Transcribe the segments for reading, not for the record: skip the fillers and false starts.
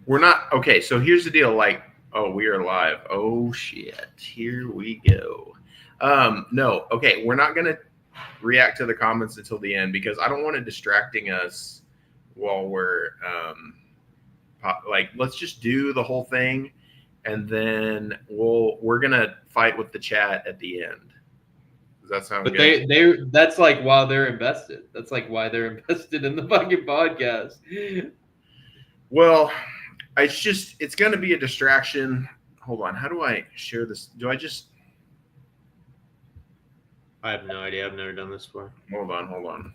We're not okay. So here's the deal. Like, oh, we are live. Oh shit, here we go. No, okay, we're not gonna react to the comments until the end because I don't want it distracting us while we're like. Let's just do the whole thing, and then we're gonna fight with the chat at the end. Does that sound But good? they that's like why they're invested. That's like why they're invested in the fucking podcast. Well, it's gonna be a distraction. Hold on. How do I share this? Do I just I have no idea. I've never done this before. hold on.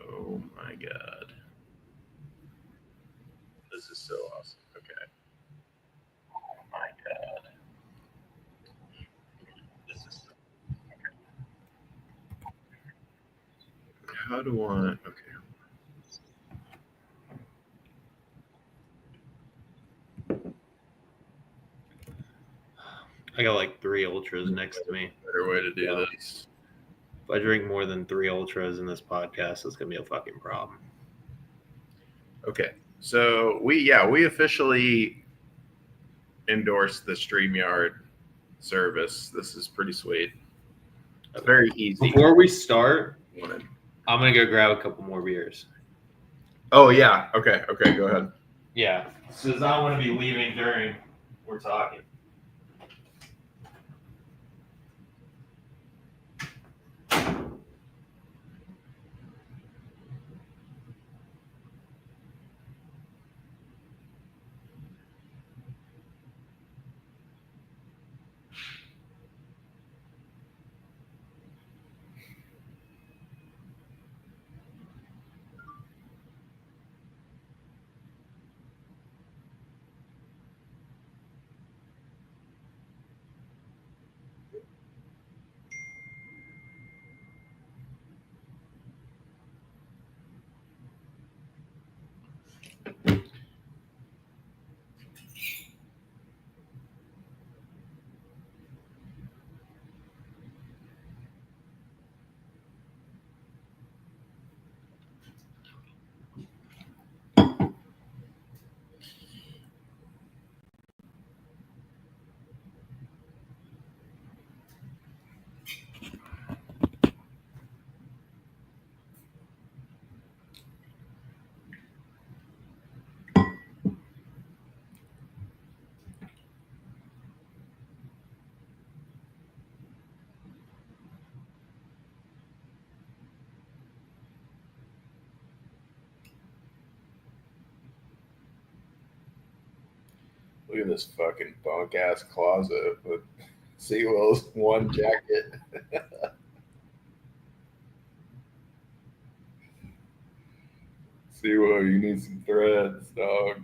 Oh my god. This is so awesome. Okay. Oh my god. This is so, how do I okay. I got like 3 ultras next to me. Better way to do Yeah. this. If I drink more than 3 ultras in this podcast, it's gonna be a fucking problem. Okay. So we officially endorsed the StreamYard service. This is pretty sweet. It's very easy. Before we start, I'm gonna go grab a couple more beers. Oh yeah. Okay. Okay. Go ahead. Yeah, because I don't want to be leaving during we're talking. Look at this fucking bunk ass closet with Seawell's one jacket. Sewell, you need some threads, dog.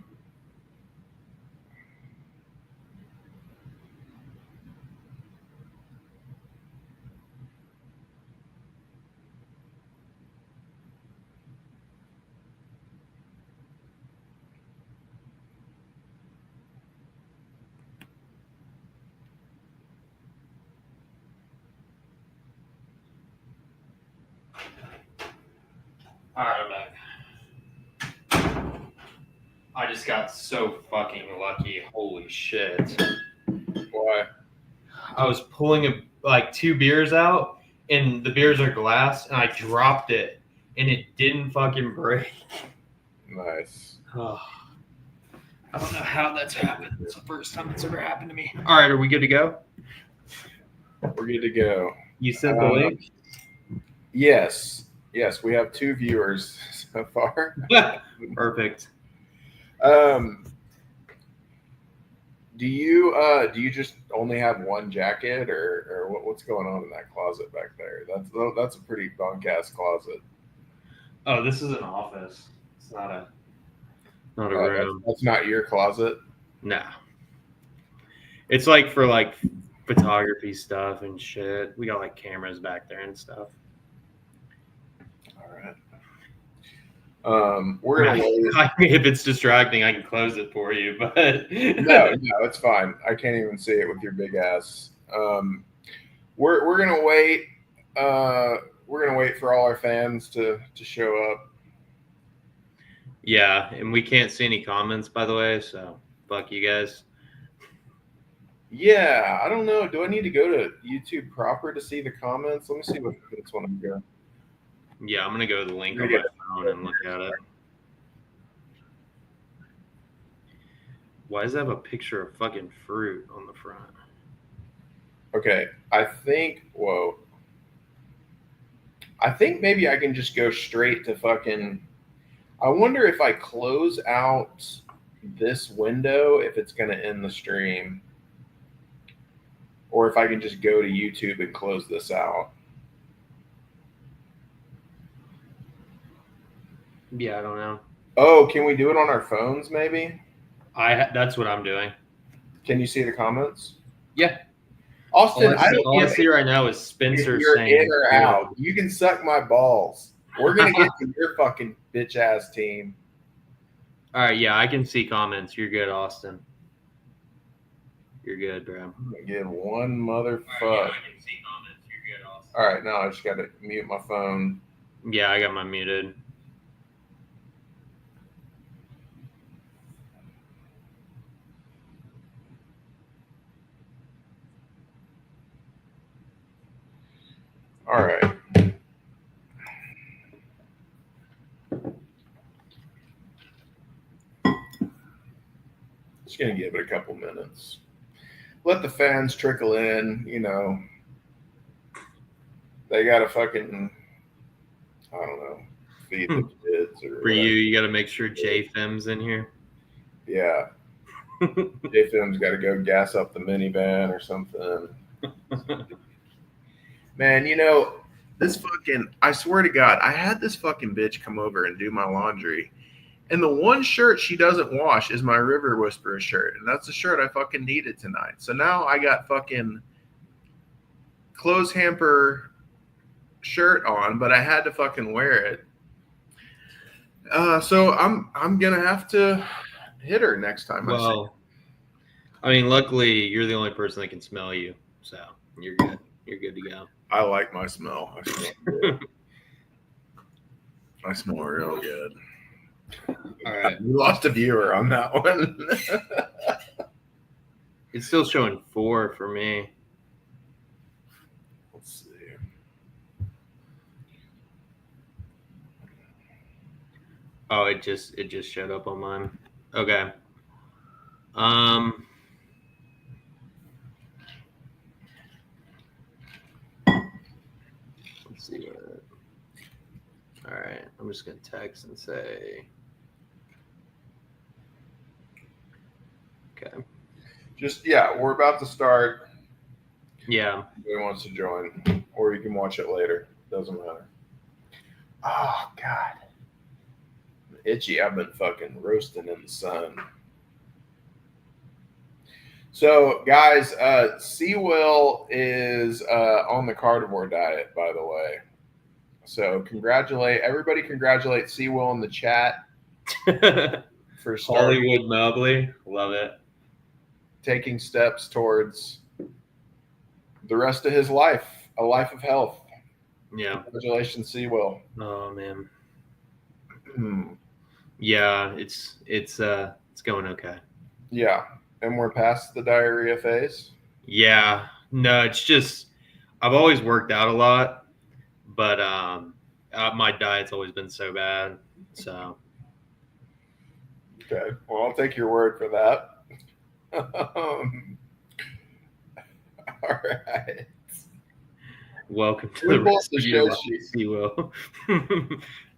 All right, I'm back. I just got so fucking lucky. Holy shit! Why? I was pulling like 2 beers out, and the beers are glass, and I dropped it, and it didn't fucking break. Nice. Oh, I don't know how that's happened. It's the first time it's ever happened to me. All right, are we good to go? We're good to go. You sent the link? Yes. Yes, we have 2 viewers so far. Perfect. Do you just only have one jacket, or what's going on in that closet back there? That's a pretty bunk ass closet. Oh, this is an office. It's not a room. That's not your closet. No. It's like for like photography stuff and shit. We got like cameras back there and stuff. All right. We're gonna if it's distracting, I can close it for you, but no, it's fine. I can't even see it with your big ass. We're gonna wait. We're gonna wait for all our fans to show up. Yeah, and we can't see any comments, by the way, so fuck you guys. Yeah, I don't know. Do I need to go to YouTube proper to see the comments? Let me see what happens when I go. Yeah, I'm gonna go to the link on Yeah. my phone and look at it. Why does it have a picture of fucking fruit on the front? Okay, I think. Whoa. I think maybe I can just go straight to fucking. I wonder if I close out this window, if it's going to end the stream, or if I can just go to YouTube and close this out. Yeah, I don't know. Oh, can we do it on our phones? Maybe. That's what I'm doing. Can you see the comments? Yeah. Austin, All I see right now is if Spencer you're saying in or out. You can suck my balls. We're gonna get to your fucking bitch ass team. All right, yeah, I can see comments. You're good, Austin. You're good, bro. I'm gonna give one motherfuck. I can see comments. You're good, Austin. All right, now I just gotta mute my phone. Yeah, I got mine muted. All right. Just gonna give it a couple minutes. Let the fans trickle in. You know, they gotta fucking, I don't know, feed the kids or For you got to make sure JFEM's in here. Yeah. JFM's got to go gas up the minivan or something. Man, you know, this fucking, I swear to God, I had this fucking bitch come over and do my laundry. And the one shirt she doesn't wash is my River Whisperer shirt. And that's the shirt I fucking needed tonight. So now I got fucking clothes hamper shirt on, but I had to fucking wear it. So I'm going to have to hit her next time. Well, I mean, luckily you're the only person that can smell you. So you're good. You're good to go. I like my smell. I smell good. I smell real good. All right. We lost a viewer on that one. It's still showing 4 for me. Let's see. Oh, it just showed up on mine. Okay. Let's see what. All right, I'm just gonna text and say. Okay. Just we're about to start. Yeah. Who wants to join, or you can watch it later. Doesn't matter. Oh God, I'm itchy. I've been fucking roasting in the sun. So, guys, Seawill is on the carnivore diet, by the way. So, congratulate Seawill in the chat for starting, Hollywood Mobley. Love it. taking steps towards the rest of his life, a life of health. Yeah. Congratulations, Seawill. Oh man. Yeah, it's going okay. Yeah. And we're past the diarrhea phase. Yeah. No, it's just I've always worked out a lot, but my diet's always been so bad. So Okay. Well, I'll take your word for that. All right. welcome to We the pulled rest the of your show life, sheet. Seawill.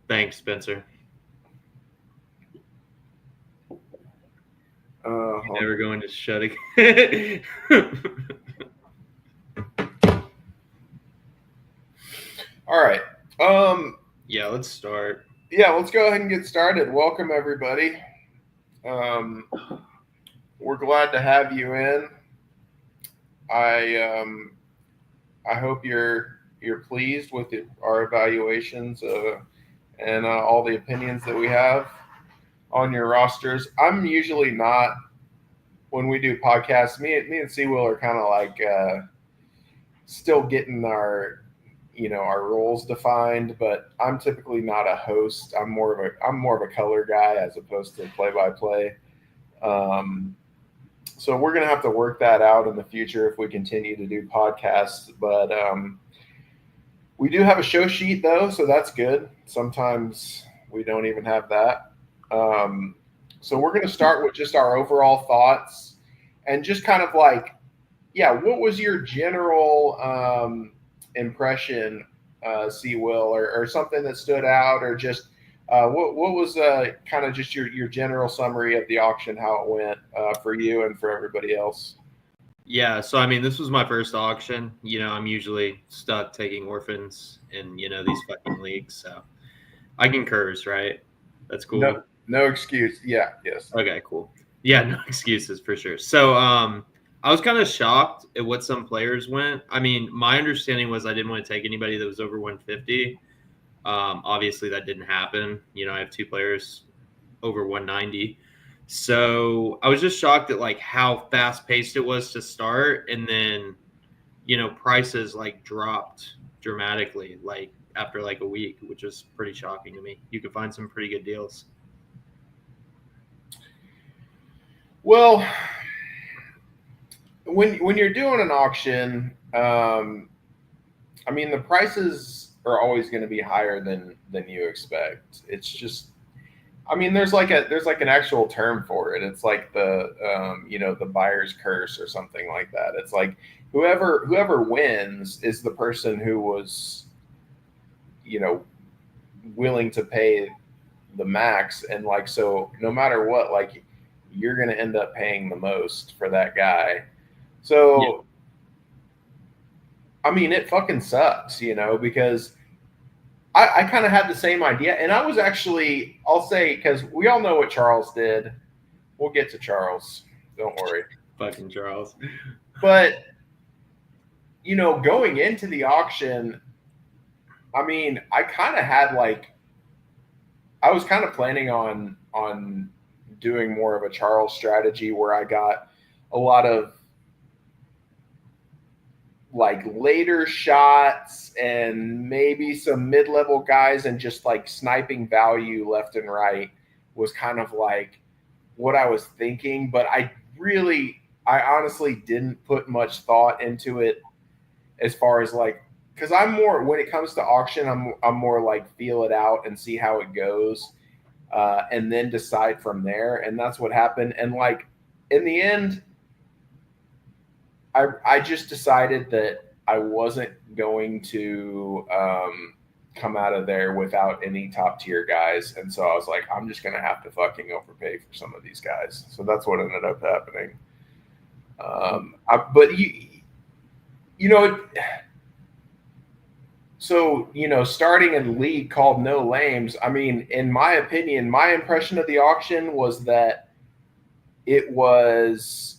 Thanks, Spencer. You're never going to shut again. All right. Yeah, let's start. Yeah, let's go ahead and get started. Welcome, everybody. We're glad to have you in. I hope you're pleased with our evaluations and all the opinions that we have on your rosters. I'm usually not, when we do podcasts, me and Seawill are kind of like still getting our our roles defined, but I'm typically not a host. I'm more of a color guy as opposed to play by play. So we're gonna have to work that out in the future if we continue to do podcasts. But we do have a show sheet though, so that's good. Sometimes we don't even have that. So we're gonna start with just our overall thoughts and just kind of like, yeah, what was your general impression, C. Will, or something that stood out, or just what was kind of just your general summary of the auction, how it went for you and for everybody else? Yeah, so I mean, this was my first auction. I'm usually stuck taking orphans in these fucking leagues, so I can curse, right? That's No, cool. no excuse. Yeah, yes. Okay, cool. Yeah, no excuses for sure. So, I was kind of shocked at what some players went. I mean, my understanding was I didn't want to take anybody that was over 150. Obviously, that didn't happen. I have 2 players over 190. So I was just shocked at like how fast paced it was to start, and then prices like dropped dramatically like after like a week, which was pretty shocking to me. You could find some pretty good deals. Well, when you're doing an auction, I mean the prices are always going to be higher than you expect. It's just, I mean, there's like an actual term for it. It's like the buyer's curse or something like that. It's like whoever wins is the person who was, you know, willing to pay the max, and like, so no matter what, like, you're going to end up paying the most for that guy. Yeah. So I mean, it fucking sucks, because I kind of had the same idea. And I was actually, I'll say, because we all know what Charles did. We'll get to Charles. Don't worry. Fucking Charles. But, going into the auction, I mean, I kind of had like, I was kind of planning on doing more of a Charles strategy where I got a lot of like later shots and maybe some mid-level guys, and just like sniping value left and right was kind of like what I was thinking. But I honestly didn't put much thought into it as far as like, because I'm more, when it comes to auction, I'm more like feel it out and see how it goes, and then decide from there. And that's what happened. And like in the end, I just decided that I wasn't going to come out of there without any top tier guys. And so I was like, I'm just going to have to fucking overpay for some of these guys. So that's what ended up happening. But starting in league called No Lames, I mean, in my opinion, my impression of the auction was that it was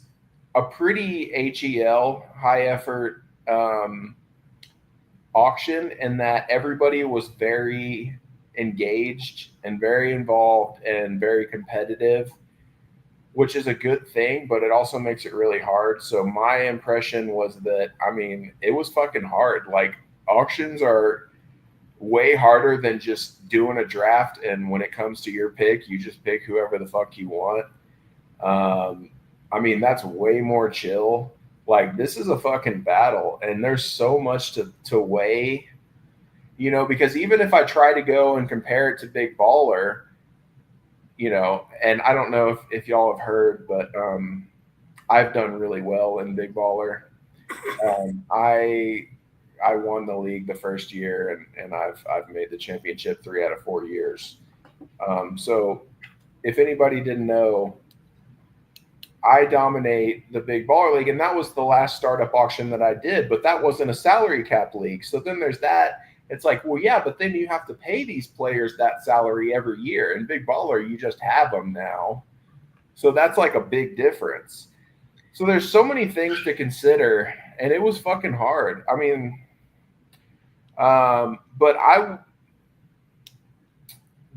a pretty HEL, high effort auction, and that everybody was very engaged and very involved and very competitive, which is a good thing, but it also makes it really hard. So my impression was that, I mean, it was fucking hard. Like, auctions are way harder than just doing a draft, and when it comes to your pick, you just pick whoever the fuck you want. I mean, that's way more chill. Like, this is a fucking battle, and there's so much to weigh, because even if I try to go and compare it to Big Baller, and I don't know if y'all have heard, but I've done really well in Big Baller. I won the league the first year, and I've made the championship 3 out of 4 years. So if anybody didn't know, I dominate the Big Baller League, and that was the last startup auction that I did, but that wasn't a salary cap league. So then there's that. It's like, well, yeah, but then you have to pay these players that salary every year. In Big Baller, you just have them now. So that's like a big difference. So there's so many things to consider, and it was fucking hard. I mean,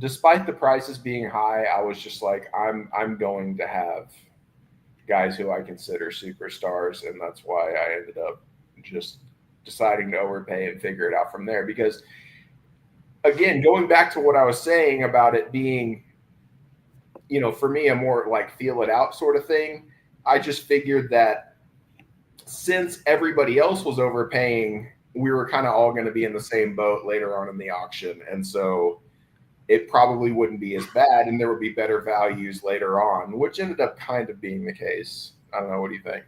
despite the prices being high, I was just like, I'm going to have guys who I consider superstars, and that's why I ended up just deciding to overpay and figure it out from there. Because again, going back to what I was saying about it being, for me, a more like feel it out sort of thing, I just figured that since everybody else was overpaying, we were kind of all going to be in the same boat later on in the auction. And so it probably wouldn't be as bad and there would be better values later on, which ended up kind of being the case. I don't know. What do you think?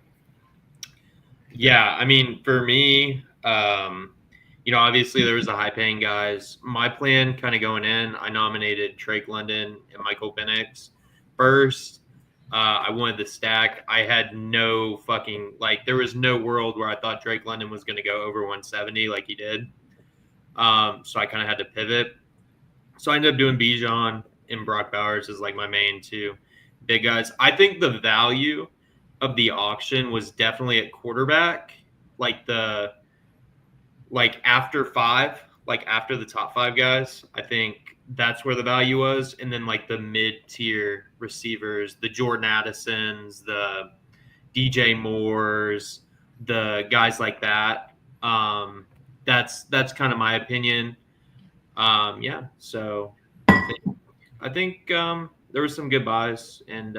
Yeah, I mean, for me, obviously there was the high-paying guys. My plan kind of going in, I nominated Drake London and Michael Penix first. I wanted the stack. I had no fucking there was no world where I thought Drake London was going to go over 170 like he did. So I kind of had to pivot. So I ended up doing Bijan and Brock Bowers as like my main two big guys. I think the value of the auction was definitely at quarterback, after five, after the top five guys. I think that's where the value was, and then like the mid-tier receivers, the Jordan Addisons, the DJ Moores, the guys like that. That's kind of my opinion. Yeah, so I think there were some good buys, and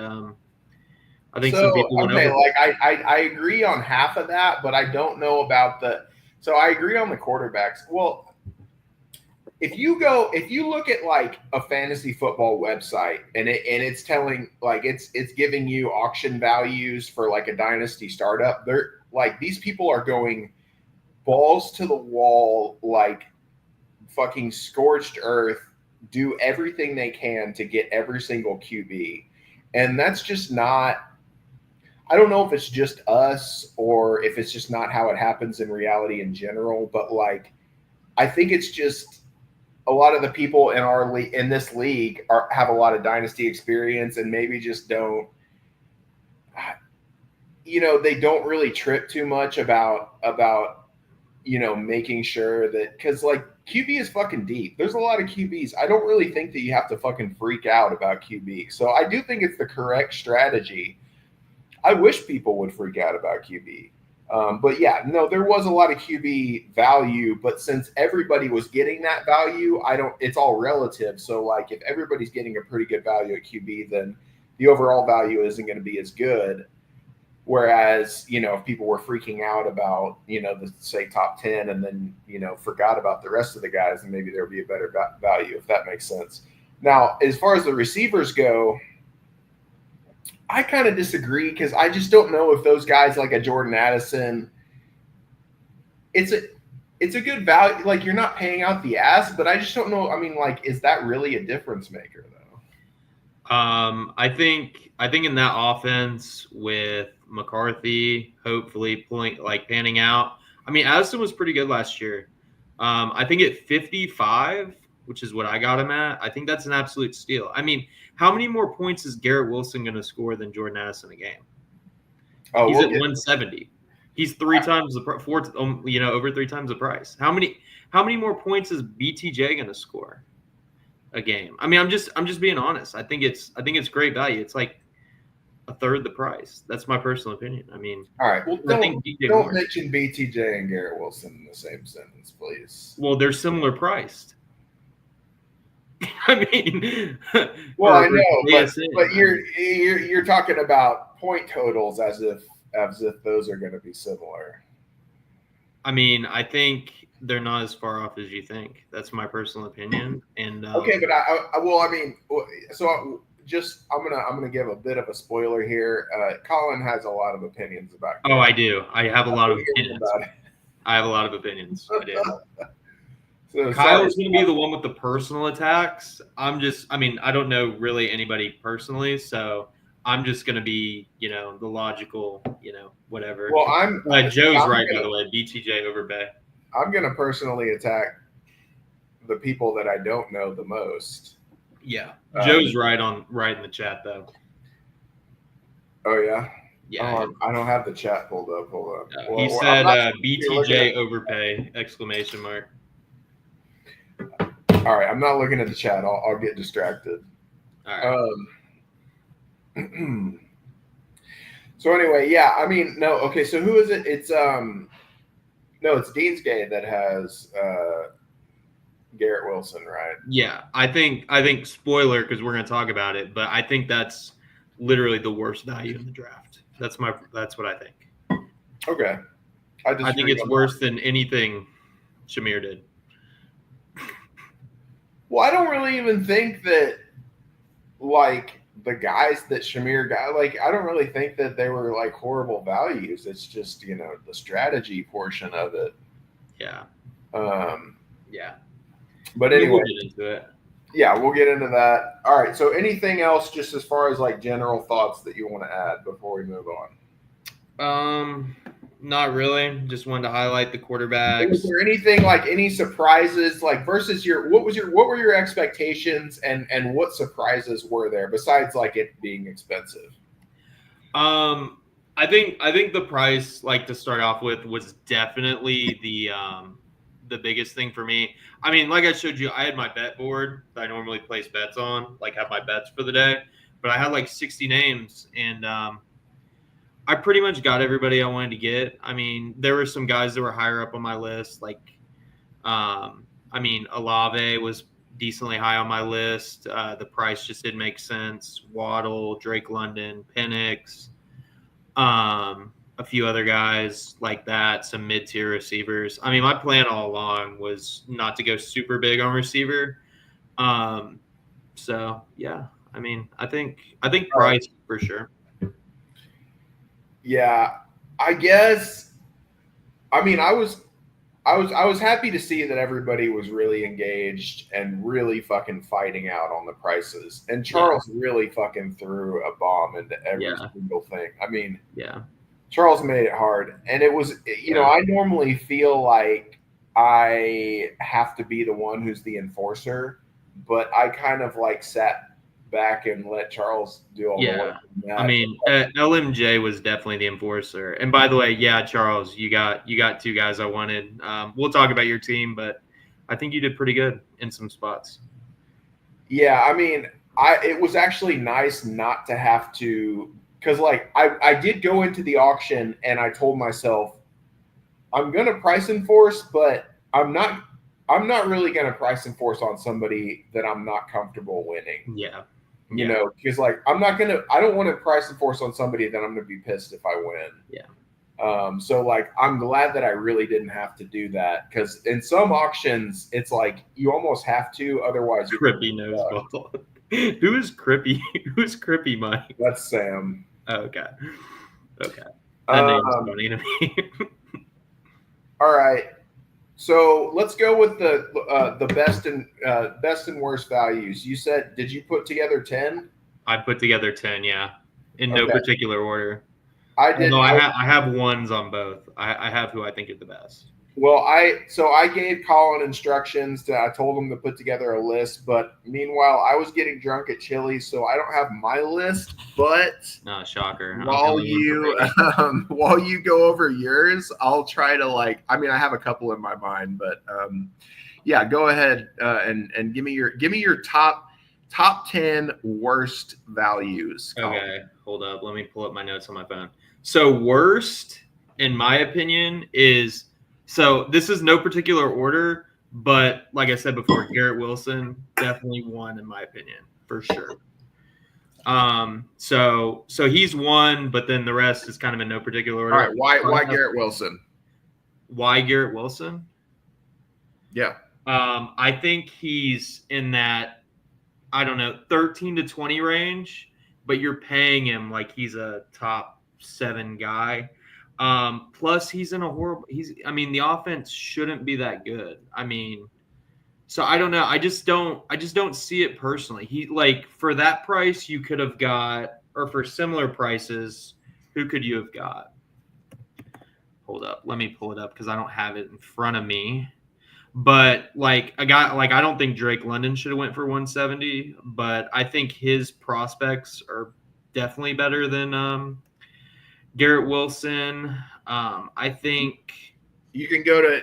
I think some people went over. I agree on half of that, but I don't know about the. So I agree on the quarterbacks. Well, if you look at like a fantasy football website and it's telling it's giving you auction values for like a dynasty startup, they're like these people are going balls to the wall, like fucking scorched earth, do everything they can to get every single QB. And that's just not. I don't know if it's just us or if it's just not how it happens in reality in general, but I think it's just a lot of the people in this league have a lot of dynasty experience and maybe just don't, they don't really trip too much about making sure that, because QB is fucking deep. There's a lot of QBs. I don't really think that you have to fucking freak out about QB. So I do think it's the correct strategy. I wish people would freak out about QB. But yeah, no, there was a lot of QB value, but since everybody was getting that value, it's all relative. So if everybody's getting a pretty good value at QB, then the overall value isn't going to be as good. Whereas, if people were freaking out about, the say top 10 and then, forgot about the rest of the guys, and maybe there'd be a better value, if that makes sense. Now, as far as the receivers go, I kind of disagree because I just don't know if those guys like a Jordan Addison, it's a good value. You're not paying out the ass, but I just don't know. I mean, is that really a difference maker though? I think in that offense with McCarthy, hopefully panning out. I mean, Addison was pretty good last year. I think at 55, which is what I got him at, I think that's an absolute steal. I mean, how many more points is Garrett Wilson going to score than Jordan Addison a game? Oh, he's at 170. He's three times over 3 times the price. How many more points is BTJ going to score a game? I mean, I'm just being honest. I think it's great value. It's like a third the price. That's my personal opinion. I mean, all right. Well, don't mention BTJ and Garrett Wilson in the same sentence, please. Well, they're similar priced. I mean, well, I know, but you're talking about point totals as if those are going to be similar. I mean, I think they're not as far off as you think. That's my personal opinion. And okay, but I'm gonna give a bit of a spoiler here. Colin has a lot of opinions about. Oh, I do. I have a lot of opinions. I have a lot of opinions. I do. So Kyle's going to be the one with the personal attacks. I don't know really anybody personally, so I'm just going to be, the logical, whatever. Well, Joe's right, by the way. BTJ over Bay. I'm going to personally attack the people that I don't know the most. Yeah, Joe's right in the chat though. Oh yeah. Yeah. I don't have the chat pulled up. Hold up. He said BTJ overpay ! All right, I'm not looking at the chat. I'll get distracted. All right. So anyway, yeah. I mean, no. Okay, so who is it? It's No, it's Deansgate that has Garrett Wilson, right? Yeah, I think spoiler because we're going to talk about it, but I think that's literally the worst value in the draft. That's what I think. Okay. I think it's worse than anything Shamir did. Well, I don't really even think that, like, the guys that Shamir got, like, I don't really think that they were, like, horrible values. It's just, you know, the strategy portion of it. Yeah. Yeah. But anyway. We'll get into it. Yeah, we'll get into that. All right. So anything else just as far as, like, general thoughts that you want to add before we move on? Not really. Just wanted to highlight the quarterbacks. Was there anything, like, any surprises, like, versus what were your expectations and what surprises were there besides, like, it being expensive? I think the price, like, to start off with, was definitely the biggest thing for me. I mean, like I showed you, I had my bet board that I normally place bets on, like have my bets for the day, but I had like 60 names, and I pretty much got everybody I wanted to get. I mean, there were some guys that were higher up on my list, like, I mean, Olave was decently high on my list. The price just didn't make sense. Waddle, Drake London, Penix, a few other guys like that, some mid-tier receivers. I mean, my plan all along was not to go super big on receiver. So yeah, I mean, I think price for sure. Yeah, I guess. I mean, I was happy to see that everybody was really engaged and really fucking fighting out on the prices. And Charles really fucking threw a bomb into every single thing. I mean, Charles made it hard. And it was, you know, I normally feel like I have to be the one who's the enforcer, but I kind of like sat back and let Charles do all the work. I mean, LMJ was definitely the enforcer. And by the way, Charles, you got two guys I wanted. We'll talk about your team, but I think you did pretty good in some spots. Yeah, I mean, it was actually nice not to have to, because like I did go into the auction and I told myself I'm gonna price enforce, but I'm not really gonna price enforce on somebody that I'm not comfortable winning. You know, because like I don't want to price enforce on somebody that I'm gonna be pissed if I win. So like I'm glad that I really didn't have to do that, because in some auctions it's like you almost have to, otherwise you Crippy knows ball. Who is Crippy? Who's Crippy, Mike? That's Sam. Oh, okay. That name's funny to me. All right. So let's go with the best and worst values. You said, did you put together 10? I put together 10, yeah, in no particular order. I did. No, I have ones on both. I have who I think are the best. Well, I gave Colin instructions. I told him to put together a list, but meanwhile, I was getting drunk at Chili's, so I don't have my list. But shocker. While you go over yours, I'll try to I mean, I have a couple in my mind, but yeah, go ahead and give me your top 10 worst values. Colin. Okay, hold up. Let me pull up my notes on my phone. So worst, in my opinion, is. So this is no particular order, but like I said before, Garrett Wilson definitely won in my opinion, for sure. So he's one, but then the rest is kind of in no particular order. All right, why Garrett Wilson? Why Garrett Wilson? Yeah. I think he's in that, I don't know, 13 to 20 range, but you're paying him like he's a top 7 guy. Plus he's in a horrible, the offense shouldn't be that good. I mean, so I don't know. I just don't see it personally. He, like, for that price you could have got, or for similar prices, who could you have got? Hold up. Let me pull it up because I don't have it in front of me. But like a guy, like, I don't think Drake London should have went for 170, but I think his prospects are definitely better than, Garrett Wilson. I think you can go to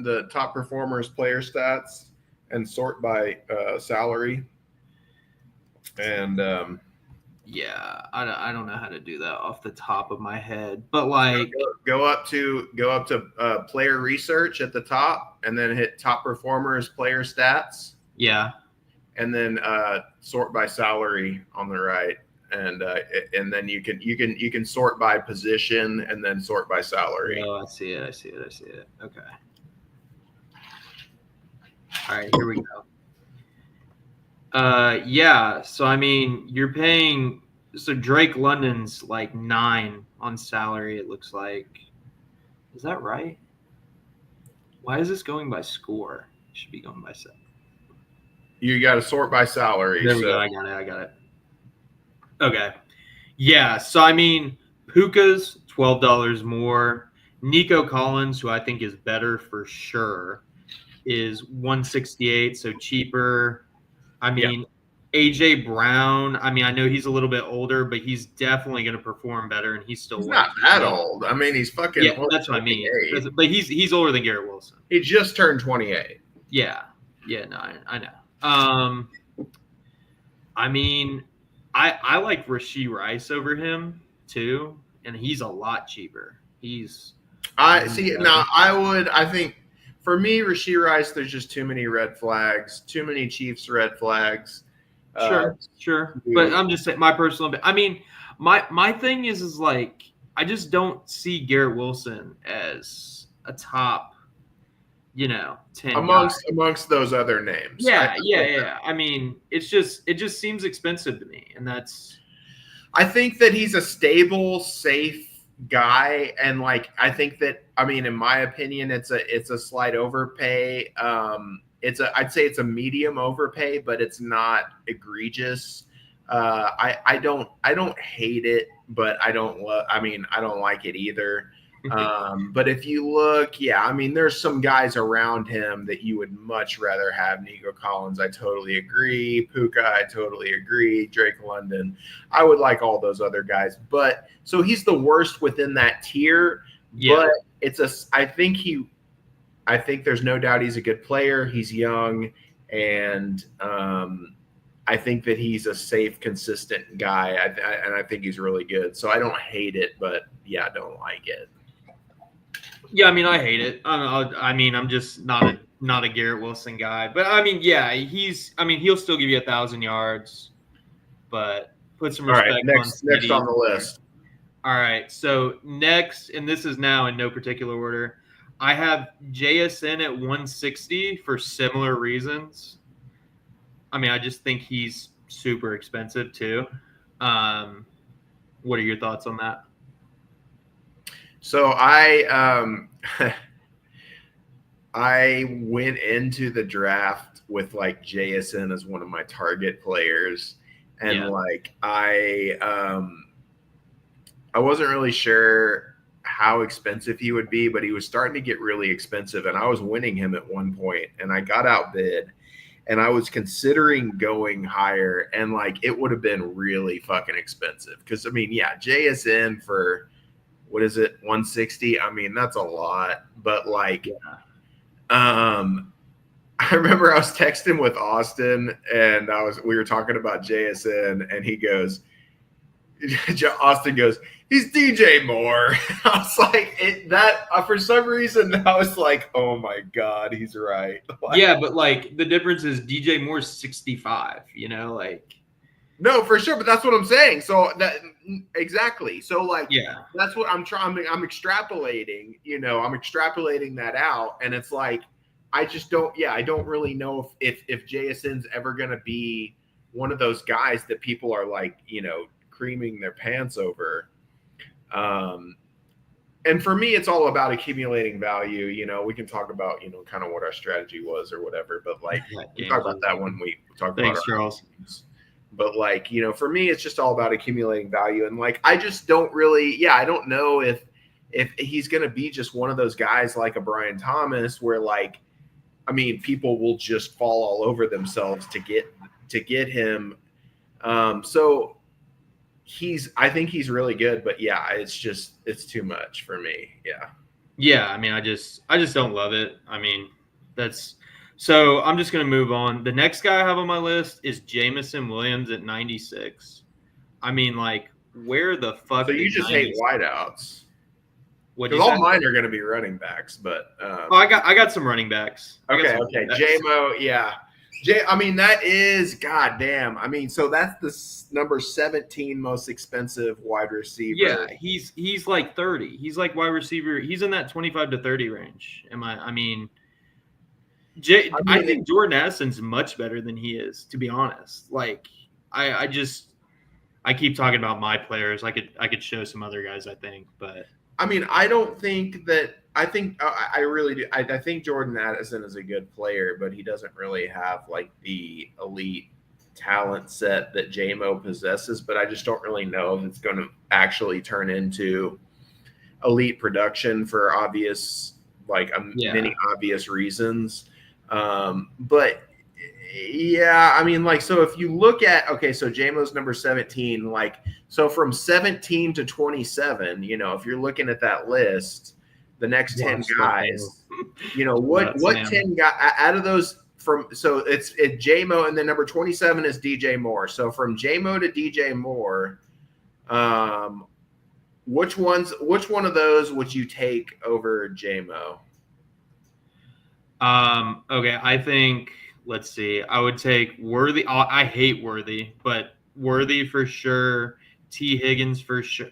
the top performers player stats and sort by salary. And Yeah, I don't know how to do that off the top of my head, but like, Go up to player research at the top, and then hit top performers player stats, yeah. and then sort by salary on the right, and then you can sort by position and then sort by salary. Oh, I see it. I see it. I see it. Okay. All right, here we go. Yeah. So I mean, you're paying. So Drake London's like 9 on salary. It looks like. Is that right? Why is this going by score? It should be going by set. You got to sort by salary. There we go. I got it. I got it. Okay. Yeah. So I mean, Puka's $12 more. Nico Collins, who I think is better for sure, is 168, so cheaper. I mean, AJ Brown. I mean, I know he's a little bit older, but he's definitely going to perform better, and he's still. He's not that old. I mean, he's fucking. Yeah, that's what I mean. But he's older than Garrett Wilson. He just turned 28. Yeah. No, I know. I mean, I like Rashee Rice over him too, and he's a lot cheaper. I think for me, Rashee Rice, there's just too many red flags, too many Chiefs red flags. Sure. But I'm just saying my personal. I mean, my thing is like I just don't see Garrett Wilson as a top, 10 amongst those other names. Yeah. I mean, it just seems expensive to me, and that's. I think that he's a stable, safe guy, and like I think that in my opinion, it's a slight overpay. I'd say it's a medium overpay, but it's not egregious. I don't hate it, but I don't like it either. But if you look, there's some guys around him that you would much rather have. Nico Collins, I totally agree. Puka, I totally agree. Drake London, I would like all those other guys. But so he's the worst within that tier. Yeah. But I think there's no doubt he's a good player. He's young, and I think that he's a safe, consistent guy, and I think he's really good. So I don't hate it, but I don't like it. Yeah, I hate it. I'm just not a Garrett Wilson guy, but he'll still give you 1,000 yards, but put some respect. All right, next on the list. All right, so next, and this is now in no particular order, I have JSN at 160 for similar reasons. I just think he's super expensive too. What are your thoughts on that? So I went into the draft with like JSN as one of my target players, and I wasn't really sure how expensive he would be, but he was starting to get really expensive, and I was winning him at one point, and I got outbid, and I was considering going higher, and like it would have been really fucking expensive because JSN for. What is it? 160. That's a lot, but I remember I was texting with Austin, and we were talking about JSN, and he goes, Austin goes, he's DJ Moore. I was like, for some reason, I was like, oh my God, he's right. But the difference is DJ Moore's 65, No, for sure, but that's what I'm saying. So exactly. So that's what I'm trying. I'm extrapolating. I'm extrapolating that out, and it's like I just don't. Yeah, I don't really know if JSN's ever going to be one of those guys that people are creaming their pants over. And for me, it's all about accumulating value. We can talk about kind of what our strategy was or whatever, but we'll talk about that when we talk about. Thanks, Charles. Teams. But for me, it's just all about accumulating value. And I just don't really, I don't know if he's going to be just one of those guys like a Brian Thomas where people will just fall all over themselves to get him. So I think he's really good, but it's too much for me. Yeah. Yeah. I just don't love it. So I'm just going to move on. The next guy I have on my list is Jameson Williams at 96. I mean, like, where the fuck? So you just hate wideouts. Because all mine are going to be running backs, but I got some running backs. Okay. J-Mo, yeah. I mean, that is goddamn. I mean, so that's the number 17 most expensive wide receiver. Yeah, he's like 30. He's like wide receiver. He's in that 25 to 30 range. I mean, I think Jordan Addison's much better than he is, to be honest. Like, I keep talking about my players. I could show some other guys, I think, but I mean, I don't think that. I think I really do. I think Jordan Addison is a good player, but he doesn't really have like the elite talent set that J-Mo possesses. But I just don't really know if it's going to actually turn into elite production for obvious, many obvious reasons. But yeah, I mean, like, so if you look at, so J-Mo's number 17, like, so from 17 to 27, if you're looking at that list, the next 10 guys, what 10 guys out of those it's J-Mo, and then number 27 is DJ Moore. So from J-Mo to DJ Moore, which one of those would you take over J-Mo? Okay, I think, let's see. I would take Worthy. I hate Worthy, but Worthy for sure. T. Higgins for sure.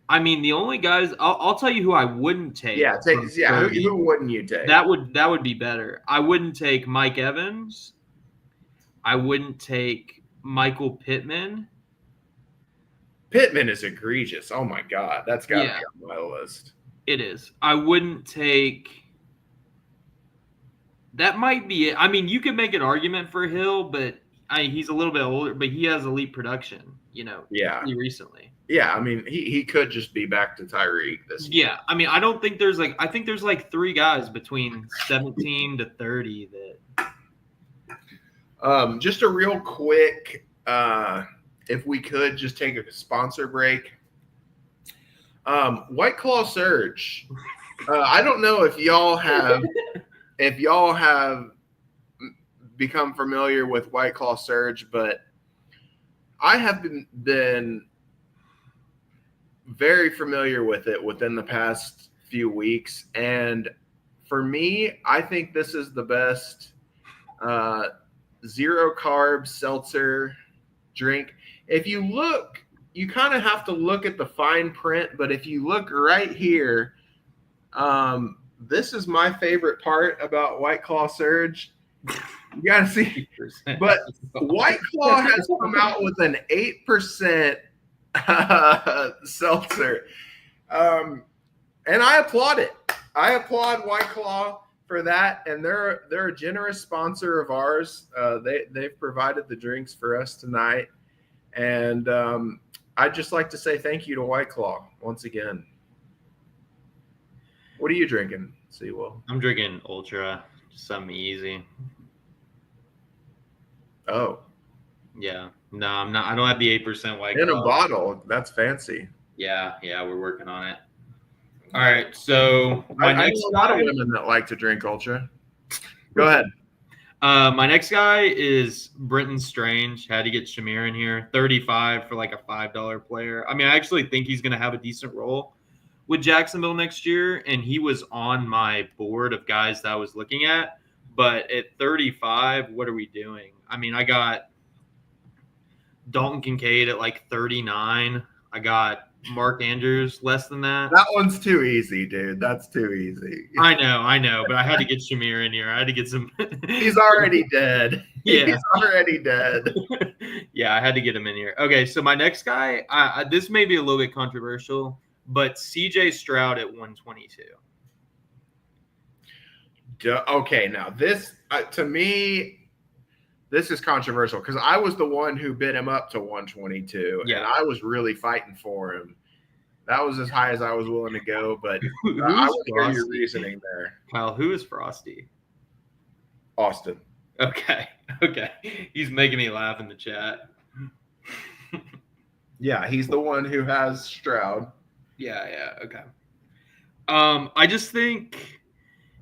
I mean, the only guys I'll tell you who I wouldn't take. Who wouldn't you take? That would be better. I wouldn't take Mike Evans. I wouldn't take Michael Pittman. Pittman is egregious. Oh my God, that's got to be on my list. It is. I wouldn't take. That might be it. I mean, you could make an argument for Hill, but he's a little bit older, but he has elite production, pretty recently. Yeah, I mean, he could just be back to Tyreek this year. Yeah, I mean, I don't think there's I think there's like 3 guys between 17 to 30 that. Just a real quick, if we could just take a sponsor break. White Claw Surge. I don't know if y'all have become familiar with White Claw Surge, but I have been very familiar with it within the past few weeks. And for me, I think this is the best zero carb seltzer drink. If you look, you kind of have to look at the fine print, but if you look right here, this is my favorite part about White Claw Surge. You got to see. But White Claw has come out with an 8% seltzer. And I applaud it. I applaud White Claw for that. And they're a generous sponsor of ours. They've provided the drinks for us tonight. And I'd just like to say thank you to White Claw once again. What are you drinking, Sewell? I'm drinking Ultra, just something easy. Oh. Yeah. No, I'm not. I don't have the 8% White Claw. In a bottle. That's fancy. Yeah, we're working on it. All right, so I know a lot of women that like to drink Ultra. Go ahead. My next guy is Brenton Strange. Had to get Shamir in here. 35 for like a $5 player. I mean, I actually think he's going to have a decent role with Jacksonville next year, and he was on my board of guys that I was looking at. But at 35, what are we doing? I mean, I got Dalton Kincaid at like 39. I got Mark Andrews less than that. That one's too easy, dude. That's too easy. I know, but I had to get Shamir in here. I had to get some. He's already dead. Yeah. He's already dead. Yeah, I had to get him in here. Okay, so my next guy, this may be a little bit controversial, but CJ Stroud at 122. Okay, now this, to me, this is controversial because I was the one who bid him up to 122, and I was really fighting for him. That was as high as I was willing to go, but I would hear your reasoning there. Kyle, who is Frosty? Austin. Okay. He's making me laugh in the chat. Yeah, he's the one who has Stroud. Yeah, okay. I just think,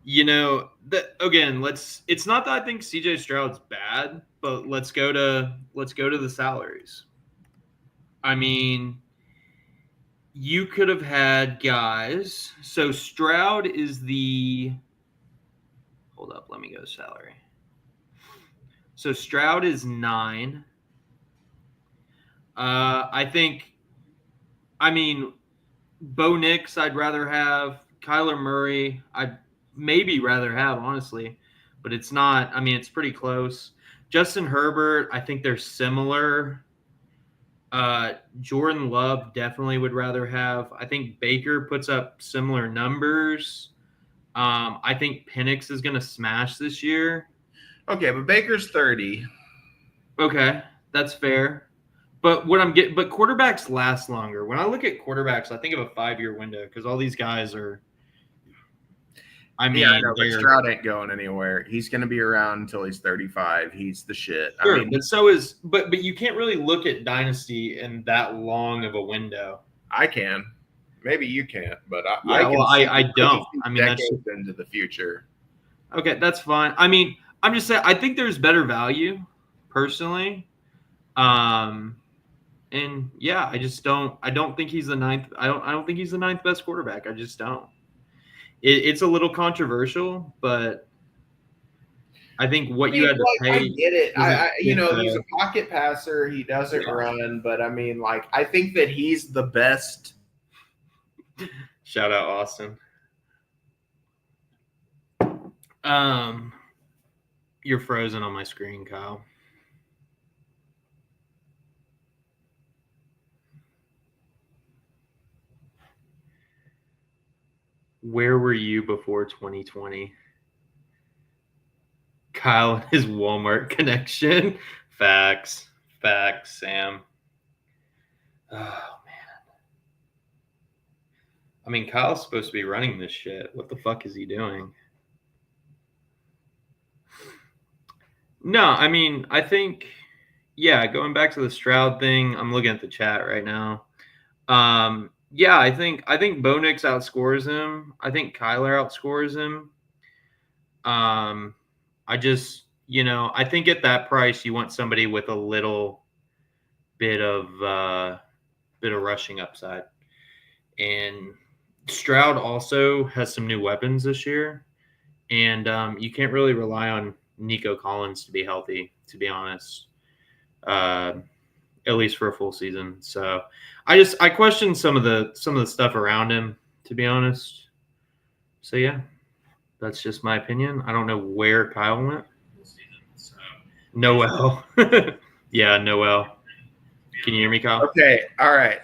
that again, it's not that I think CJ Stroud's bad, but let's go to the salaries. I mean, you could have had guys. So Stroud is the. Hold up, let me go salary. So Stroud is 9. I think. I mean, Bo Nix, I'd rather have. Kyler Murray, I'd maybe rather have, honestly, but it's not. I mean, it's pretty close. Justin Herbert, I think they're similar. Jordan Love definitely would rather have. I think Baker puts up similar numbers. I think Penix is going to smash this year. Okay, but Baker's 30. Okay, that's fair. But but quarterbacks last longer. When I look at quarterbacks, I think of a 5-year window because all these guys are. I mean, Yeah, I know, but Stroud ain't going anywhere. He's going to be around until he's 35. He's the shit. Sure, I mean, but so is but you can't really look at Dynasty in that long of a window. I can. Maybe you can't, but I don't. I mean, that's decades into the future. okay. That's fine. I mean, I'm just saying. I think there's better value, personally. And yeah, I just don't. I don't think he's the ninth. I don't think he's the ninth best quarterback. I just don't. It's a little controversial, but I think what you had to pay. I get it. He's a pocket passer. He doesn't run, but I mean, like, I think that he's the best. Shout out Austin. You're frozen on my screen, Kyle. Where were you before 2020? Kyle and his Walmart connection. Facts, Sam. Oh, man. I mean, Kyle's supposed to be running this shit. What the fuck is he doing? No, I mean, I think, yeah, going back to the Stroud thing, I'm looking at the chat right now. Yeah, I think Bo Nix outscores him. I think Kyler outscores him. I just, I think at that price you want somebody with a little bit of rushing upside. And Stroud also has some new weapons this year, and you can't really rely on Nico Collins to be healthy, to be honest. At least for a full season. So I question some of the stuff around him, to be honest. So yeah, that's just my opinion. I don't know where Kyle went. Noel. Yeah, Noel. Can you hear me, Kyle? Okay. All right.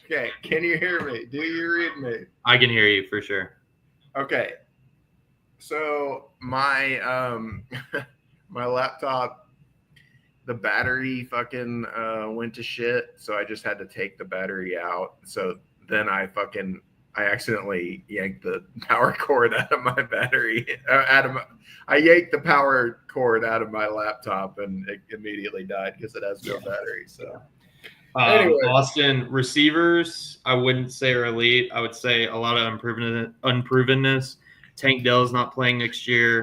Okay. Can you hear me? Do you read me? I can hear you for sure. Okay. So my my laptop, the battery fucking went to shit, so I just had to take the battery out. So then I accidentally yanked the power cord out of my battery. I yanked the power cord out of my laptop, and it immediately died because it has no battery. So anyway. Austin receivers, I wouldn't say are elite. I would say a lot of unprovenness. Tank Dell's not playing next year.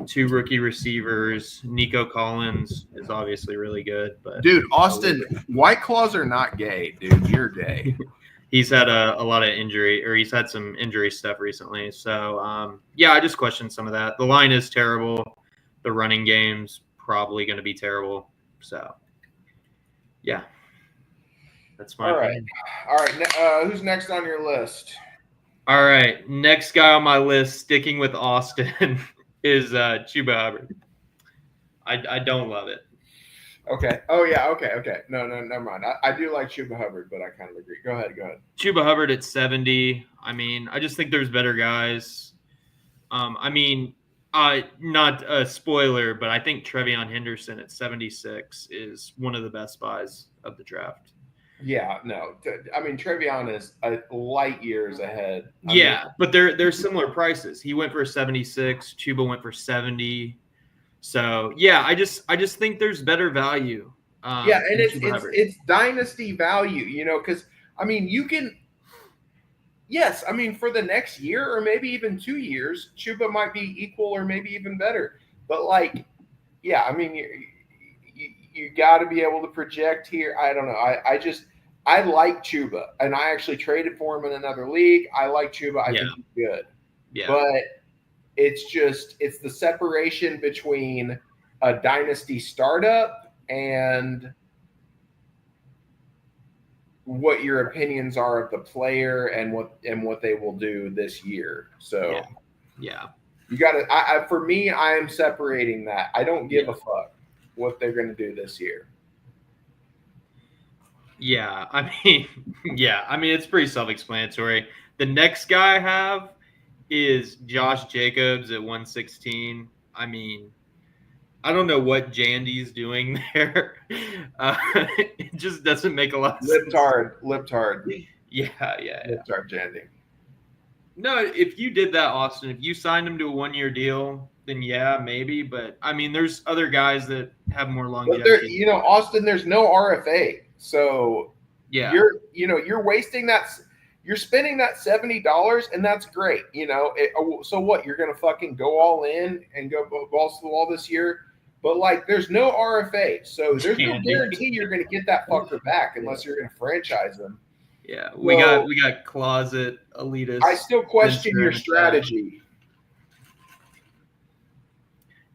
2 rookie receivers. Nico Collins is obviously really good, but dude, Austin, White Claws are not gay, dude. You're gay. He's had a lot of injury, or he's had some injury stuff recently. So yeah, I just questioned some of that. The line is terrible. The running game's probably going to be terrible. So yeah, that's my opinion. All right. Who's next on your list? All right, next guy on my list, sticking with Austin, is Chuba Hubbard. I don't love it. Okay. Oh, yeah. Okay. No, never mind. I do like Chuba Hubbard, but I kind of agree. Go ahead. Chuba Hubbard at 70. I mean, I just think there's better guys. I mean, not a spoiler, but I think Trevion Henderson at 76 is one of the best buys of the draft. Yeah, no. I mean, Trevion is light years ahead. But they're similar prices. He went for 76. Chuba went for 70. So yeah, I just think there's better value. And it's dynasty value, because I mean you can. Yes, I mean for the next year or maybe even 2 years, Chuba might be equal or maybe even better. But like, yeah, I mean you got to be able to project here. I don't know. I like Chuba, and I actually traded for him in another league. I like Chuba. I think he's good. Yeah. But it's the separation between a dynasty startup and what your opinions are of the player and what they will do this year. So yeah. You got to. For me, I am separating that. I don't give a fuck what they're going to do this year. Yeah, I mean, it's pretty self-explanatory. The next guy I have is Josh Jacobs at 116. I mean, I don't know what Jandy's doing there. It just doesn't make a lot of sense. Liptard. Yeah. Liptard Jandy. No, if you did that, Austin, if you signed him to a 1-year deal, then yeah, maybe. But I mean, there's other guys that have more longevity. But Austin, there's no RFA, so you're wasting that. You're spending that $70, and that's great. So what? You're gonna fucking go all in and go balls to the wall this year, but like, there's no RFA, so there's no guarantee you're gonna get that fucker back unless you're gonna franchise him. Yeah, we got closet elitists. I still question your strategy.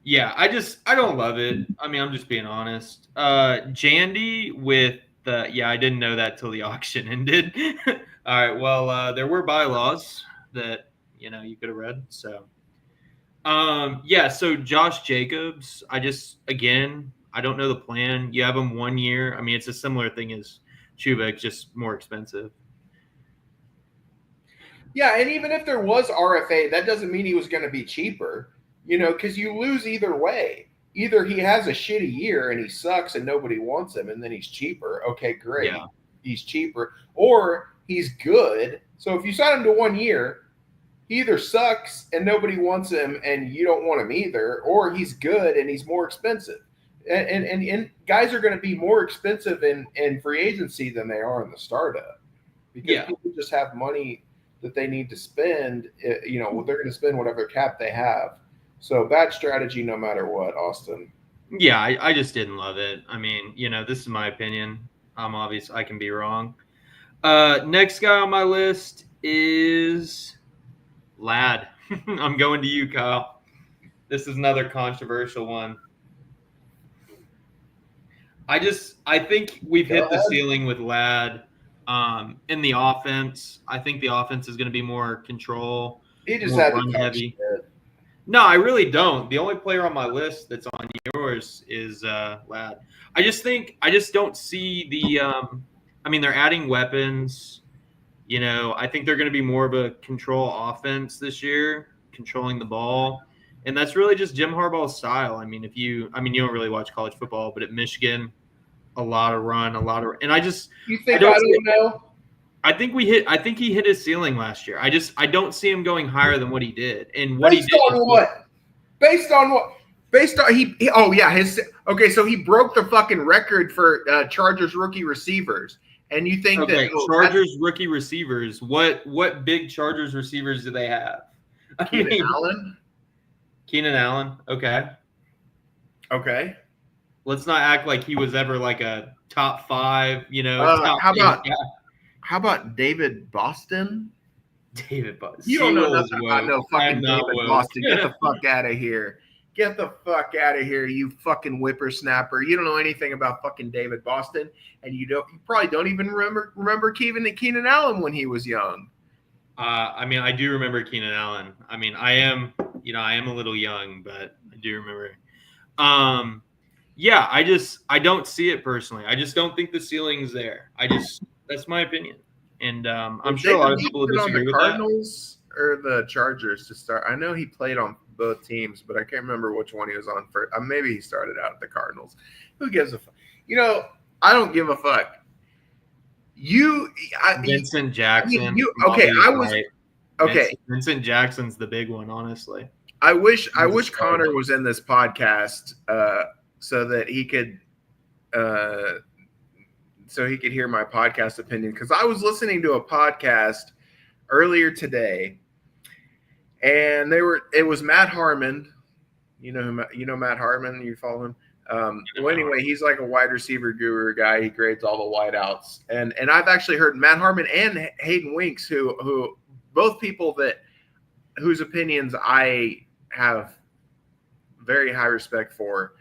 Yeah, I don't love it. I mean, I'm just being honest. Jandy with I didn't know that till the auction ended. All right, well, there were bylaws that you could have read. So, so Josh Jacobs, I don't know the plan. You have him 1 year. I mean, it's a similar thing as Chuba, just more expensive. Yeah, and even if there was RFA, that doesn't mean he was going to be cheaper, because you lose either way. Either he has a shitty year and he sucks and nobody wants him, and then he's cheaper. Okay, great. Yeah. He's cheaper. Or he's good. So if you sign him to 1 year, he either sucks and nobody wants him and you don't want him either, or he's good and he's more expensive. And guys are going to be more expensive in free agency than they are in the startup, because people just have money that they need to spend. They're going to spend whatever cap they have. So bad strategy no matter what, Austin. Yeah, I just didn't love it. I mean, this is my opinion. I'm obvious I can be wrong. Next guy on my list is Ladd. I'm going to you, Kyle. This is another controversial one. I think we've hit the ceiling with Ladd in the offense. I think the offense is going to be more control. He just had run heavy. No, I really don't. The only player on my list that's on yours is Ladd. I just don't see the they're adding weapons. I think they're going to be more of a control offense this year, controlling the ball. And that's really just Jim Harbaugh's style. I mean, you don't really watch college football, but at Michigan, a lot of run, and I just you think I don't know. I think he hit his ceiling last year. I don't see him going higher than what he did. And what Based on so he broke the fucking record for Chargers rookie receivers. And you think Chargers rookie receivers? What big Chargers receivers do they have? Keenan Allen. Okay. Let's not act like he was ever like a top 5. How about David Boston? David Boston. You don't know nothing about no fucking David Boston. Get the fuck out of here. Get the fuck out of here, you fucking whippersnapper. You don't know anything about fucking David Boston, and you probably don't even remember Keenan Allen when he was young. I do remember Keenan Allen. I mean, I am a little young, but I do remember. I don't see it personally. I just don't think the ceiling's there. That's my opinion. And I'm sure a lot of people will disagree with that. Cardinals or the Chargers to start? I know he played on both teams, but I can't remember which one he was on first. Maybe he started out at the Cardinals. Who gives a fuck? I don't give a fuck. Vincent Jackson. Vincent Jackson's the big one, honestly. I wish Connor was in this podcast so that he could hear my podcast opinion, because I was listening to a podcast earlier today, and it was Matt Harmon. You know Matt Harmon. You follow him. Well, anyway, he's like a wide receiver guru guy. He grades all the wideouts, and I've actually heard Matt Harmon and Hayden Winks, who both people whose opinions I have very high respect for,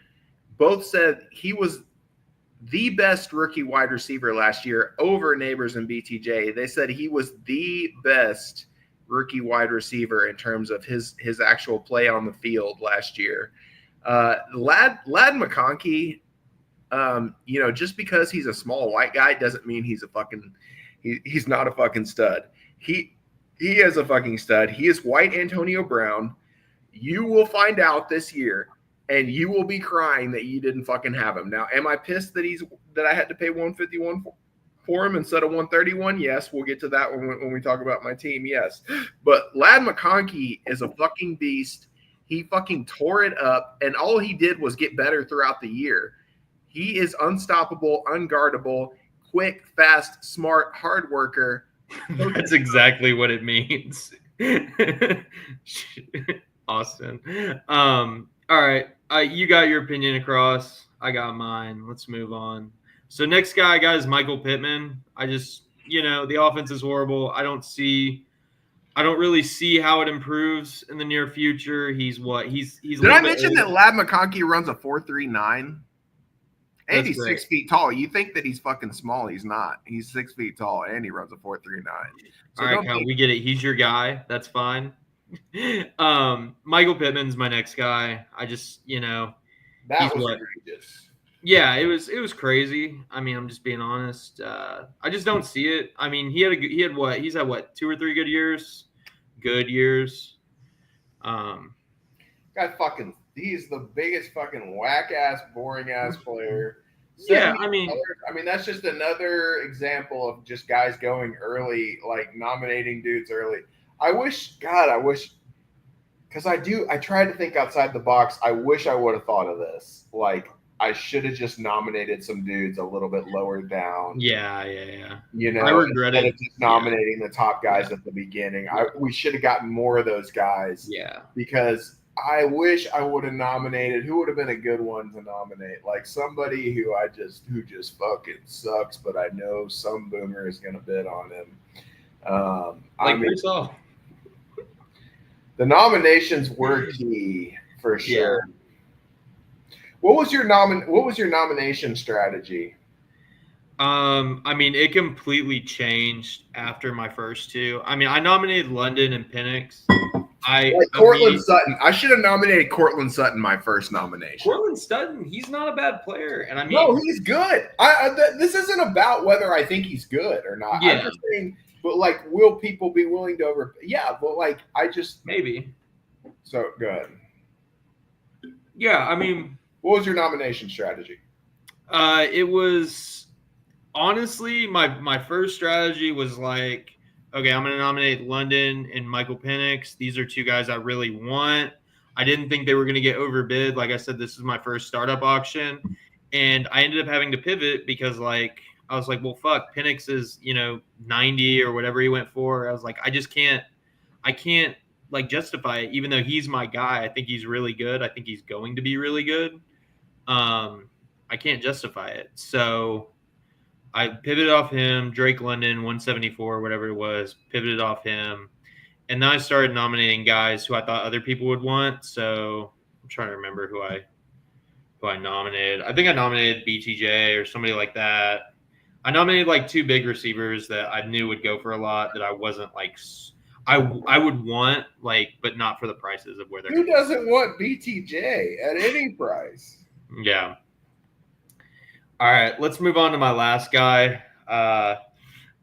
both said he was the best rookie wide receiver last year over Neighbors and BTJ. They said he was the best rookie wide receiver in terms of his actual play on the field last year. Ladd McConkey, just because he's a small white guy doesn't mean he's he's not a fucking stud. He is a fucking stud. He is white Antonio Brown. You will find out this year, and you will be crying that you didn't fucking have him. Now, am I pissed that I had to pay $151 for him instead of $131? Yes, we'll get to that when we talk about my team. Yes, but Ladd McConkey is a fucking beast. He fucking tore it up, and all he did was get better throughout the year. He is unstoppable, unguardable, quick, fast, smart, hard worker. That's exactly what it means. Austin. All right. You got your opinion across. I got mine. Let's move on. So next guy I got is Michael Pittman. I just, the offense is horrible. I don't really see how it improves in the near future. He's what? He's Did I mention that Ladd McConkey runs a 4.39? And he's 6 feet tall. You think that he's fucking small. He's not. He's 6 feet tall, and he runs a 4.39. So all right, Kyle, we get it. He's your guy. That's fine. Michael Pittman's my next guy. I just, that was egregious. Yeah, it was crazy. I mean, I'm just being honest. I just don't see it. I mean, he's had 2 or 3 good years. He's the biggest fucking whack ass, boring ass player. Yeah, I mean that's just another example of just guys going early, like nominating dudes early. I wish, because I tried to think outside the box. I wish I would have thought of this. Like, I should have just nominated some dudes a little bit lower down. Yeah. I regret it. Just nominating the top guys at the beginning. We should have gotten more of those guys. Yeah. Because I wish I would have nominated. Who would have been a good one to nominate? Like somebody who just fucking sucks, but I know some boomer is going to bid on him. The nominations were key for sure. Yeah. What was your nomination strategy? I mean, it completely changed after my first 2. I mean, I nominated London and Penix. Cortland Sutton. I should have nominated Cortland Sutton my first nomination. Cortland Sutton, he's not a bad player, and I mean, no, he's good. This isn't about whether I think he's good or not. Yeah. I'm just saying, but will people be willing to Yeah, but I just maybe. So good. Yeah, I mean, what was your nomination strategy? It was honestly my first strategy was like, okay, I'm going to nominate London and Michael Penix. These are 2 guys I really want. I didn't think they were going to get overbid. Like I said, this is my first startup auction. And I ended up having to pivot because, I was like, well, fuck, Penix is, 90 or whatever he went for. I was like, I can't justify it, even though he's my guy. I think he's really good. I think he's going to be really good. I can't justify it. So I pivoted off him, Drake London, 174, whatever it was, pivoted off him. And then I started nominating guys who I thought other people would want. So I'm trying to remember who I nominated. I think I nominated BTJ or somebody like that. I nominated 2 big receivers that I knew would go for a lot that I wasn't I would want, but not for the prices of where they're. Who doesn't want BTJ at any price? Yeah. All right, let's move on to my last guy.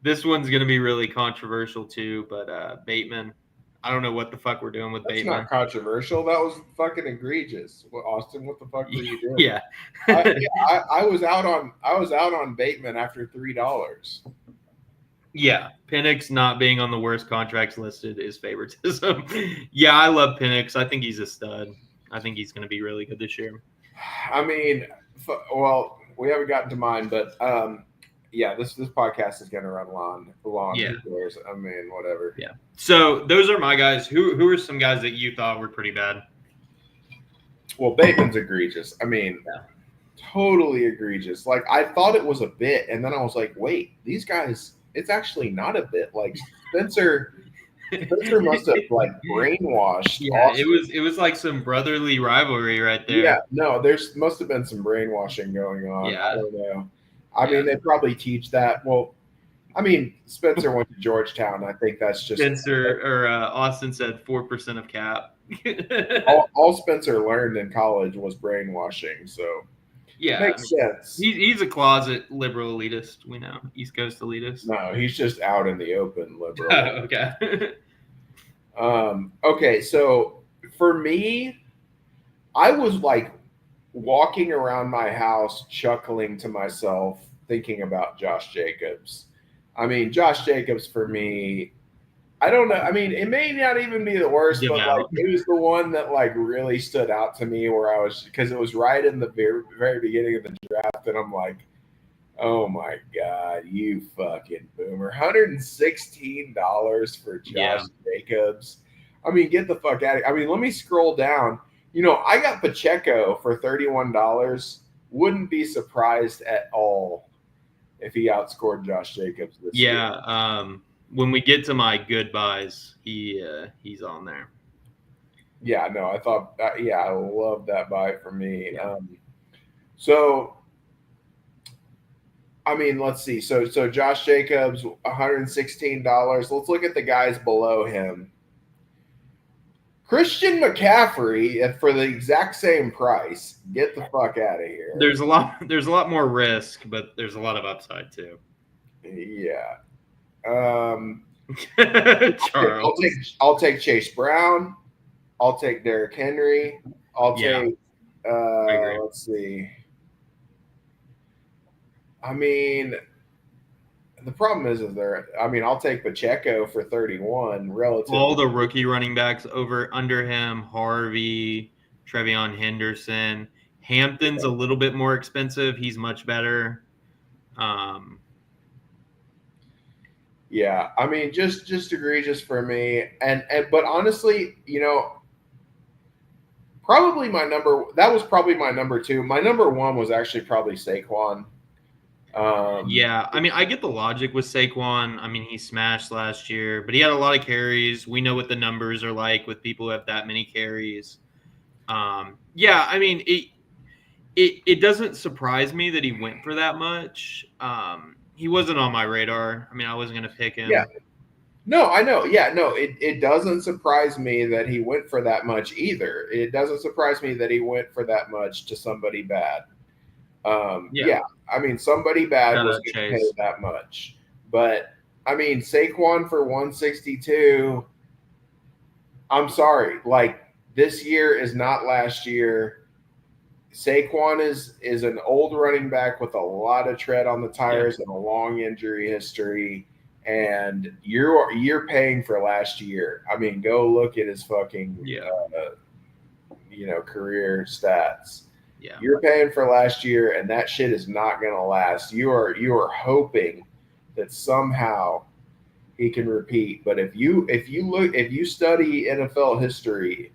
This one's going to be really controversial too, but Bateman. I don't know what the fuck we're doing with Bateman. That's not controversial. That was fucking egregious. Austin, what the fuck were you doing? Yeah. I was out on Bateman after $3. Yeah, Penix not being on the worst contracts listed is favoritism. Yeah, I love Penix. I think he's a stud. I think he's going to be really good this year. I mean, well, we haven't gotten to mine, but this podcast is going to run long. Yeah. I mean, whatever. Yeah. So those are my guys. Who are some guys that you thought were pretty bad? Well, Bateman's egregious. I mean, totally egregious. Like I thought it was a bit, and then I was like, wait, these guys, it's actually not a bit. Like Spencer must have like brainwashed Yeah, Austin. it was like some brotherly rivalry right Yeah, there. no, there's must have been some brainwashing going on. I Yeah, don't know. I yeah. mean, they probably teach that. Well, I mean, Spencer went to Georgetown. I think that's just Spencer or Austin said 4% of cap. all Spencer learned in college was brainwashing. So Yeah, I makes mean, sense. he's a closet liberal elitist. We know East Coast elitist. No, he's just out in the open Oh, liberal. okay. Okay, so for me, I was like walking around my house chuckling to myself, thinking about Josh Jacobs. I mean, Josh Jacobs for me, I don't know. I mean, it may not even be the worst, Give but like out. it was the one that like really stood out to me where I was because it was right in the very beginning of the draft, and I'm like, oh my God, you fucking boomer. $116 for Josh Yeah. Jacobs. I mean, get the fuck out of here. I mean, let me scroll down. You know, I got Pacheco for $31. Wouldn't be surprised at all if he outscored Josh Jacobs this year. Yeah. When we get to my goodbyes, he's on there. Yeah, no, I thought, yeah, I love that buy for me. Yeah. So, I mean, let's see. So Josh Jacobs, $116. Let's look at the guys below him. Christian McCaffrey for the exact same price. Get the fuck out of here. There's a lot more risk, but there's a lot of upside too. Yeah. Charles. I'll take Chase Brown. I'll take Derrick Henry. I'll take I agree. let's see. I mean, the problem is there. I mean, I'll take Pacheco for 31. Relative. All the rookie running backs under him: Harvey, Trevion Henderson. Hampton's a little bit more expensive. He's much better. Yeah, I mean, just egregious for me. And but honestly, you know, probably that was probably my number two. My number one was actually probably Saquon. Yeah, I mean, I get the logic with Saquon. I mean, he smashed last year, but he had a lot of carries. We know what the numbers are like with people who have that many carries. Yeah, I mean, it doesn't surprise me that he went for that much. He wasn't on my radar. I mean, I wasn't going to pick him. Yeah. No, I know. Yeah, no, it doesn't surprise me that he went for that much either. It doesn't surprise me that he went for that much to somebody bad. Yeah, I mean, somebody bad was going to pay that much. But, I mean, Saquon for 162, I'm sorry. Like, this year is not last year. Saquon is an old running back with a lot of tread on the tires and a long injury history. And you're paying for last year. I mean, go look at his fucking career stats. Yeah. You're paying for last year, and that shit is not going to last. You are hoping that somehow he can repeat. But if you study NFL history,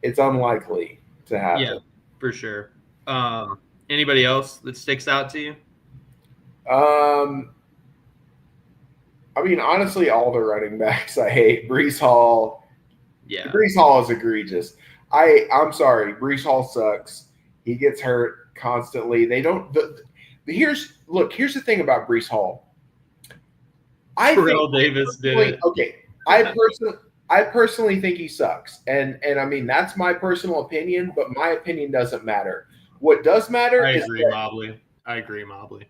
it's unlikely to happen. Yeah, for sure. Anybody else that sticks out to you? I mean, honestly, all the running backs I hate. Breece Hall. Yeah. Breece Hall is egregious. I'm sorry. Breece Hall sucks. He gets hurt constantly. They don't. Here's the thing about Breece Hall. Terrell Davis did it. Okay, I personally think he sucks, and I mean that's my personal opinion, but my opinion doesn't matter. What does matter I is agree, Mobley.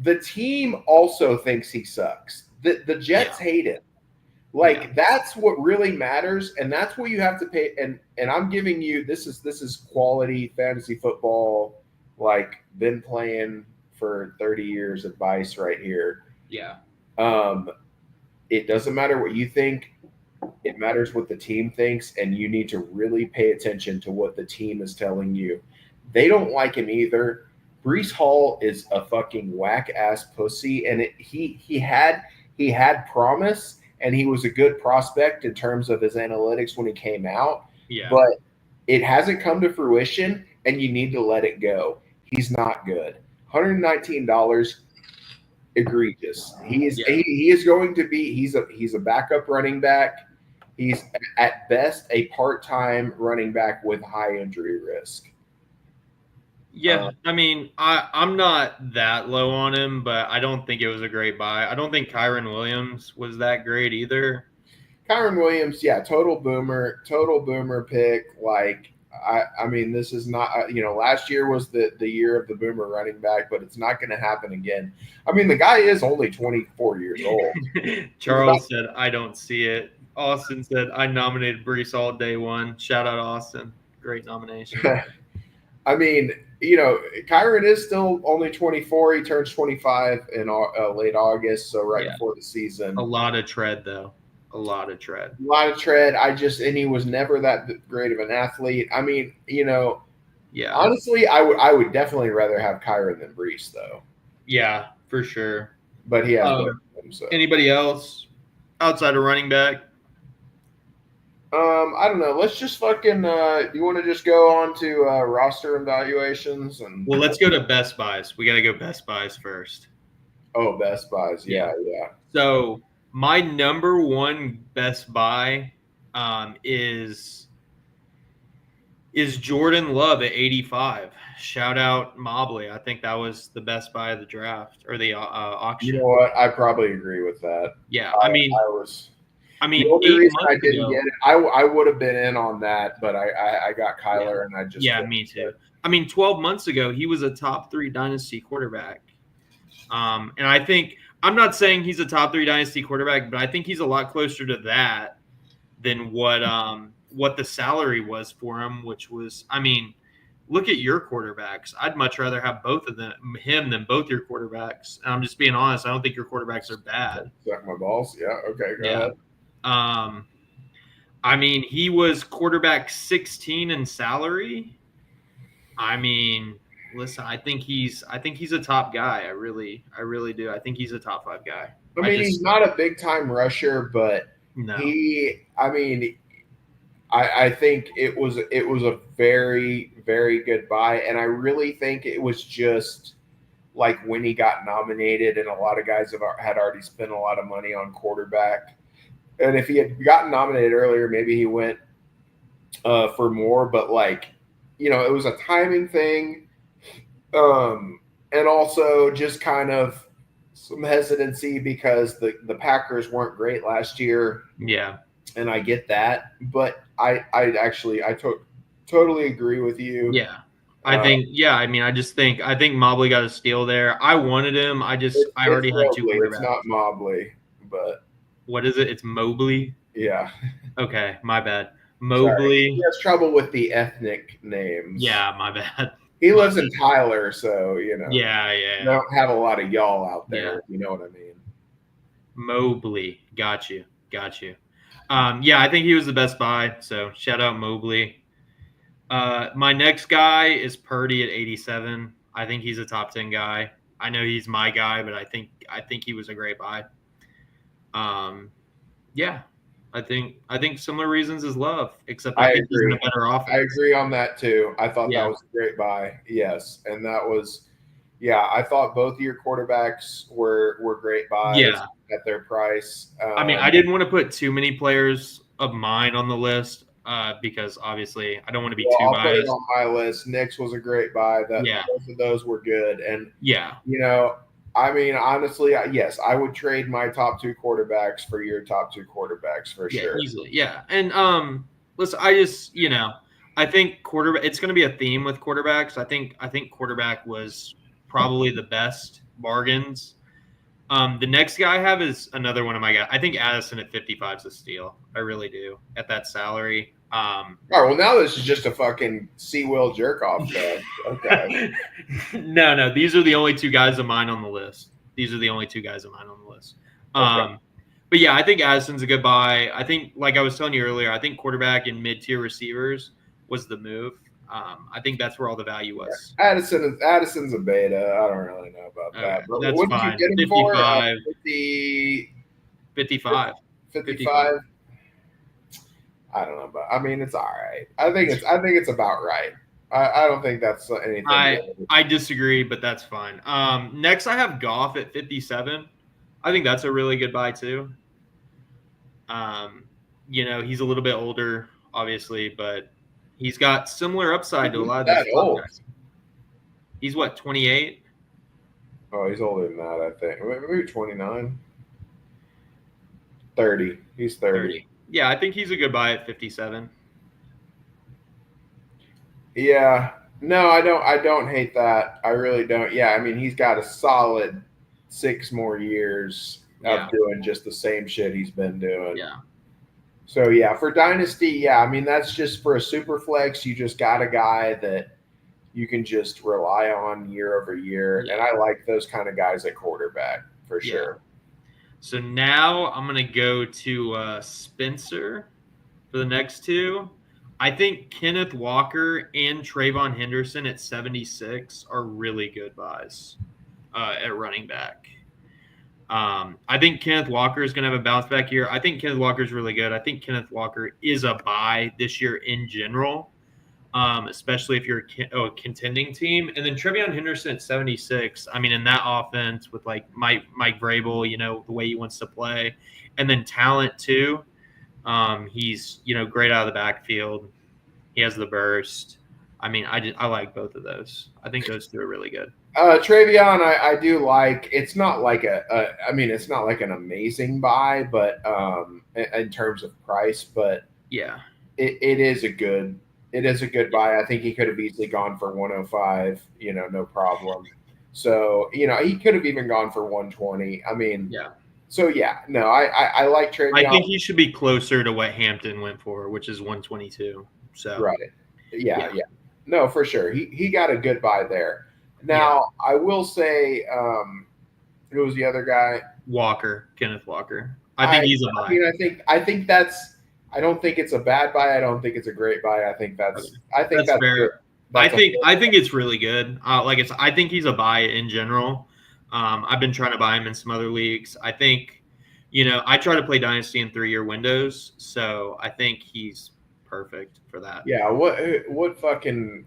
The team also thinks he sucks. The Jets hate him. Like that's what really matters, and that's what you have to pay. And I'm giving you this is quality fantasy football, like been playing for 30 years advice right here. Yeah. It doesn't matter what you think. It matters what the team thinks, and you need to really pay attention to what the team is telling you. They don't like him either. Breece Hall is a fucking whack ass pussy, and he had promise. And he was a good prospect in terms of his analytics when he came out. Yeah. But it hasn't come to fruition. and you need to let it go. He's not good. $119, egregious. He is going to be. He's a backup running back. He's at best a part-time running back with high injury risk. Yeah, I mean, I'm not that low on him, but I don't think it was a great buy. I don't think Kyron Williams was that great either. Kyron Williams, yeah, total boomer pick. Like, I mean, this is not, last year was the year of the boomer running back, but it's not going to happen again. I mean, the guy is only 24 years old. Charles said, I don't see it. Austin said, I nominated Brees all day one. Shout out Austin. Great nomination. I mean, Kyron is still only 24. He turns 25 in late August, so right before the season. A lot of tread, though. A lot of tread. And he was never that great of an athlete. I mean, yeah. Honestly, I would definitely rather have Kyron than Brees, though. Yeah, for sure. But he has both of them. So. Anybody else outside of running back? I don't know. Let's just fucking. You want to just go on to roster evaluations and? Well, let's go to Best Buys. We got to go Best Buys first. Oh, Best Buys. Yeah. So my number one Best Buy is Jordan Love at 85. Shout out Mobley. I think that was the best buy of the draft or the auction. You know what? I probably agree with that. Yeah, I mean, the only reason I didn't get it, I would have been in on that, but I got Kyler and I just me too. I mean, 12 months ago he was a top 3 dynasty quarterback, and I think I'm not saying he's a top 3 dynasty quarterback, but I think he's a lot closer to that than what the salary was for him, which was, I mean, look at your quarterbacks. I'd much rather have both of him than both your quarterbacks. And I'm just being honest. I don't think your quarterbacks are bad. Suck my balls. Yeah. Okay. Go ahead. I mean, he was quarterback 16 in salary. I mean, listen, I think he's a top guy. I really do. I think he's a top 5 guy. I mean, he's not a big time rusher, but no. I think it was a very, very good buy. And I really think it was just like when he got nominated and a lot of guys had already spent a lot of money on quarterback. And if he had gotten nominated earlier, maybe he went for more. But it was a timing thing. And also just kind of some hesitancy because the Packers weren't great last year. Yeah. And I get that, but I totally agree with you. Yeah. I think Mobley got a steal there. I wanted him. I already had 2 quarterbacks. It's not Mobley, but what is it? It's Mobley. Yeah. Okay, my bad. Mobley. He has trouble with the ethnic names. Yeah, my bad. He lives in Tyler, so Yeah. You don't have a lot of y'all out there. You know what I mean? Mobley. Got you. I think he was the best buy. So shout out Mobley. My next guy is Purdy at 87. I think he's a top 10 guy. I know he's my guy, but I think he was a great buy. I think similar reasons as Love, except I think he's in a better offense. I agree on that too. I thought that was a great buy. Yes, and that was. Yeah, I thought both of your quarterbacks were great buys at their price. I didn't want to put too many players of mine on the list because obviously I don't want to be too biased. I'll put it on my list. Nick's was a great buy. Both of those were good. And honestly, yes, I would trade my top 2 quarterbacks for your top 2 quarterbacks for sure. Easily. Yeah. And listen, I think quarterback. It's going to be a theme with quarterbacks. I think quarterback was probably the best bargains. The next guy I have is another one of my guys. I think Addison at 55 is a steal. I really do at that salary. All right, well, now this is just a fucking Will jerk off show. Okay. No. These are the only 2 guys of mine on the list. Okay. But yeah, I think Addison's a good buy. I think, like I was telling you earlier, I think quarterback and mid-tier receivers was the move. I think that's where all the value was. Addison's a beta. I don't really know about that. But that's what fine. Did you get him 55. For? 55. 55. I don't know, but it's all right. I think it's about right. I don't think that's anything. I disagree, but that's fine. Next, I have Goff at 57. I think that's a really good buy too. He's a little bit older, obviously, but he's got similar upside to a lot of those That old? guys. He's what, 28? Oh, he's older than that, I think. Maybe 29. 30. He's 30. Yeah, I think he's a good buy at 57. Yeah. No, I don't hate that. I really don't. Yeah, I mean, he's got a solid 6 more years of doing just the same shit he's been doing. Yeah. So yeah, for Dynasty, yeah, I mean that's just for a super flex. You just got a guy that you can just rely on year over year, and I like those kind of guys at quarterback for sure. So now I'm gonna go to Spencer for the next two. I think Kenneth Walker and Trayvon Henderson at 76 are really good buys at running back. I think Kenneth Walker is going to have a bounce back year. I think Kenneth Walker is really good. I think Kenneth Walker is a buy this year in general, especially if you're a contending team. And then Trevion Henderson at 76. I mean, in that offense with like Mike Vrabel, the way he wants to play, and then talent too. He's great out of the backfield. He has the burst. I mean, I like both of those. I think those two are really good. Trevion, I do like. It's not like it's not like an amazing buy, but in terms of price, but yeah, it is a good buy. I think he could have easily gone for 105, no problem. So he could have even gone for 120. I mean, yeah. So yeah, no, I like Trevion. I think he should be closer to what Hampton went for, which is 122. So right, yeah. No, for sure. He got a good buy there. Now, I will say, who was the other guy? Kenneth Walker. I think he's a buy. I mean, I think that's. I don't think it's a bad buy. I don't think it's a great buy. I think that's. Okay. I think that's fair. I think it's really good. I think he's a buy in general. I've been trying to buy him in some other leagues. I think, I try to play Dynasty in 3-year windows, so I think he's perfect for that. Yeah, what fucking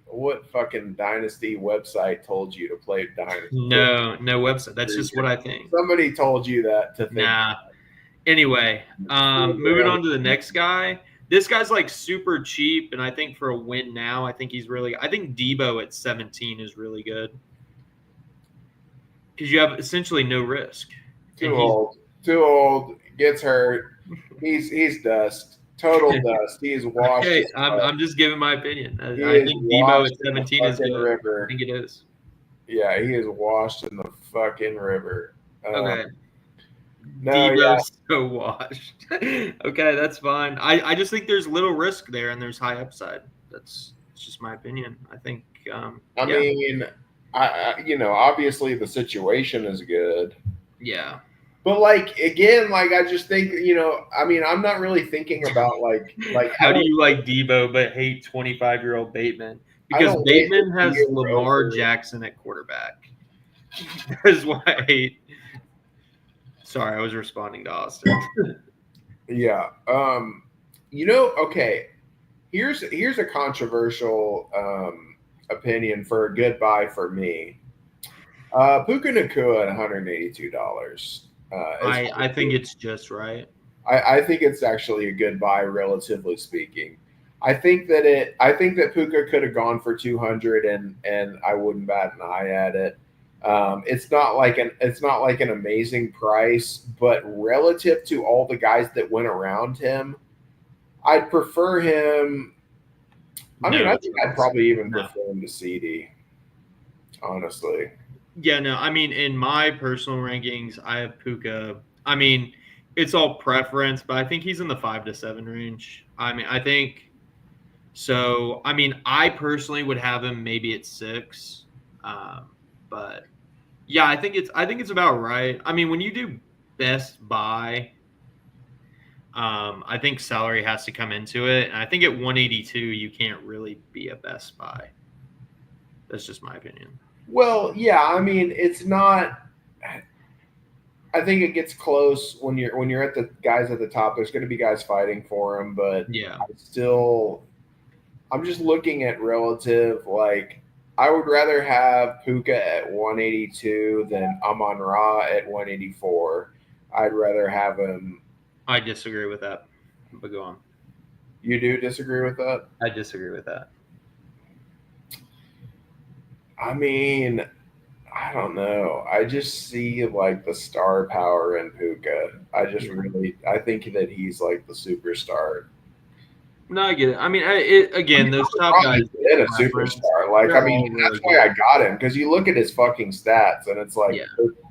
Dynasty website told you to play Dynasty? No website. That's just what I think. Somebody told you that to think. Nah. Anyway, moving on to the next guy. This guy's like super cheap, and I think for a win now, I think Debo at 17 is really good because you have essentially no risk. Too old, gets hurt. He's dust. Total dust. He is washed. Okay, I'm just giving my opinion. I think Debo at 17 is good. River. I think it is. Yeah, he is washed in the fucking river. Okay. Debo's so washed. Okay, that's fine. I just think there's little risk there and there's high upside. It's just my opinion. I think. I mean, obviously the situation is good. Yeah. But again, I just think, I mean, I'm not really thinking about like how do you like Debo but hate 25-year-old Bateman? Because Bateman has Lamar Jackson at quarterback. That is why I hate. Sorry, I was responding to Austin. Yeah. Okay. Here's a controversial opinion for a good buy for me. Puka Nacua at $182. I think it's just right. I think it's actually a good buy, relatively speaking. I think that Puka could have gone for 200, and I wouldn't bat an eye at it. It's not like an amazing price, but relative to all the guys that went around him, I'd prefer him. I think I'd probably even prefer him to CD, honestly. Yeah, no, I mean, in my personal rankings, I have Puka. I mean, it's all preference, but I think he's in the 5 to 7 range. I mean, I think so. I mean, I personally would have him maybe at 6, but yeah, I think it's about right. I mean, when you do best buy, I think salary has to come into it, and I think at 182, you can't really be a best buy. That's just my opinion. Well, yeah, I mean, it's not. I think it gets close when you're at the guys at the top. There's going to be guys fighting for him, but yeah, I'm just looking at relative. Like, I would rather have Puka at 182 than Amon-Ra at 184. I'd rather have him. I disagree with that. But go on. You do disagree with that? I disagree with that. I mean, I don't know. I just see like the star power in Puka. I think that he's like the superstar. No, I get it. I mean, again, those top guys. And a superstar. Like, I mean, that's why I got him, because you look at his fucking stats and it's like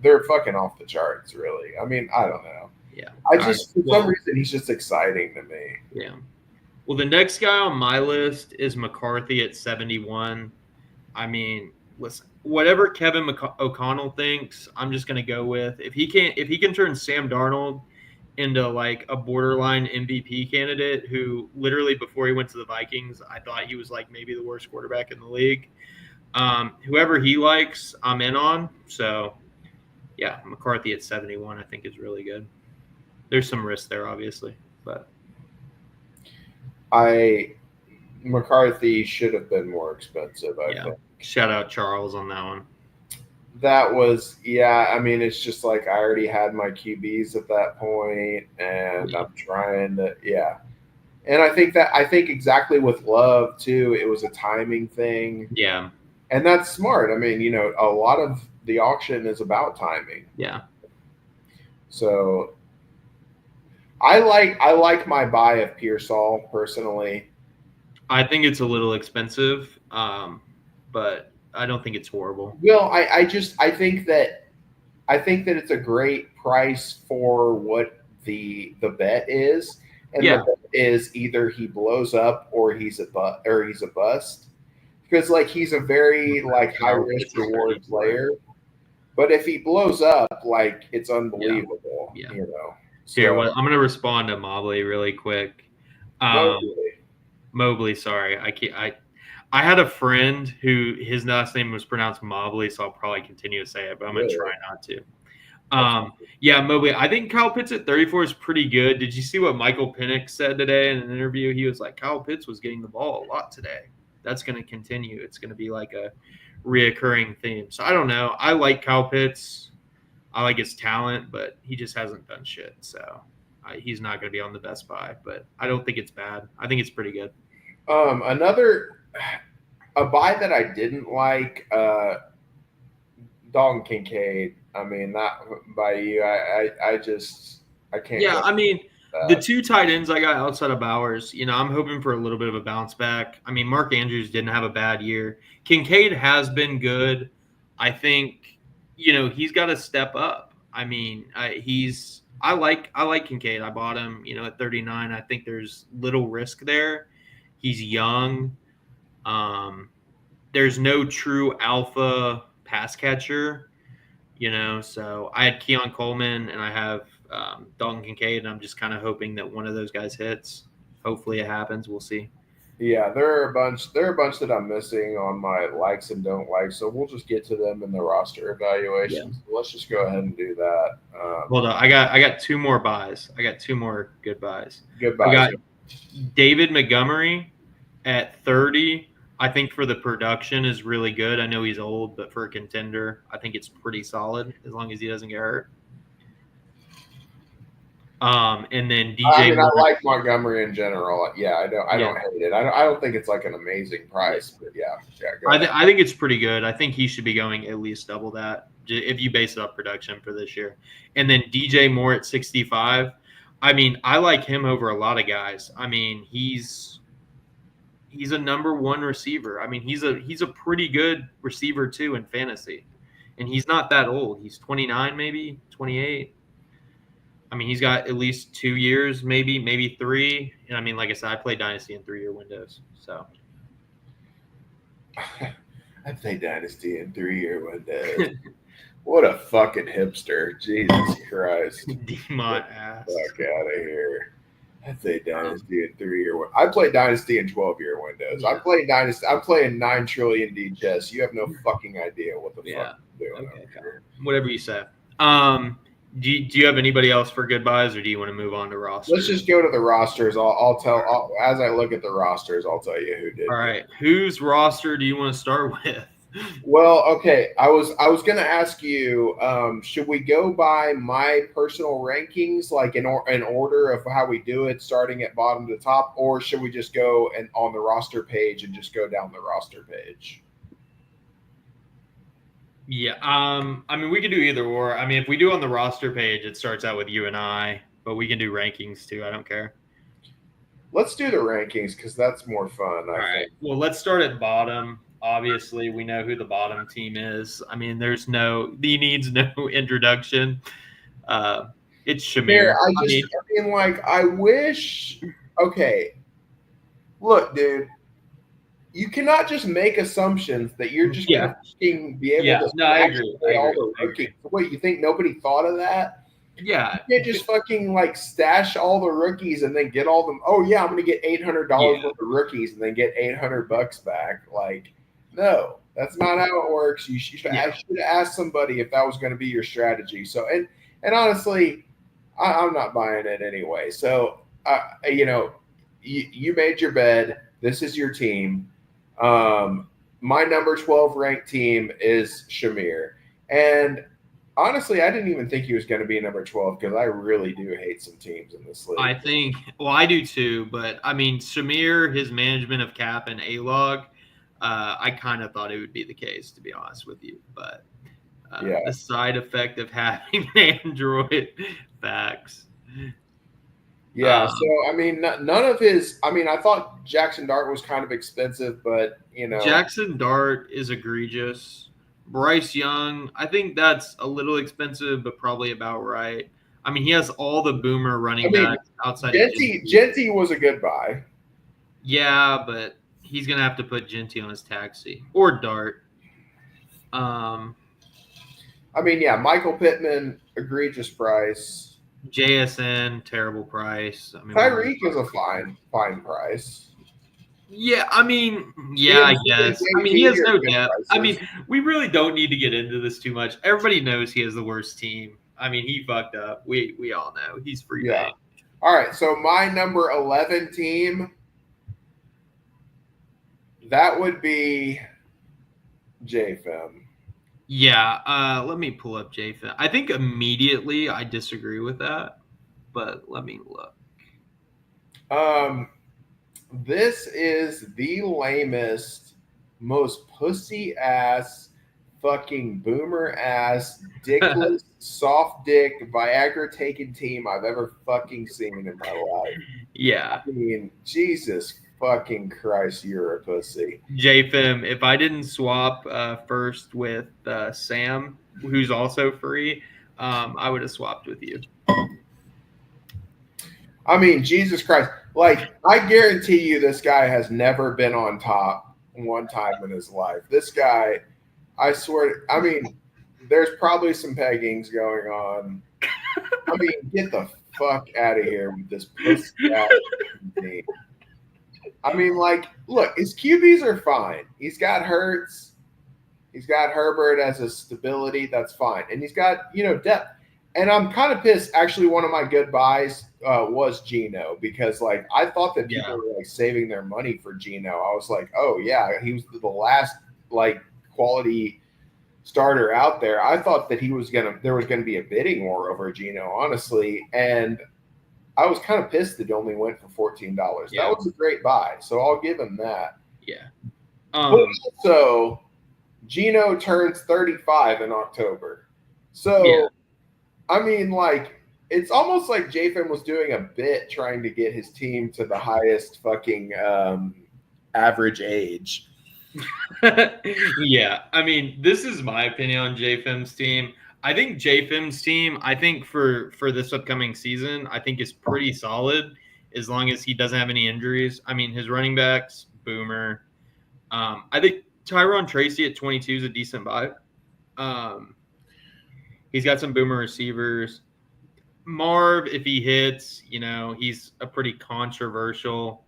they're fucking off the charts, really. I mean, I don't know. Yeah. For some reason, he's just exciting to me. Yeah. Well, the next guy on my list is McCarthy at 71. I mean, listen, whatever Kevin O'Connell thinks, I'm just going to go with. If he can turn Sam Darnold into like a borderline MVP candidate who literally before he went to the Vikings, I thought he was like maybe the worst quarterback in the league. Whoever he likes, I'm in on. So, yeah, McCarthy at 71 I think is really good. There's some risk there, obviously, but McCarthy should have been more expensive, I think. Shout out Charles on that one. That was, I mean, it's just like I already had my QBs at that point, and I'm trying to, And I think exactly with Love, too, it was a timing thing. Yeah. And that's smart. I mean, a lot of the auction is about timing. Yeah. So I like my buy of Pearsall personally. I think it's a little expensive, but I don't think it's horrible. Well, I think that it's a great price for what the bet is, and the bet is either he blows up or he's a bust, because like he's a very like high risk reward player, but if he blows up, like it's unbelievable, So, here, I'm going to respond to Mobley really quick. Mobley, sorry, I had a friend who his last name was pronounced Mobley, so I'll probably continue to say it, but I'm going to try not to. Mobley. I think Kyle Pitts at 34 is pretty good. Did you see what Michael Penix said today in an interview? He was like, Kyle Pitts was getting the ball a lot today. That's going to continue. It's going to be like a reoccurring theme. So I don't know. I like Kyle Pitts. I like his talent, but he just hasn't done shit. So he's not going to be on the best buy, but I don't think it's bad. I think it's pretty good. A buy that I didn't like, Dalton Kincaid. I mean, that by you, I can't. Yeah, I mean, the two tight ends I got outside of Bowers, I'm hoping for a little bit of a bounce back. I mean, Mark Andrews didn't have a bad year. Kincaid has been good. I think, he's got to step up. I mean, I like Kincaid. I bought him, at 39. I think there's little risk there. He's young. There's no true alpha pass catcher, so I had Keon Coleman and I have Dalton Kincaid, and I'm just kind of hoping that one of those guys hits. Hopefully it happens. We'll see. Yeah, there are a bunch that I'm missing on my likes and don't like, so we'll just get to them in the roster evaluations. Yeah. Let's just go ahead and do that. Hold on, I got two more buys. I got two more good buys. Good buys. I got David Montgomery at 30. I think for the production is really good. I know he's old, but for a contender, I think it's pretty solid as long as he doesn't get hurt. And then DJ. I mean, I like Montgomery in general. Yeah, I don't hate it. I don't think it's like an amazing price, but I think it's pretty good. I think he should be going at least double that if you base it off production for this year. And then DJ Moore at 65. I mean, I like him over a lot of guys. I mean, he's a number one receiver. I mean, he's a pretty good receiver too in fantasy, and he's not that old. He's 29, maybe 28. I mean, he's got at least 2 years, maybe 3. And I mean, like I said, I play Dynasty in 3-year windows. So I play Dynasty in 3-year windows. What a fucking hipster! Jesus Christ! D-Mont ass. Fuck out of here. I play Dynasty in 3-year. I play Dynasty in 12-year windows. I'm playing Dynasty. I'm playing 9 trillion D chess. You have no fucking idea what the fuck I'm doing. Okay. Whatever you say. Do you have anybody else for goodbyes, or do you want to move on to rosters? Let's just go to the rosters. As I look at the rosters, I'll tell you who did. All right, whose roster do you want to start with? Well, okay. I was going to ask you, should we go by my personal rankings, like in order of how we do it, starting at bottom to top, or should we just go and on the roster page and just go down the roster page? Yeah, I mean, we can do either or. I mean, if we do on the roster page, it starts out with you and I, but we can do rankings too. I don't care. Let's do the rankings because that's more fun. All right. Well, let's start at bottom. Obviously, we know who the bottom team is. I mean, he needs no introduction. It's Shamir. I wish. Okay, look, dude. You cannot just make assumptions that you're just going to be able to. No, I agree. All the rookies. What, you think nobody thought of that? Yeah. You can't just fucking like stash all the rookies and then get all them. Oh yeah, I'm going to get $800 worth of rookies and then get $800 back. Like, no, that's not how it works. You should ask somebody if that was going to be your strategy. So, and honestly, I'm not buying it anyway. So, you made your bed. This is your team. My number 12 ranked team is Shamir. And honestly, I didn't even think he was going to be number 12 because I really do hate some teams in this league. I do too. But I mean, Shamir, his management of cap and A-Log, I kind of thought it would be the case, to be honest with you. But the side effect of having Android facts. Yeah, so, I mean, none of his – I mean, I thought Jackson Dart was kind of expensive, but, Jackson Dart is egregious. Bryce Young, I think that's a little expensive, but probably about right. I mean, he has all the boomer running backs outside of Genty was a good buy. Yeah, but he's going to have to put Genty on his taxi. Or Dart. I mean, yeah, Michael Pittman, egregious price. JSN, terrible price. I mean, Tyreek is a fine price. Yeah, I mean, I guess. I mean, he has no depth. I mean, we really don't need to get into this too much. Everybody knows he has the worst team. I mean, he fucked up. We all know. He's free bank. All right, so my number 11 team, that would be JFM. Yeah, let me pull up JFM. I think immediately I disagree with that, but let me look. This is the lamest, most pussy ass, fucking boomer ass, dickless, soft dick, Viagra taking team I've ever fucking seen in my life. Yeah. I mean, Jesus fucking Christ, you're a pussy. JFM, if I didn't swap first with Sam, who's also free, I would have swapped with you. I mean, Jesus Christ. Like, I guarantee you this guy has never been on top one time in his life. This guy, I swear, I mean, there's probably some peggings going on. I mean, get the fuck out of here with this pussy ass team. I mean, like, look, his QBs are fine. He's got Hurts. He's got Herbert as a stability. That's fine. And he's got, depth. And I'm kind of pissed. Actually, one of my good buys was Geno because, like, I thought that people were, like, saving their money for Geno. I was like, oh, yeah, he was the last, like, quality starter out there. I thought that there was going to be a bidding war over Geno, honestly. And I was kind of pissed that it only went for $14. Yeah. That was a great buy, so I'll give him that. Yeah. But also, Geno turns 35 in October. So, I mean, like, it's almost like JFM was doing a bit trying to get his team to the highest fucking average age. Yeah. I mean, this is my opinion on JFM's team. I think JFM's team, for this upcoming season, I think is pretty solid as long as he doesn't have any injuries. I mean, his running backs, boomer. I think Tyron Tracy at 22 is a decent buy. He's got some boomer receivers. Marv, if he hits, he's a pretty controversial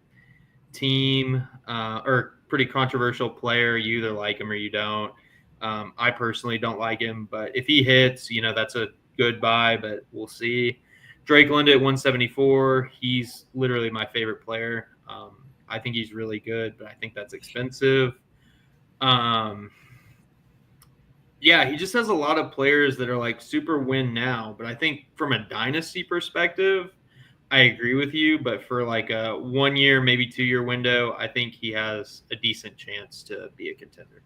team or pretty controversial player. You either like him or you don't. I personally don't like him, but if he hits, that's a good buy, but we'll see. Drake London at 174. He's literally my favorite player. I think he's really good, but I think that's expensive. Yeah, he just has a lot of players that are like super win now. But I think from a dynasty perspective, I agree with you. But for like a 1 year, maybe 2 year window, I think he has a decent chance to be a contender.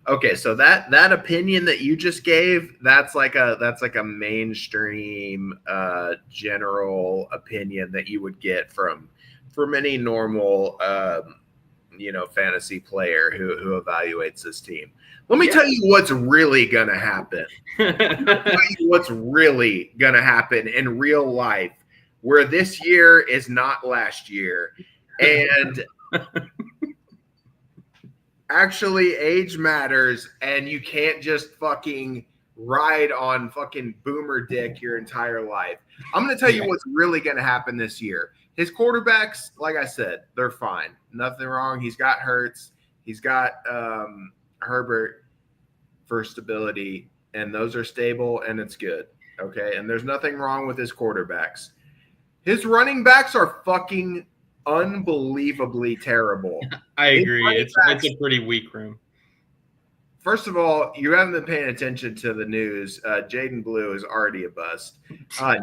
Okay, so that opinion that you just gave, that's like a mainstream general opinion that you would get from any normal fantasy player who evaluates this team. Let me tell you what's really gonna happen. What's really gonna happen in real life, where this year is not last year, and actually age matters, and you can't just fucking ride on fucking boomer dick your entire life. I'm going to tell you what's really going to happen this year. His quarterbacks, like I said, they're fine. Nothing wrong. He's got Hurts. He's got Herbert for stability, and those are stable, and it's good. Okay, and there's nothing wrong with his quarterbacks. His running backs are fucking unbelievably terrible. I agree. It's a pretty weak room. First of all, you haven't been paying attention to the news. Jaden Blue is already a bust.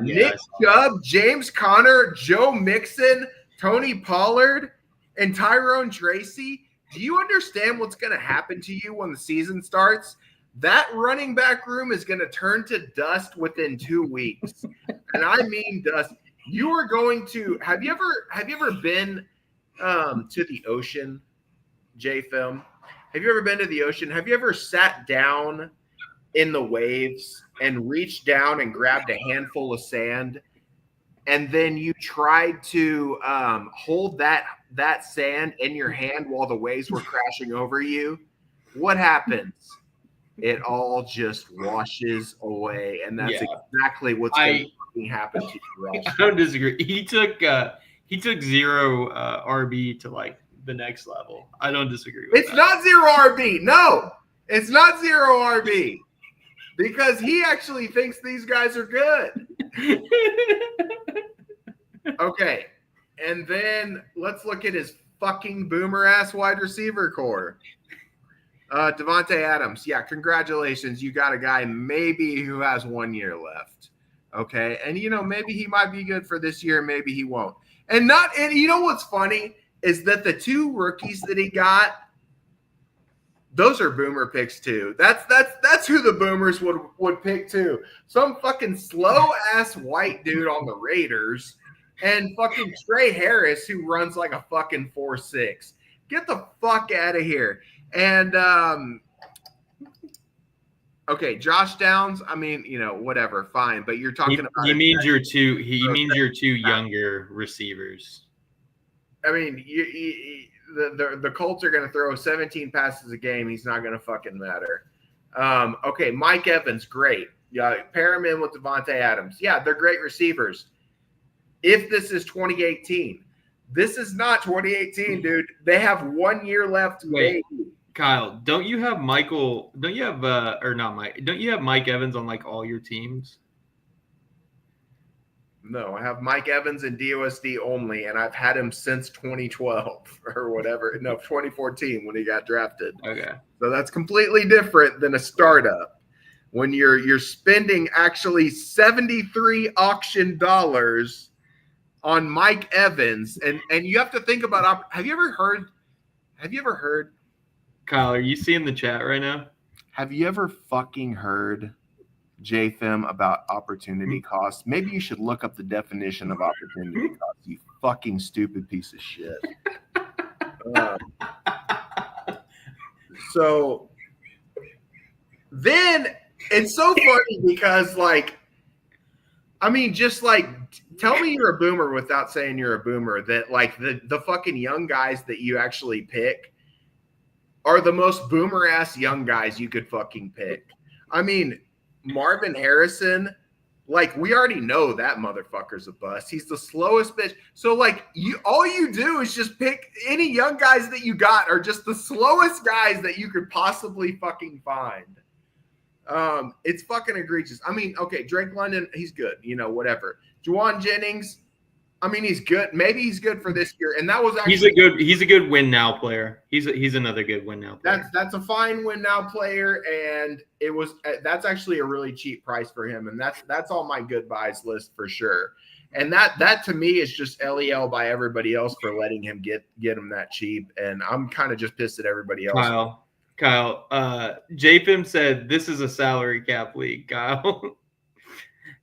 Nick Chubb, James Conner, Joe Mixon, Tony Pollard, and Tyrone Tracy. Do you understand what's going to happen to you when the season starts? That running back room is going to turn to dust within 2 weeks. And I mean dust. You are going to have you ever been to the ocean, J-Film? Have you ever been to the ocean? Have you ever sat down in the waves and reached down and grabbed a handful of sand, and then you tried to hold that sand in your hand while the waves were crashing over you? What happens? It all just washes away, and that's exactly what's going to happen to you, Ross. I don't disagree. He took 0 RB to like the next level. I don't disagree with It's not 0 RB. No, it's not 0 RB, because he actually thinks these guys are good. Okay, and then let's look at his fucking boomer ass wide receiver core. Devontae Adams, yeah, congratulations. You got a guy maybe who has 1 year left. Okay, and maybe he might be good for this year, maybe he won't. And you know what's funny is that the 2 rookies that he got, those are boomer picks too. That's who the boomers would pick too. Some fucking slow ass white dude on the Raiders, and fucking Trey Harris who runs like a fucking 4.6. Get the fuck out of here. And okay, Josh Downs, I mean, whatever, fine, but you're talking about he means your 2 younger receivers. I mean, the Colts are going to throw 17 passes a game. He's not going to fucking matter. Okay, Mike Evans, great. Yeah, pair him in with Devontae Adams. Yeah, they're great receivers. If this is 2018, this is not 2018, dude. They have 1 year left. Wait, Kyle, don't you have Mike Evans on like all your teams? No, I have Mike Evans and DOSD only, and I've had him since 2012 or whatever. No, 2014 when he got drafted. Okay. So that's completely different than a startup. When you're spending actually 73 auction dollars on Mike Evans, and you have to think about have you ever heard Kyle, are you seeing the chat right now? Have you ever fucking heard JFM about opportunity costs? Maybe you should look up the definition of opportunity costs, you fucking stupid piece of shit. So then it's so funny because, just tell me you're a boomer without saying you're a boomer, that the fucking young guys that you actually pick are the most boomer ass young guys you could fucking pick. I mean, Marvin Harrison, we already know that motherfucker's a bust. He's the slowest bitch. So all you do is just pick any young guys that you got are just the slowest guys that you could possibly fucking find. It's fucking egregious. I mean, okay, Drake London, he's good, whatever. Juwan Jennings, I mean, he's good. Maybe he's good for this year, and that was actually he's a good win now player. He's another good win now player. That's a fine win now player, and that's actually a really cheap price for him, and that's on my good buys list for sure. And that to me is just LEL by everybody else for letting him get him that cheap, and I'm kind of just pissed at everybody else. Kyle, JFIM said this is a salary cap league. Kyle,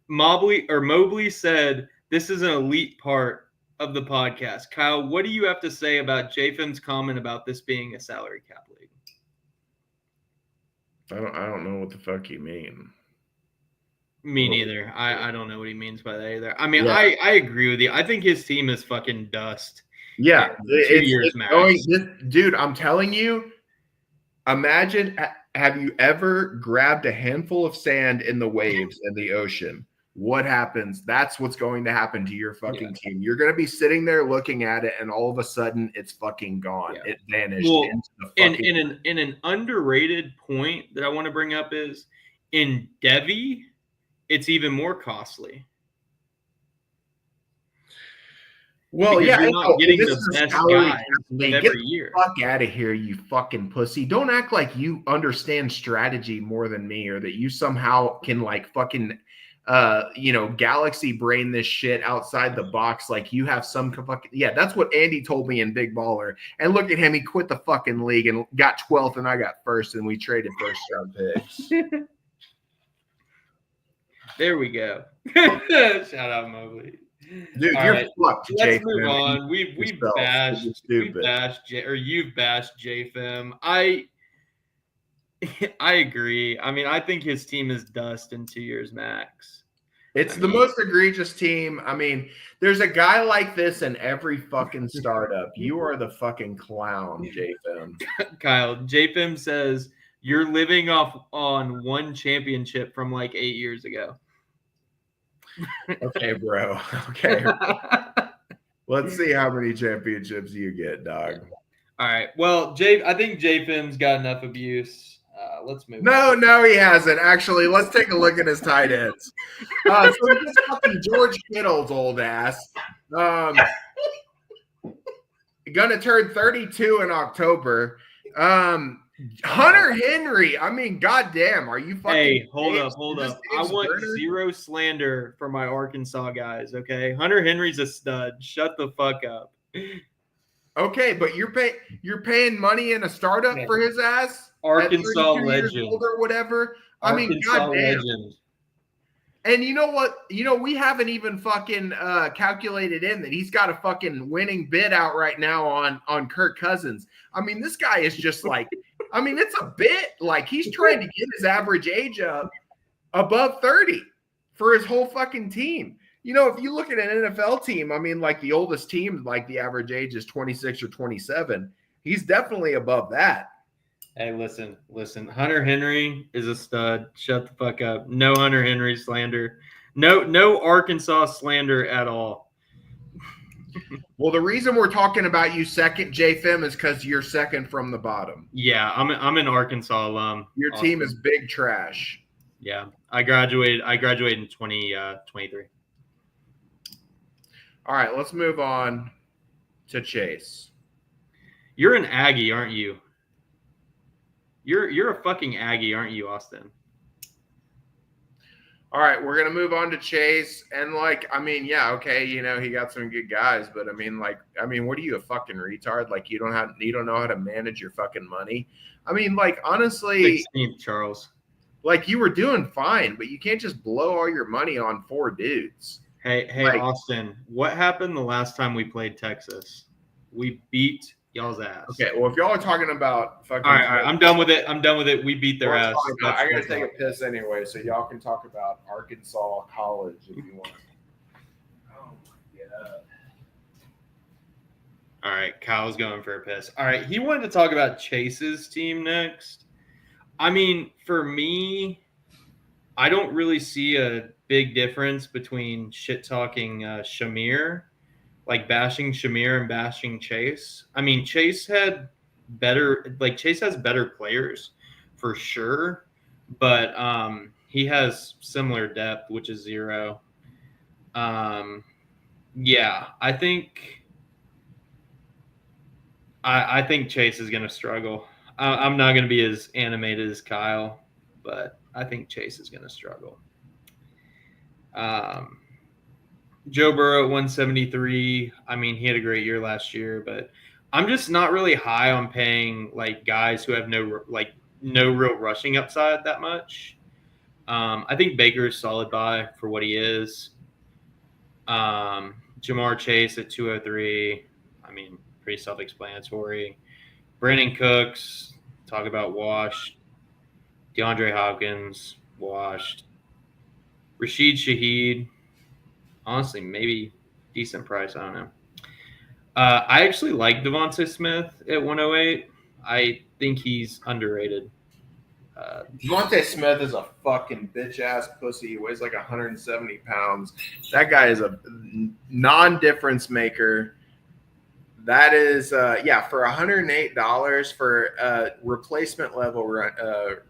Mobley said this is an elite part of the podcast. Kyle, what do you have to say about JFIM's comment about this being a salary cap league? I don't know what the fuck you mean. Me neither. I don't know what he means by that either. I mean, yeah. I agree with you. I think his team is fucking dust. Yeah, 2 years max. Dude, I'm telling you, imagine, have you ever grabbed a handful of sand in the waves in the ocean? What happens? That's what's going to happen to your fucking team. You're going to be sitting there looking at it, and all of a sudden, it's fucking gone. Yeah. It vanished. Well, in an underrated point that I want to bring up is in Devi, it's even more costly. Well, because yeah, you're not getting the best guy every year. Get the fuck out of here, you fucking pussy! Don't act like you understand strategy more than me, or that you somehow can like fucking. Galaxy brain this shit outside the box like you have some fucking that's what Andy told me in Big Baller. And look at him, he quit the fucking league and got 12th and I got first and we traded first round picks. There we go. Shout out Mobley. Dude, all you're fucked. Let's move on. You've bashed JFM. I agree. I mean, I think his team is dust in 2 years max. It's the most egregious team. I mean, there's a guy like this in every fucking startup. You are the fucking clown, JFM. Kyle, JFM says you're living on one championship from like 8 years ago. Okay, bro. Okay. Let's see how many championships you get, dog. All right. Well, I think JFM's got enough abuse. Let's move. No, he hasn't. Actually, let's take a look at his tight ends. So this fucking George Kittle's old ass. Gonna turn 32 in October. Hunter Henry. I mean, goddamn, are you fucking? Hey, hold up. I want zero slander for my Arkansas guys. Okay, Hunter Henry's a stud. Shut the fuck up. Okay, but you're paying money in a startup for his ass. Arkansas legend or whatever. I mean, goddamn. Legend. And you know what? We haven't even fucking calculated in that he's got a fucking winning bid out right now on Kirk Cousins. I mean, this guy is just like, I mean, it's a bit like he's trying to get his average age up above 30 for his whole fucking team. If you look at an NFL team, I mean, like the oldest team, like the average age is 26 or 27. He's definitely above that. Hey, listen. Hunter Henry is a stud. Shut the fuck up. No Hunter Henry slander. No Arkansas slander at all. Well, the reason we're talking about you second, JFM, is because you're second from the bottom. Yeah, I'm an Arkansas alum. Your team is big trash. Yeah, I graduated in 2023. All right, let's move on to Chase. You're an Aggie, aren't you? You're a fucking Aggie, aren't you, Austin? All right, we're gonna move on to Chase, and I mean, yeah, okay, he got some good guys, but I mean, what are you, a fucking retard? Like, you don't know how to manage your fucking money. I mean, honestly, 16th, Charles. You were doing fine, but you can't just blow all your money on 4 dudes. Hey, Austin, what happened the last time we played Texas? We beat y'all's ass. Okay, well, if y'all are talking about fucking... All right, I'm done with it. We beat their ass. I got to take a piss anyway, so y'all can talk about Arkansas College if you want. Oh, my God. All right, Kyle's going for a piss. All right, he wanted to talk about Chase's team next. I mean, for me, I don't really see a big difference between shit-talking Shamir, bashing Shamir and bashing Chase. I mean, Chase has better players for sure. but he has similar depth, which is 0. Yeah, I think Chase is going to struggle. I'm not going to be as animated as Kyle, but I think Chase is going to struggle. Joe Burrow at 173. I mean, he had a great year last year, but I'm just not really high on paying like guys who have no real rushing upside that much. I think Baker is solid buy for what he is. Jamar Chase at 203. I mean, pretty self-explanatory. Brandon Cooks, talk about washed. DeAndre Hopkins, washed. Rashid Shaheed, honestly, maybe decent price. I don't know. I actually like Devontae Smith at 108. I think he's underrated. Devontae Smith is a fucking bitch ass pussy. He weighs like 170 pounds. That guy is a non-difference maker. That is, for $108 for a replacement level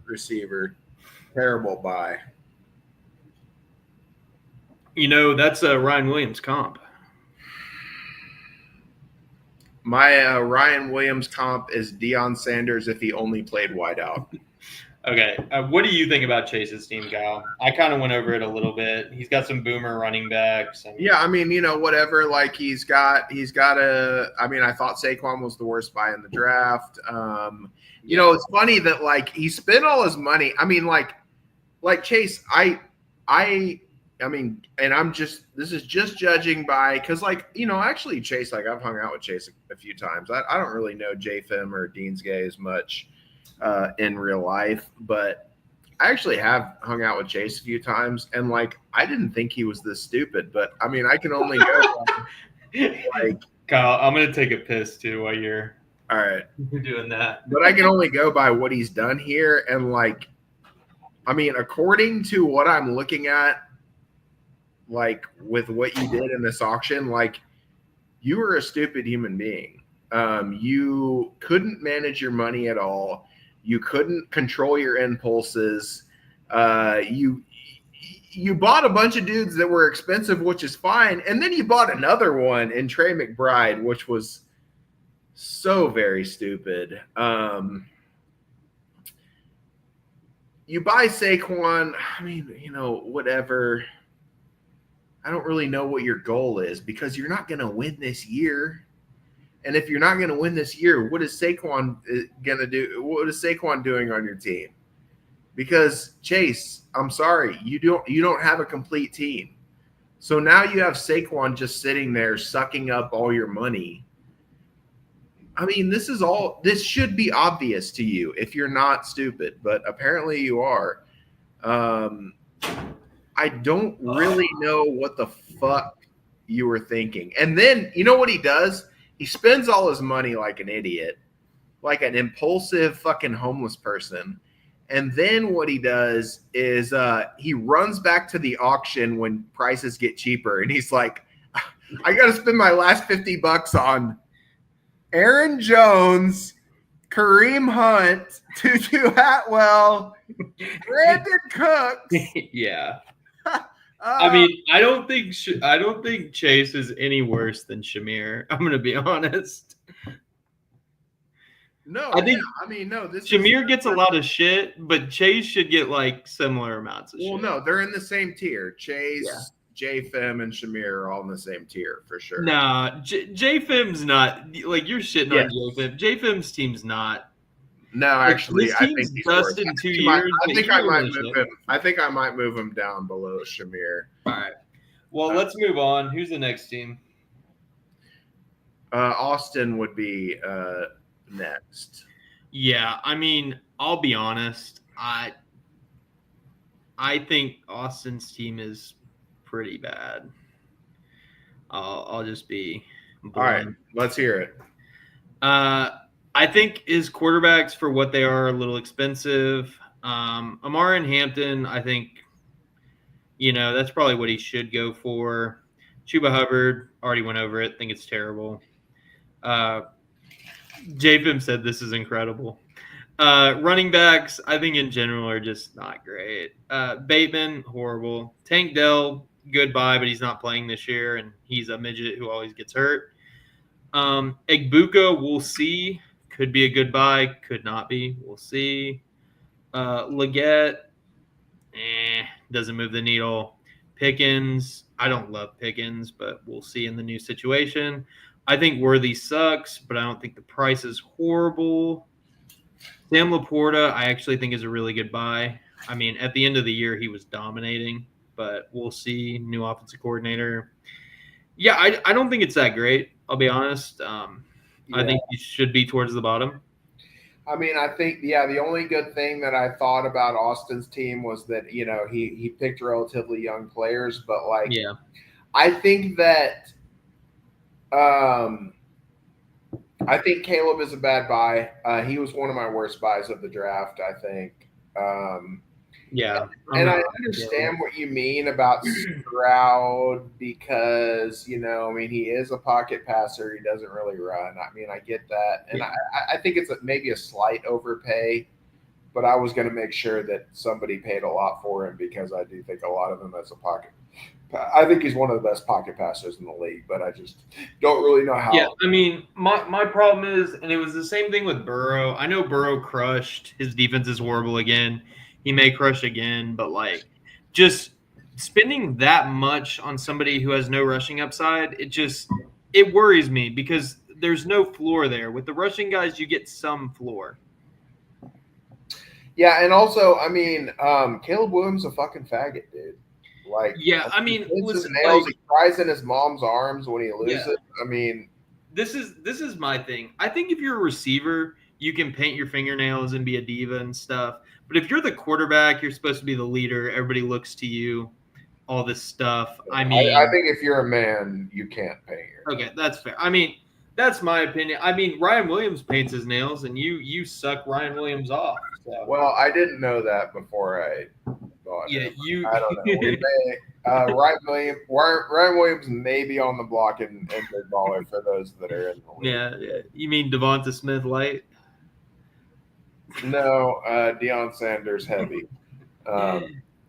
receiver, terrible buy. That's a Ryan Williams comp. My Ryan Williams comp is Deion Sanders if he only played wideout. Okay, what do you think about Chase's team, Kyle? I kind of went over it a little bit. He's got some boomer running backs. Yeah, I mean, whatever. Like he's got a. I mean, I thought Saquon was the worst buy in the draft. It's funny that like he spent all his money. I mean, like Chase. I mean, and this is just judging by because actually Chase, like I've hung out with Chase a few times. I don't really know JFM or Dean's Gay as much in real life, but I actually have hung out with Chase a few times, and like I didn't think he was this stupid, but I mean I can only go like Kyle, I'm gonna take a piss too while you're all right doing that. But I can only go by what he's done here, and like I mean, according to what I'm looking at, like with what you did in this auction, like you were a stupid human being. You couldn't manage your money at all. You couldn't control your impulses. You bought a bunch of dudes that were expensive, which is fine. And then you bought another one in Trey McBride, which was so very stupid. You buy Saquon. I mean, whatever. I don't really know what your goal is because you're not going to win this year. And if you're not going to win this year, what is Saquon going to do? What is Saquon doing on your team? Because Chase, I'm sorry, you don't have a complete team. So now you have Saquon just sitting there sucking up all your money. I mean, this should be obvious to you if you're not stupid, but apparently you are. I don't really know what the fuck you were thinking. And then, you know what he does? He spends all his money like an idiot, like an impulsive fucking homeless person. And then what he does is he runs back to the auction when prices get cheaper. And he's like, I got to spend my last $50 on Aaron Jones, Kareem Hunt, Tutu Atwell, Brandon Cooks. Yeah. I mean, I don't think Chase is any worse than Shamir. I'm gonna be honest. No, Shamir gets a lot of shit, but Chase should get like similar amounts of shit. Well, no, they're in the same tier. Chase, J-Fem, and Shamir are all in the same tier for sure. Nah, J-Fem's not like you're shitting on J-Fem. J-Fem's team's not. No, actually, I think he's just in 2 years. I think I might move him. I think I might move him down below Shamir. All right. Well, let's move on. Who's the next team? Austin would be next. Yeah, I mean, I'll be honest. I think Austin's team is pretty bad. I'll just be blunt. All right. Let's hear it. I think his quarterbacks, for what they are, a little expensive. Amar and Hampton, I think, that's probably what he should go for. Chuba Hubbard, already went over it. Think it's terrible. JFM said this is incredible. Running backs, I think in general are just not great. Bateman, horrible. Tank Dell, goodbye, but he's not playing this year, and he's a midget who always gets hurt. Egbuka, we'll see. Could be a goodbye, could not be. We'll see. Leggett, doesn't move the needle. Pickens, I don't love Pickens, but we'll see in the new situation. I think Worthy sucks, but I don't think the price is horrible. Sam Laporta, I actually think is a really good buy. I mean, at the end of the year, he was dominating, but we'll see. New offensive coordinator. Yeah, I don't think it's that great. I'll be honest. I think he should be towards the bottom. I mean, I think, the only good thing that I thought about Austin's team was that, he picked relatively young players, but I think that I think Caleb is a bad buy. He was one of my worst buys of the draft, I think. And I understand what you mean about Stroud because, he is a pocket passer. He doesn't really run. I mean, I get that. And I think it's maybe a slight overpay, but I was going to make sure that somebody paid a lot for him because I do think a lot of him as a pocket. I think he's one of the best pocket passers in the league, but I just don't really know how. Yeah, I mean, my problem is, and it was the same thing with Burrow. I know Burrow crushed. His defense is horrible again. He may crush again, but just spending that much on somebody who has no rushing upside, it worries me because there's no floor there. With the rushing guys, you get some floor. Yeah, and also, I mean, Caleb Williams is a fucking faggot, dude. Listen, he cries in his mom's arms when he loses. Yeah. I mean, this is my thing. I think if you're a receiver, you can paint your fingernails and be a diva and stuff. But if you're the quarterback, you're supposed to be the leader. Everybody looks to you. All this stuff. I mean, I think if you're a man, you can't paint your. Okay, that's fair. I mean, that's my opinion. I mean, Ryan Williams paints his nails, and you suck Ryan Williams off. So. Well, I didn't know that before I bought him. I don't know. Ryan Williams may be on the block in big baller for those that are in the league. Yeah. You mean Devonta Smith light? No, Deion Sanders heavy.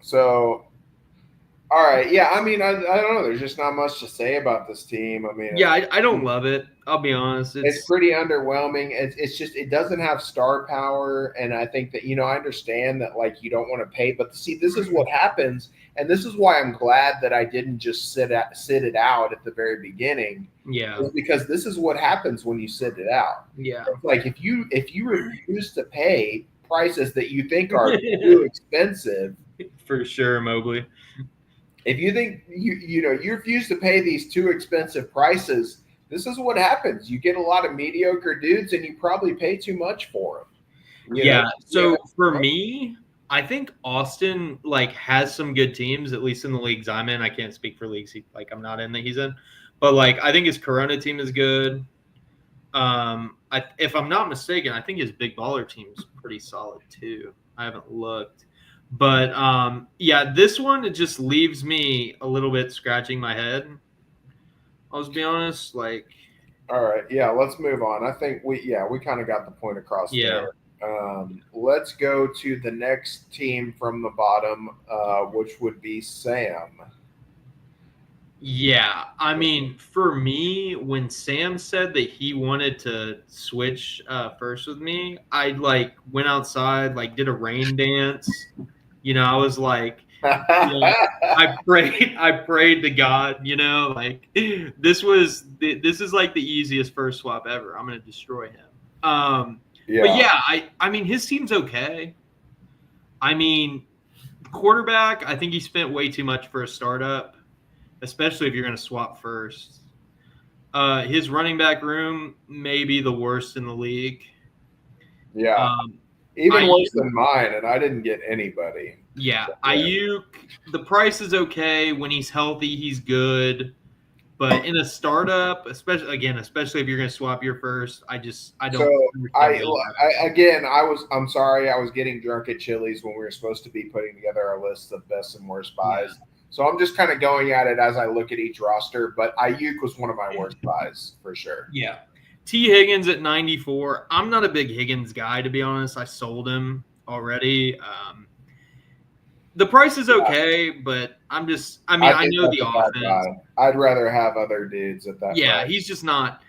So, all right. Yeah, I mean, I don't know. There's just not much to say about this team. I mean, I don't love it. I'll be honest. It's pretty underwhelming. It's just it doesn't have star power, and I think that I understand that you don't want to pay, but see, this is what happens, and this is why I'm glad that I didn't just sit it out at the very beginning. Yeah, is because this is what happens when you sit it out. Yeah, it's if you refuse to pay prices that you think are too expensive, for sure, Mowgli. If you think you refuse to pay these too expensive prices, this is what happens. You get a lot of mediocre dudes, and you probably pay too much for them. So for me, I think Austin has some good teams, at least in the leagues I'm in. I can't speak for leagues I'm not in that he's in, but I think his Corona team is good. If I'm not mistaken, I think his Big Baller team is pretty solid too. I haven't looked. But, this one, it just leaves me a little bit scratching my head. I'll just be honest. All right. Yeah, let's move on. I think we kind of got the point across there. Let's go to the next team from the bottom, which would be Sam. Yeah. I mean, for me, when Sam said that he wanted to switch first with me, I, went outside, did a rain dance. I was I prayed to God, this is the easiest first swap ever. I'm going to destroy him. But I mean, his team's okay. I mean, quarterback, I think he spent way too much for a startup, especially if you're going to swap first. His running back room may be the worst in the league. Yeah. Even worse than mine, and I didn't get anybody. Yeah, Ayuk, the price is okay. When he's healthy, he's good. But in a startup, especially if you're going to swap your first, I don't. So I'm sorry, I was getting drunk at Chili's when we were supposed to be putting together our list of best and worst buys. Yeah. So I'm just kind of going at it as I look at each roster. But Ayuk was one of my worst buys for sure. Yeah. T. Higgins at 94. I'm not a big Higgins guy, to be honest. I sold him already. The price is okay, but I know think the that's a bad offense. buy. I'd rather have other dudes at that Yeah, price. he's just not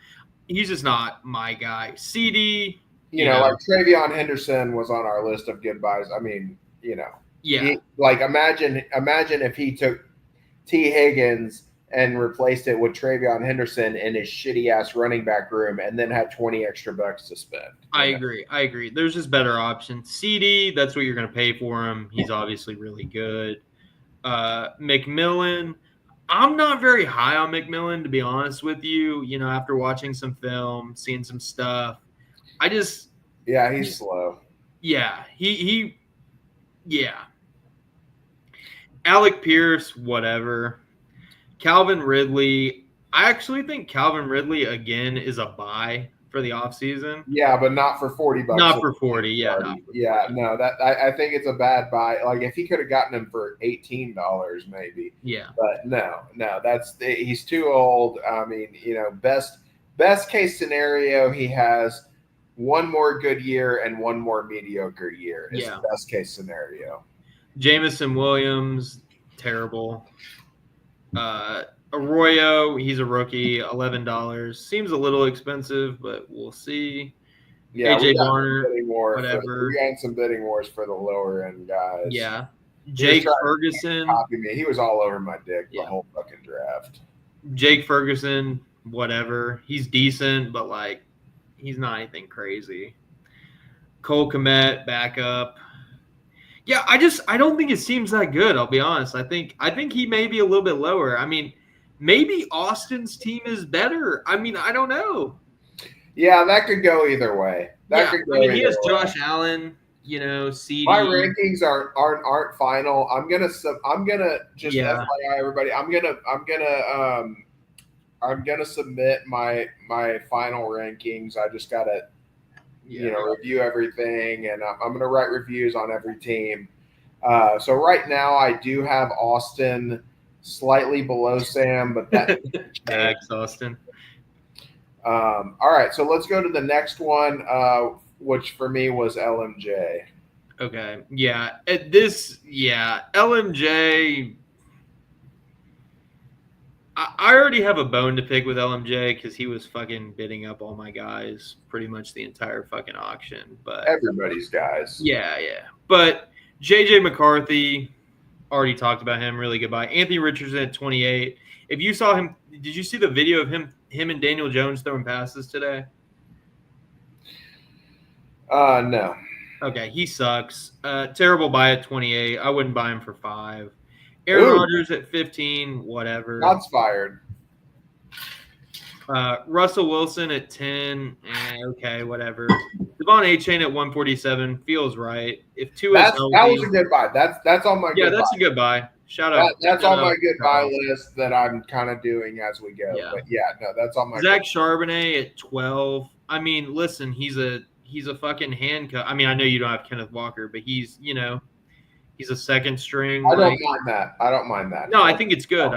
my guy. CD, Like Travion Henderson was on our list of good buys. I mean, yeah. imagine if he took T. Higgins and replaced it with Travion Henderson in his shitty ass running back room, and then had 20 extra bucks to spend. I agree. There's just better options. CD, that's what you're going to pay for him. He's obviously really good. McMillan, I'm not very high on McMillan, to be honest with you. After watching some film, seeing some stuff, he's slow. Yeah, yeah. Alec Pierce, whatever. Calvin Ridley, I actually think Calvin Ridley again is a buy for the offseason. Yeah, but not for $40. Not for 40, yeah. No, I think it's a bad buy. Like if he could have gotten him for $18, maybe. Yeah. But no, he's too old. I mean, best case scenario, he has one more good year and one more mediocre year. Is the best case scenario. Jamison Williams, terrible. Arroyo, he's a rookie, $11. Seems a little expensive, but we'll see. Yeah, AJ Barner, whatever. We got some bidding wars for the lower end guys. Yeah. Jake Ferguson. Copy me. He was all over my dick the whole fucking draft. Jake Ferguson, whatever. He's decent, but he's not anything crazy. Cole Kmet, backup. Yeah, I don't think it seems that good, I'll be honest. I think he may be a little bit lower. I mean, maybe Austin's team is better. I mean, I don't know. Yeah, that could go either way. He has Josh Allen, CD. My rankings aren't final. I'm gonna just FYI everybody. I'm gonna submit my final rankings. I just gotta review everything, and I'm going to write reviews on every team. So right now I do have Austin slightly below Sam, but that thanks, Austin. All right, so let's go to the next one, which for me was LMJ. Okay, yeah, LMJ. I already have a bone to pick with LMJ because he was fucking bidding up all my guys pretty much the entire fucking auction. But everybody's guys. Yeah. But JJ McCarthy, already talked about him. Really good buy. Anthony Richardson at 28. If you saw him, did you see the video of him and Daniel Jones throwing passes today? No. Okay, he sucks. Terrible buy at 28. I wouldn't buy him for 5. Aaron Rodgers at 15, whatever. Shots fired. Russell Wilson at 10, okay, whatever. Devon A-Chain at 147 feels right. If that was a good buy. That's on my good buy. That's a good buy. Shout out. That's on my good buy list that I'm kind of doing as we go. Yeah. But that's on my Zach Charbonnet at 12. I mean, listen, he's a fucking handcuff. I mean, I know you don't have Kenneth Walker, but he's a second string. I don't mind that. No, I think it's good.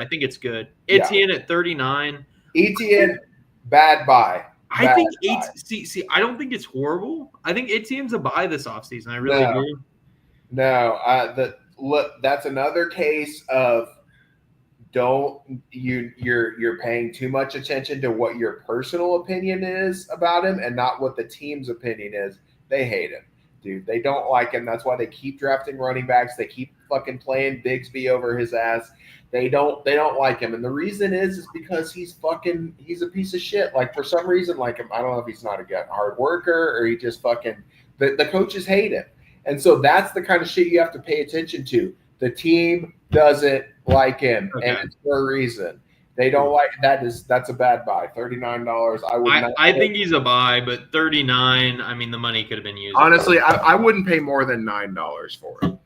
Etienne at 39. Etienne, bad buy. I think see, I don't think it's horrible. I think Etienne's a buy this offseason. I really do. No, that's another case of you're paying too much attention to what your personal opinion is about him and not what the team's opinion is. They hate him. Dude, they don't like him. That's why they keep drafting running backs. They keep fucking playing Bigsby over his ass. They don't like him. And the reason is because he's a piece of shit. Like, for some reason, like him, I don't know if he's not a good hard worker or he just the coaches hate him. And so that's the kind of shit you have to pay attention to. The team doesn't like him, and it's for a reason. They don't like that's a bad buy. $39. I think he's a buy, but $39. I mean, the money could have been used. Honestly, I wouldn't pay more than $9 for him.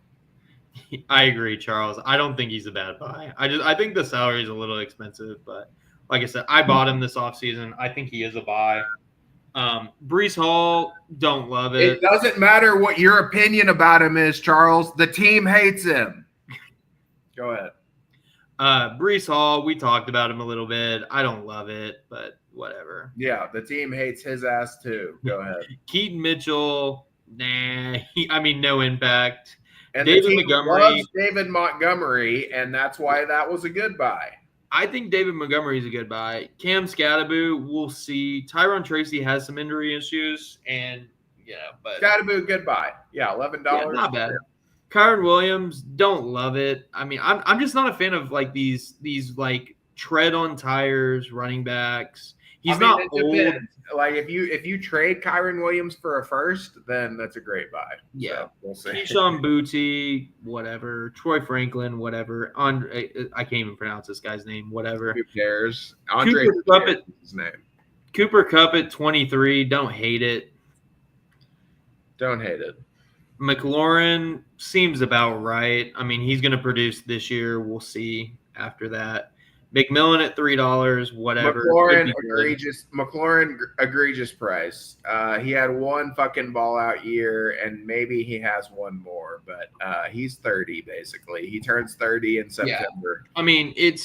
I agree, Charles. I don't think he's a bad buy. I think the salary is a little expensive, but like I said, I bought him this offseason. I think he is a buy. Breece Hall, don't love it. It doesn't matter what your opinion about him is, Charles. The team hates him. Go ahead. Brees Hall, we talked about him a little bit. I don't love it, but whatever. Yeah, the team hates his ass too. Go ahead. Keaton Mitchell, nah. No impact. And the David team Montgomery. loves David Montgomery, and that's why that was a good buy. I think David Montgomery is a good buy. Cam Scattaboo, we'll see. Tyron Tracy has some injury issues, and but Scattaboo, good buy. Yeah, $11. yeah, not bad. Kyron Williams, don't love it. I'm just not a fan of like these like tread on tires running backs. He's not old. Depends. Like if you trade Kyron Williams for a first, then that's a great buy. Yeah, so we'll see. Keyshawn Booty, whatever. Troy Franklin, whatever. I can't even pronounce this guy's name. Whatever. Who cares? Andre Cooper Kupp is his name. Cooper Kupp at 23. Don't hate it. Don't hate it. McLaurin seems about right. He's going to produce this year. We'll see after that. McMillan at $3, whatever. McLaurin egregious price. He had one fucking ball out year, and maybe he has one more, but he's 30 basically. He turns 30 in September. Yeah.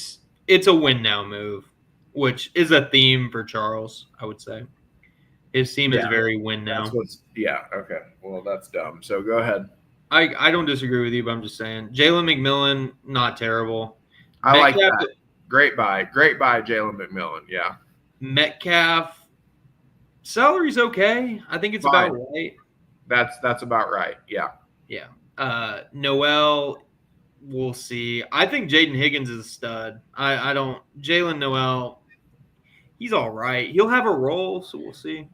It's a win now move, which is a theme for Charles, I would say. His team is very win now. Okay. Well, that's dumb. So go ahead. I don't disagree with you, but I'm just saying. Jalen McMillan, not terrible. I like that. Great buy, Jalen McMillan. Yeah. Metcalf, salary's okay. I think it's about right. That's about right. Yeah. Yeah. Noel, we'll see. I think Jaden Higgins is a stud. Jalen Noel, he's all right. He'll have a role, so we'll see.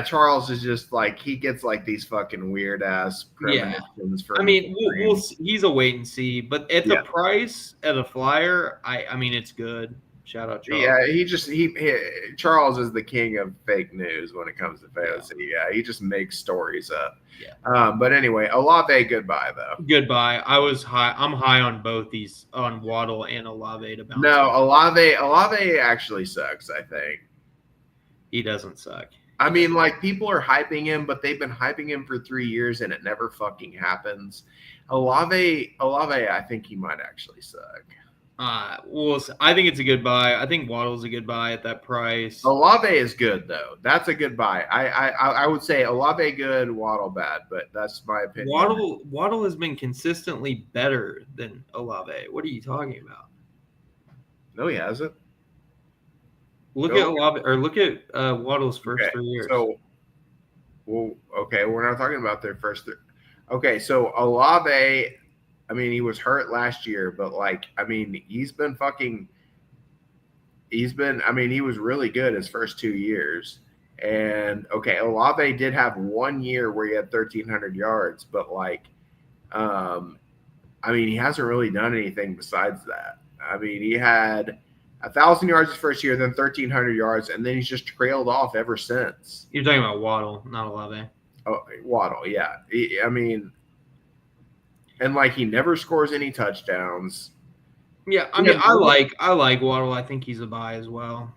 Charles is just like he gets like these fucking weird ass premonitions for. We'll see. He's a wait and see, but at the price at a flyer, it's good. Shout out Charles. Yeah, Charles is the king of fake news when it comes to fantasy. Yeah, he just makes stories up. Yeah. But anyway, Olave, goodbye though. Goodbye. I'm high on both these, on Waddle and Olave to bounce. No, Olave actually sucks. I think he doesn't suck. People are hyping him, but they've been hyping him for 3 years, and it never fucking happens. Olave, I think he might actually suck. I think it's a good buy. I think Waddle's a good buy at that price. Olave is good, though. That's a good buy. I would say Olave good, Waddle bad, but that's my opinion. Waddle has been consistently better than Olave. What are you talking about? No, he hasn't. Look at Waddle's first 3 years. We're not talking about their first three. Okay, so Olave, he was hurt last year, but he was really good his first 2 years. And Olave did have 1 year where he had 1,300 yards, but he hasn't really done anything besides that. He had 1,000 yards his first year, then 1,300 yards, and then he's just trailed off ever since. You're talking about Waddle, not Olave. Oh, Waddle, yeah. He never scores any touchdowns. Yeah, I like Waddle. I think he's a buy as well.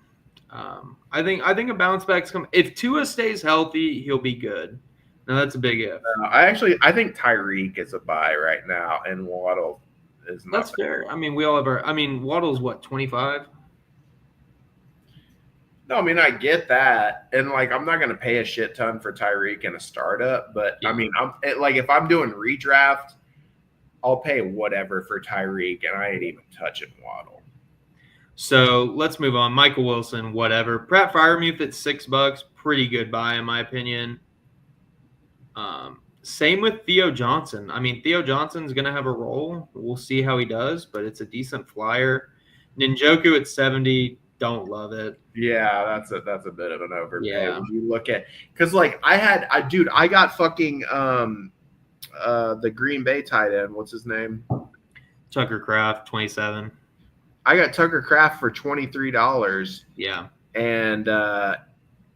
I think a bounce back's coming. If Tua stays healthy, he'll be good. Now that's a big if. I think Tyreek is a buy right now, and Waddle is not. That's fair. We all have our. Waddle's what, 25? No, I get that, and I'm not going to pay a shit ton for Tyreek in a startup, but if I'm doing redraft, I'll pay whatever for Tyreek, and I ain't even touching Waddle. So let's move on. Michael Wilson, whatever. Pratt Freiermuth at $6, pretty good buy in my opinion. Same with Theo Johnson. Theo Johnson's going to have a role. We'll see how he does, but it's a decent flyer. Njoku at 70. Don't love it. Yeah, that's a bit of an overpay. Yeah. When you look at, because I got fucking the Green Bay tight end. What's his name? Tucker Kraft, 27. I got Tucker Kraft for $23. Yeah, and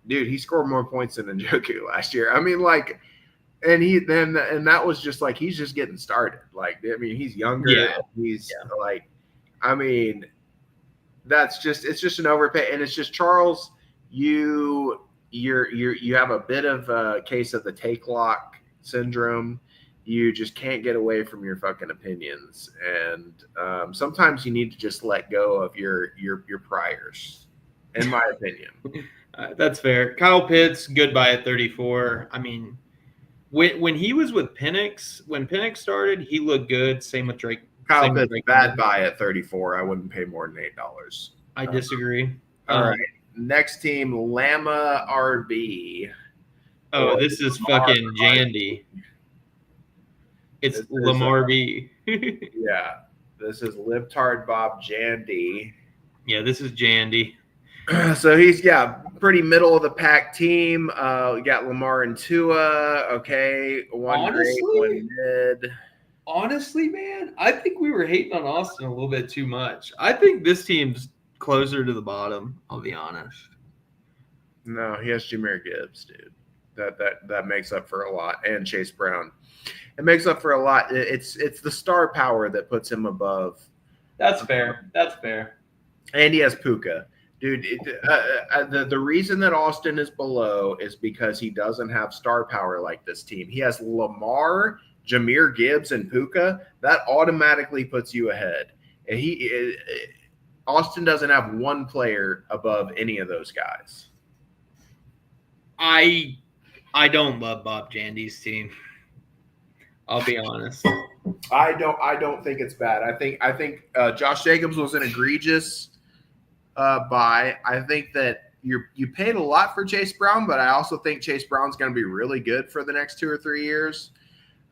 dude, he scored more points than Njoku last year. And that was just he's just getting started. He's younger. Yeah. It's just an overpay, and it's just Charles. You have a bit of a case of the take lock syndrome. you just can't get away from your fucking opinions, and sometimes you need to just let go of your priors, in my opinion. That's fair. Kyle Pitts, goodbye at 34. I mean, when he was with Penix, when Penix started, he looked good. Same with Drake. Kyle same with Pitts, Drake bad buy at 34. I wouldn't pay more than $8. I disagree. All right. Next team, Llama RB. Oh, Or this is Lamar fucking RB. Jandy. It's Lamar B. Yeah. This is Libtard Bob Jandy. Yeah, this is Jandy. So he's pretty middle of the pack team. We got Lamar and Tua. Okay, one great, one mid. Honestly, man, I think we were hating on Austin a little bit too much. I think this team's closer to the bottom. I'll be honest. No, he has Jahmyr Gibbs, dude. That makes up for a lot, and Chase Brown. It makes up for a lot. It's the star power that puts him above. That's fair. That's fair. And he has Puka. Dude, the reason that Austin is below is because he doesn't have star power like this team. He has Lamar, Jahmyr Gibbs, and Puka. That automatically puts you ahead. And Austin doesn't have one player above any of those guys. I don't love Bob Jandy's team. I'll be honest. I don't think it's bad. I think Josh Jacobs was an egregious buy. I think that you paid a lot for Chase Brown, but I also think Chase Brown's going to be really good for the next 2 or 3 years.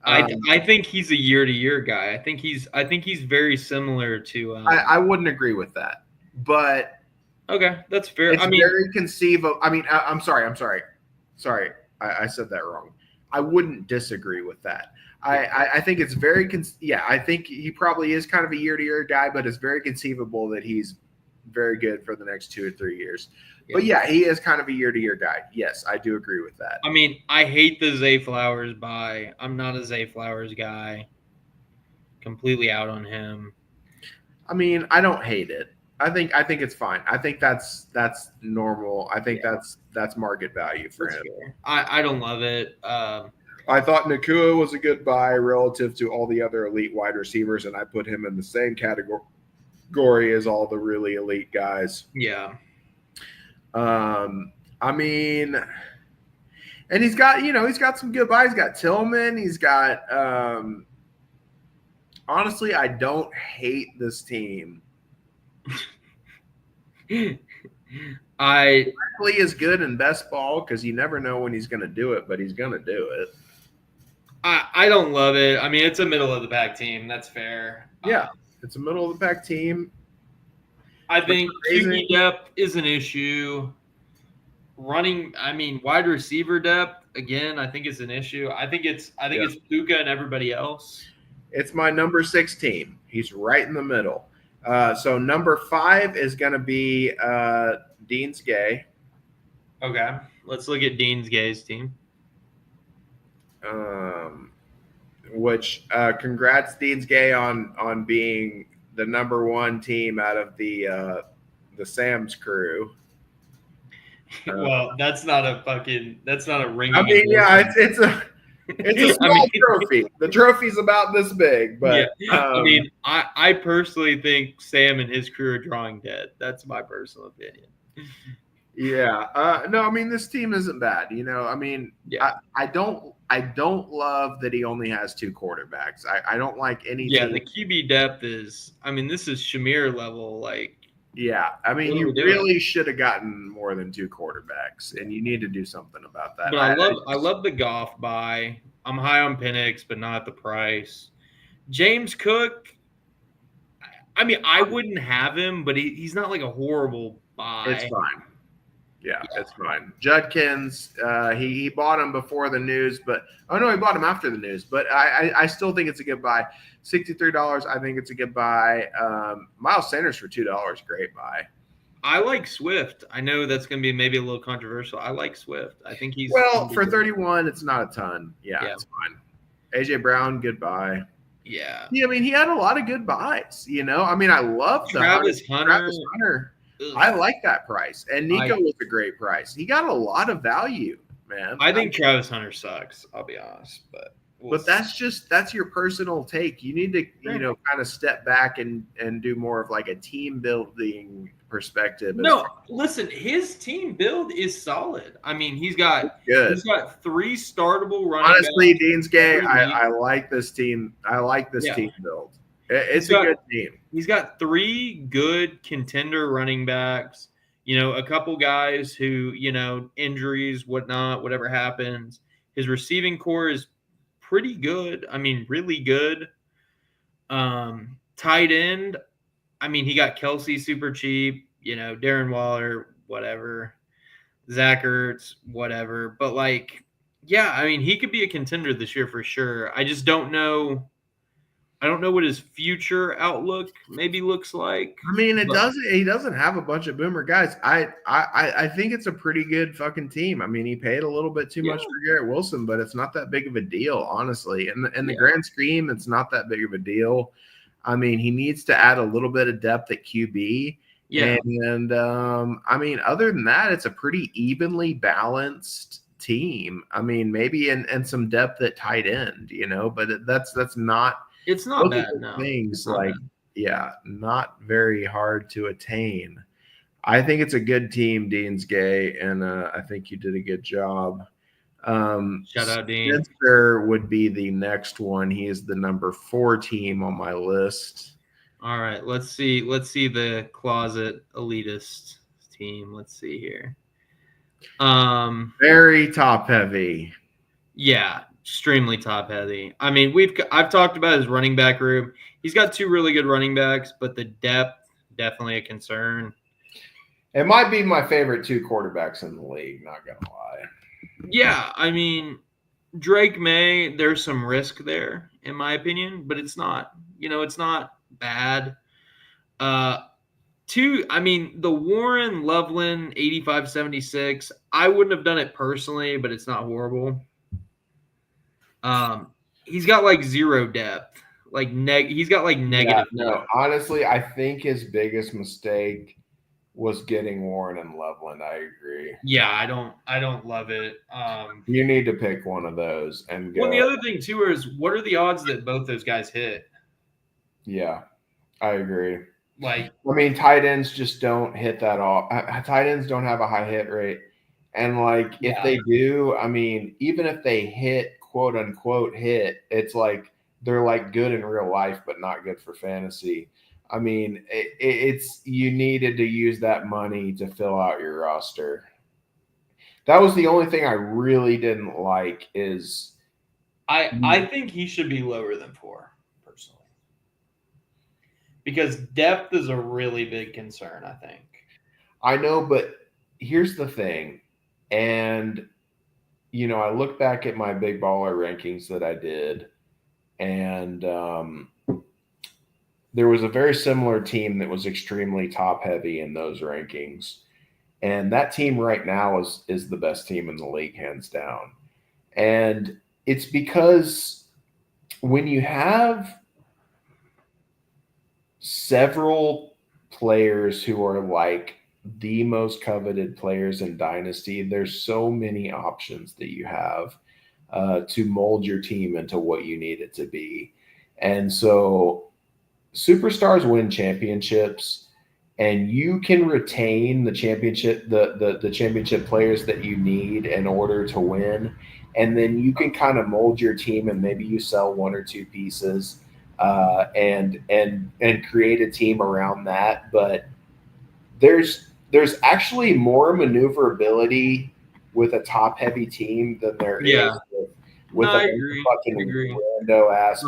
I think he's a year-to-year guy. I think he's very similar to. I wouldn't agree with that, but okay, that's fair. It's very conceivable. I'm sorry. I said that wrong. I wouldn't disagree with that. I think it's very I think he probably is kind of a year-to-year guy, but it's very conceivable that he's very good for the next 2 or 3 years. Yeah. But yeah, he is kind of a year-to-year guy. Yes, I do agree with that. I mean, I hate the Zay Flowers buy. I'm not a Zay Flowers guy. Completely out on him. I mean, I don't hate it. I think it's fine. I think that's normal. I think that's market value for him. Fair. I don't love it. I thought Nakua was a good buy relative to all the other elite wide receivers, and I put him in the same category as all the really elite guys. Yeah. I mean, and he's got some good buys. He's got Tillman. He's got honestly, I don't hate this team. Barkley is good in best ball because you never know when he's going to do it, but he's going to do it. I don't love it. I mean, it's a middle of the pack team. That's fair. Yeah, it's a middle of the pack team. I think QB depth is an issue. Wide receiver depth again. I think is an issue. I think it's Puka and everybody else. It's my number 6 team. He's right in the middle. So number 5 is going to be Dean's Gay. Okay, let's look at Dean's Gay's team. Congrats Dean's Gay on being the number 1 team out of the Sam's crew. Well, that's not a ring. I mean, yeah, it's a small trophy. The trophy's about this big, but yeah. I personally think Sam and his crew are drawing dead. That's my personal opinion. Yeah. No, I mean, this team isn't bad. I don't love that he only has 2 quarterbacks. I don't like any. Yeah, the QB depth is. I mean, this is Shamir level. Yeah, I mean, you really should have gotten more than 2 quarterbacks, and you need to do something about that. But I love the Goff buy. I'm high on Penix, but not at the price. James Cook. I mean, I wouldn't have him, but he's not like a horrible buy. It's fine. Yeah, it's fine. Judkins, he bought him before the news, he bought him after the news. But I still think it's a good buy. $63, I think it's a good buy. Miles Sanders for $2, great buy. I like Swift. I know that's going to be maybe a little controversial. I like Swift. I think he's for 31. It's not a ton. Yeah, it's fine. AJ Brown, good buy. Yeah. I mean, he had a lot of good buys. I mean, I love Travis Hunter. I like that price. And Nico was a great price. He got a lot of value, man. I think Travis Hunter sucks, I'll be honest. But But that's your personal take. You need to, kind of step back and do more of like a team building perspective. No, listen, his team build is solid. I mean, he's got 3 startable running Honestly, backs. Dean's Gay, I like this team. I like this team build. It's a good team. He's got 3 good contender running backs. A couple guys who, injuries, whatnot, whatever happens. His receiving core is pretty good. I mean, really good. Tight end, I mean, he got Kelsey super cheap. Darren Waller, whatever. Zach Ertz, whatever. But, I mean, he could be a contender this year for sure. I just don't know. I don't know what his future outlook maybe looks like. I mean, he doesn't have a bunch of boomer guys. I think it's a pretty good fucking team. I mean, he paid a little bit too much for Garrett Wilson, but it's not that big of a deal, honestly. In the grand scheme, it's not that big of a deal. I mean, he needs to add a little bit of depth at QB. Yeah. And I mean, other than that, it's a pretty evenly balanced team. I mean, maybe and some depth at tight end, but that's not. It's not bad. No. Things not very hard to attain. I think it's a good team, Dean's Gay, and I think you did a good job. Shout out, Dean. Spencer would be the next one. He is the number 4 team on my list. All right, let's see the closet elitist team. Let's see here. Very top heavy. Yeah, extremely top heavy. I mean, I've talked about his running back room. He's got 2 really good running backs, but the depth definitely a concern. It might be my favorite 2 quarterbacks in the league, not gonna lie. Yeah, I mean, Drake May, there's some risk there, in my opinion, but it's not, it's not bad. I mean, the Warren Loveland 85-76, I wouldn't have done it personally, but it's not horrible. He's got 0 depth. He's got negative. No, honestly, I think his biggest mistake was getting Warren and Loveland. I agree. Yeah, I don't love it. You need to pick one of those and go. Well, the other thing too is, what are the odds that both those guys hit? Yeah, I agree. I mean, tight ends just don't hit that off. Tight ends don't have a high hit rate, and if they do, I mean, even if they hit, quote unquote hit, it's they're good in real life, but not good for fantasy. I mean, it's you needed to use that money to fill out your roster. That was the only thing I really didn't like. Is I think he should be lower than 4 personally, because depth is a really big concern. I think. I know, but here's the thing, and I look back at my big baller rankings that I did, and there was a very similar team that was extremely top heavy in those rankings. And that team right now is the best team in the league, hands down. And it's because when you have several players who are the most coveted players in Dynasty, there's so many options that you have to mold your team into what you need it to be. And so superstars win championships, and you can retain the championship, the championship players that you need in order to win. And then you can kind of mold your team, and maybe you sell 1 or 2 pieces and create a team around that. But there's actually more maneuverability with a top heavy team than there is with a fucking rando ass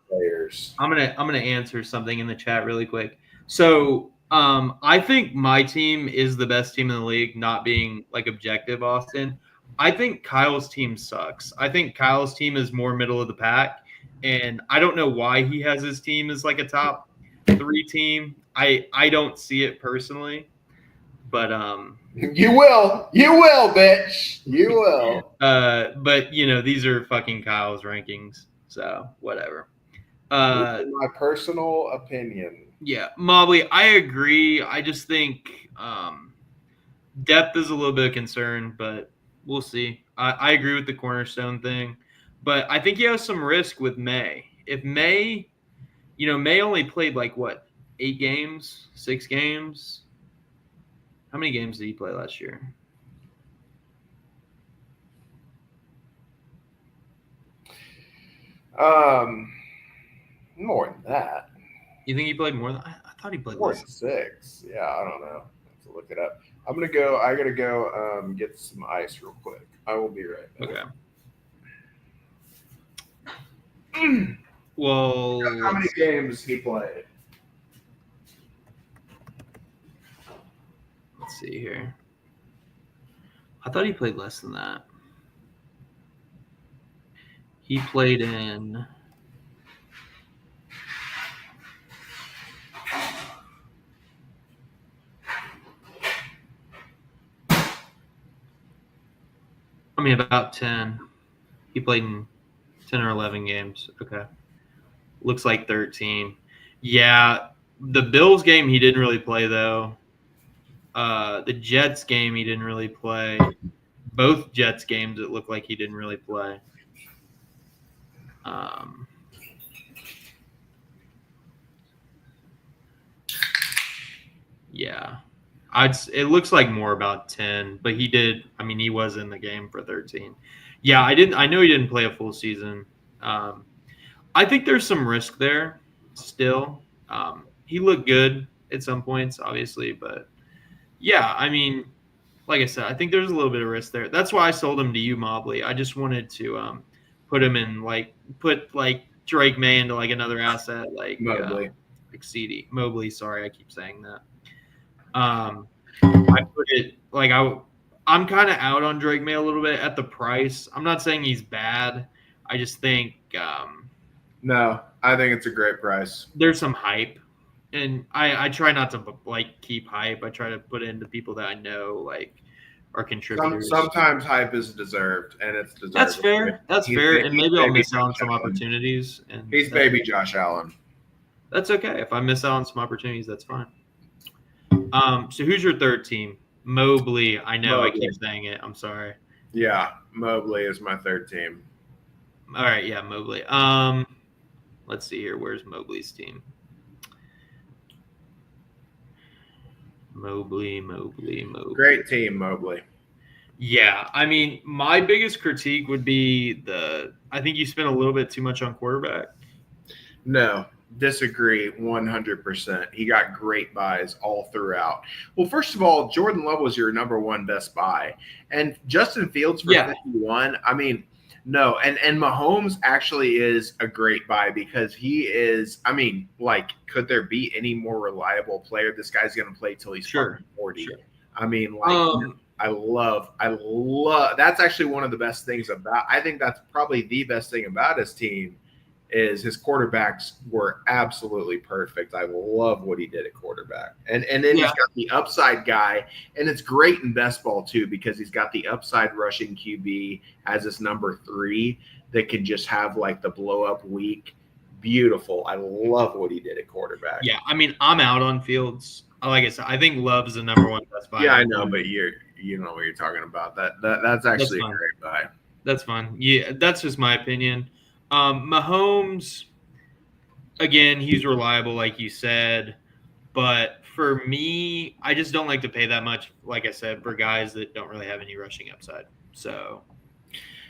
players. I'm gonna answer something in the chat really quick. So I think my team is the best team in the league, not being objective, Austin. I think Kyle's team sucks. I think Kyle's team is more middle of the pack, and I don't know why he has his team as a top 3 team. I don't see it personally, but you will, bitch. You will. But these are fucking Kyle's rankings, so whatever. My personal opinion. Yeah, Mobley, I agree. I just think depth is a little bit of concern, but we'll see. I agree with the cornerstone thing, But I think he has some risk with May. If May, May only played like what, 8 games, 6 games? How many games did he play last year? More than that. You think he played more than I thought he played More less. than 6. Yeah, I don't know. I have to look it up. I gotta go get some ice real quick. I will be right back. Okay. Well, how many games he played? Let's see here. I thought he played less than that. He played in about 10. He played in 10 or 11 games. Okay. Looks like 13. Yeah, the Bills game he didn't really play though. The Jets game he didn't really play. Both Jets games it looked like he didn't really play. Yeah. It looks like more about 10, but he did. I mean, he was in the game for 13. Yeah, I know he didn't play a full season. I think there's some risk there still. He looked good at some points, obviously, but yeah, I mean, like I said, I think there's a little bit of risk there. That's why I sold him to you, Mobley. I just wanted to put him in put Drake May into like another asset like Mobley. CD Mobley. Sorry, I keep saying that. I put it like I'm kind of out on Drake May a little bit at the price. I'm not saying he's bad. I just think no, I think it's a great price. There's some hype, and I try not to keep hype. I try to put it into people that I know are contributors. Sometimes hype is deserved, and it's deserved. That's fair. That's fair, and maybe I'll miss out on some opportunities. And he's baby Josh Allen. That's okay. If I miss out on some opportunities, that's fine. So who's your third team? Mobley. I know Mobley. I keep saying it. I'm sorry. Yeah, Mobley is my third team. All right, yeah, Mobley. Let's see here. Where's Mobley's team? Mobley. Great team, Mobley. Yeah, I mean, my biggest critique would be I think you spent a little bit too much on quarterback. No, disagree 100%. He got great buys all throughout. Well, first of all, Jordan Love was your number one best buy. And Justin Fields for 51, I mean, no. And Mahomes actually is a great buy because he is, I mean, could there be any more reliable player? This guy's going to play till he's 40. Sure. I mean, I love that's actually one of the best things about, I think that's probably the best thing about his team is his quarterbacks were absolutely perfect. I love what he did at quarterback. And then he's got the upside guy, and it's great in best ball too because he's got the upside rushing QB as his number 3 that can just have the blow up week. Beautiful. I love what he did at quarterback. Yeah, I mean, I'm out on Fields. Like I said, I think Love's the number one best buy. Yeah, I know, but you know what you're talking about. That's actually a great buy. That's fine. Yeah, that's just my opinion. Mahomes, again, he's reliable, like you said. But for me, I just don't like to pay that much, like I said, for guys that don't really have any rushing upside. So,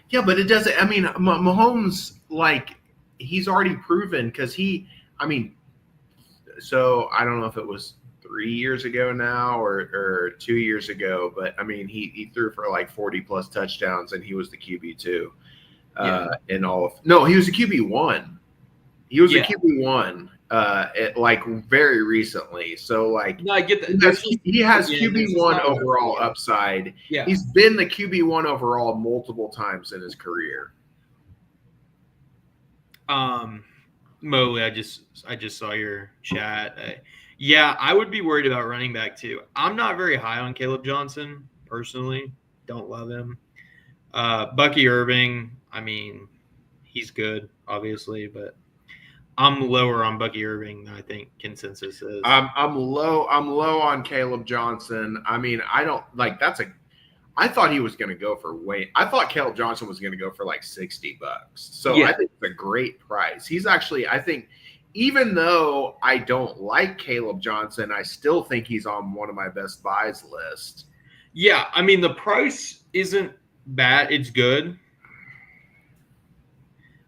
yeah, but it doesn't. I mean, Mahomes, he's already proven because so I don't know if it was 3 years ago now or 2 years ago, but I mean, he threw for 40 plus touchdowns and he was the QB2. He was a QB1. He was a QB1 very recently. So no, I get that. He has QB1 overall upside. Yeah. He's been the QB1 overall multiple times in his career. Mobley, I just saw your chat. I would be worried about running back too. I'm not very high on Caleb Johnson personally. Don't love him. Bucky Irving, I mean, he's good, obviously, but I'm lower on Bucky Irving than I think consensus is. I'm low on Caleb Johnson. I mean, I don't I thought he was going to go for I thought Caleb Johnson was going to go for like $60. So Yeah. I think it's a great price. He's actually, I think, even though I don't like Caleb Johnson, I still think he's on one of my best buys list. Yeah, I mean, the price isn't bad. It's good.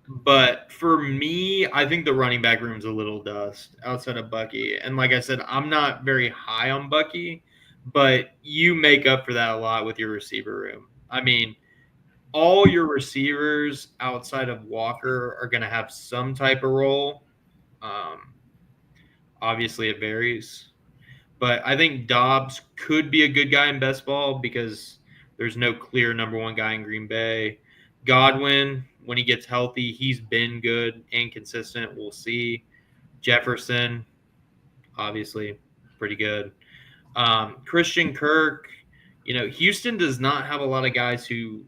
But for me, I think the running back room's a little dust outside of Bucky. And like I said, I'm not very high on Bucky, but you make up for that a lot with your receiver room. I mean, all your receivers outside of Walker are going to have some type of role. Obviously, it varies. But I think Dobbs could be a good guy in best ball because there's no clear number one guy in Green Bay. Godwin, when he gets healthy, he's been good and consistent. We'll see. Jefferson, obviously, pretty good. Christian Kirk, Houston does not have a lot of guys who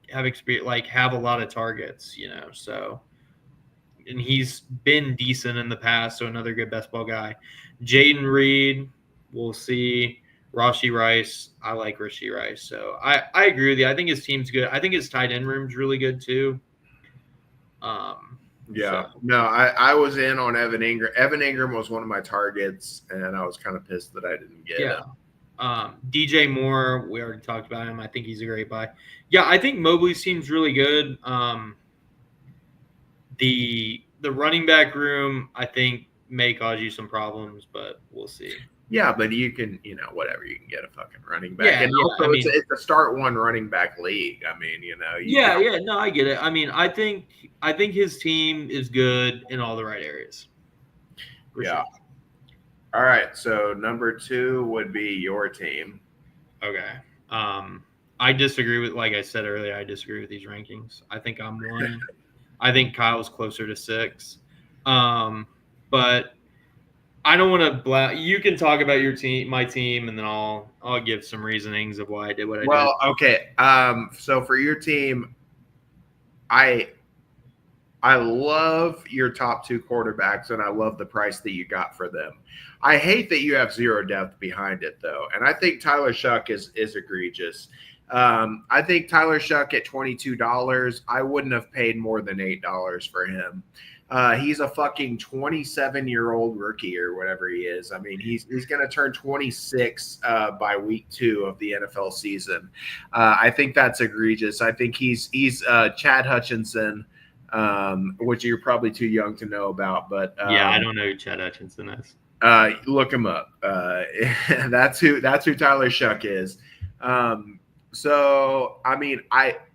have experience, have a lot of targets, so. And he's been decent in the past, so another good best ball guy. Jaden Reed, we'll see. Rashee Rice, I like Rashee Rice. So I agree with you. I think his team's good. I think his tight end room's really good too. No, I was in on Evan Ingram. Evan Ingram was one of my targets, and I was kind of pissed that I didn't get him. DJ Moore, we already talked about him. I think he's a great buy. Yeah, I think Mobley's team's really good. The running back room, I think, may cause you some problems, but we'll see. Yeah, but you can, whatever, you can get a fucking running back. And also, it's a start one running back league. I mean, No, I get it. I mean, I think his team is good in all the right areas. Sure. All right, so number 2 would be your team. Okay. I disagree with, like I said earlier, I disagree with these rankings. I think I'm 1. I think Kyle's closer to 6. But I don't want to you can talk about your team, my team, and then I'll give some reasonings of why I did what I did. Well, okay. So for your team, I love your top 2 quarterbacks, and I love the price that you got for them. I hate that you have zero depth behind it, though, and I think Tyler Shuck is egregious. I think Tyler Shuck at $22, I wouldn't have paid more than $8 for him. He's a fucking 27-year-old rookie or whatever he is. I mean, he's going to turn 26 by week 2 of the NFL season. I think that's egregious. I think he's Chad Hutchinson, which you're probably too young to know about. But I don't know who Chad Hutchinson is. Look him up. That's who Tyler Shuck is. So, I mean,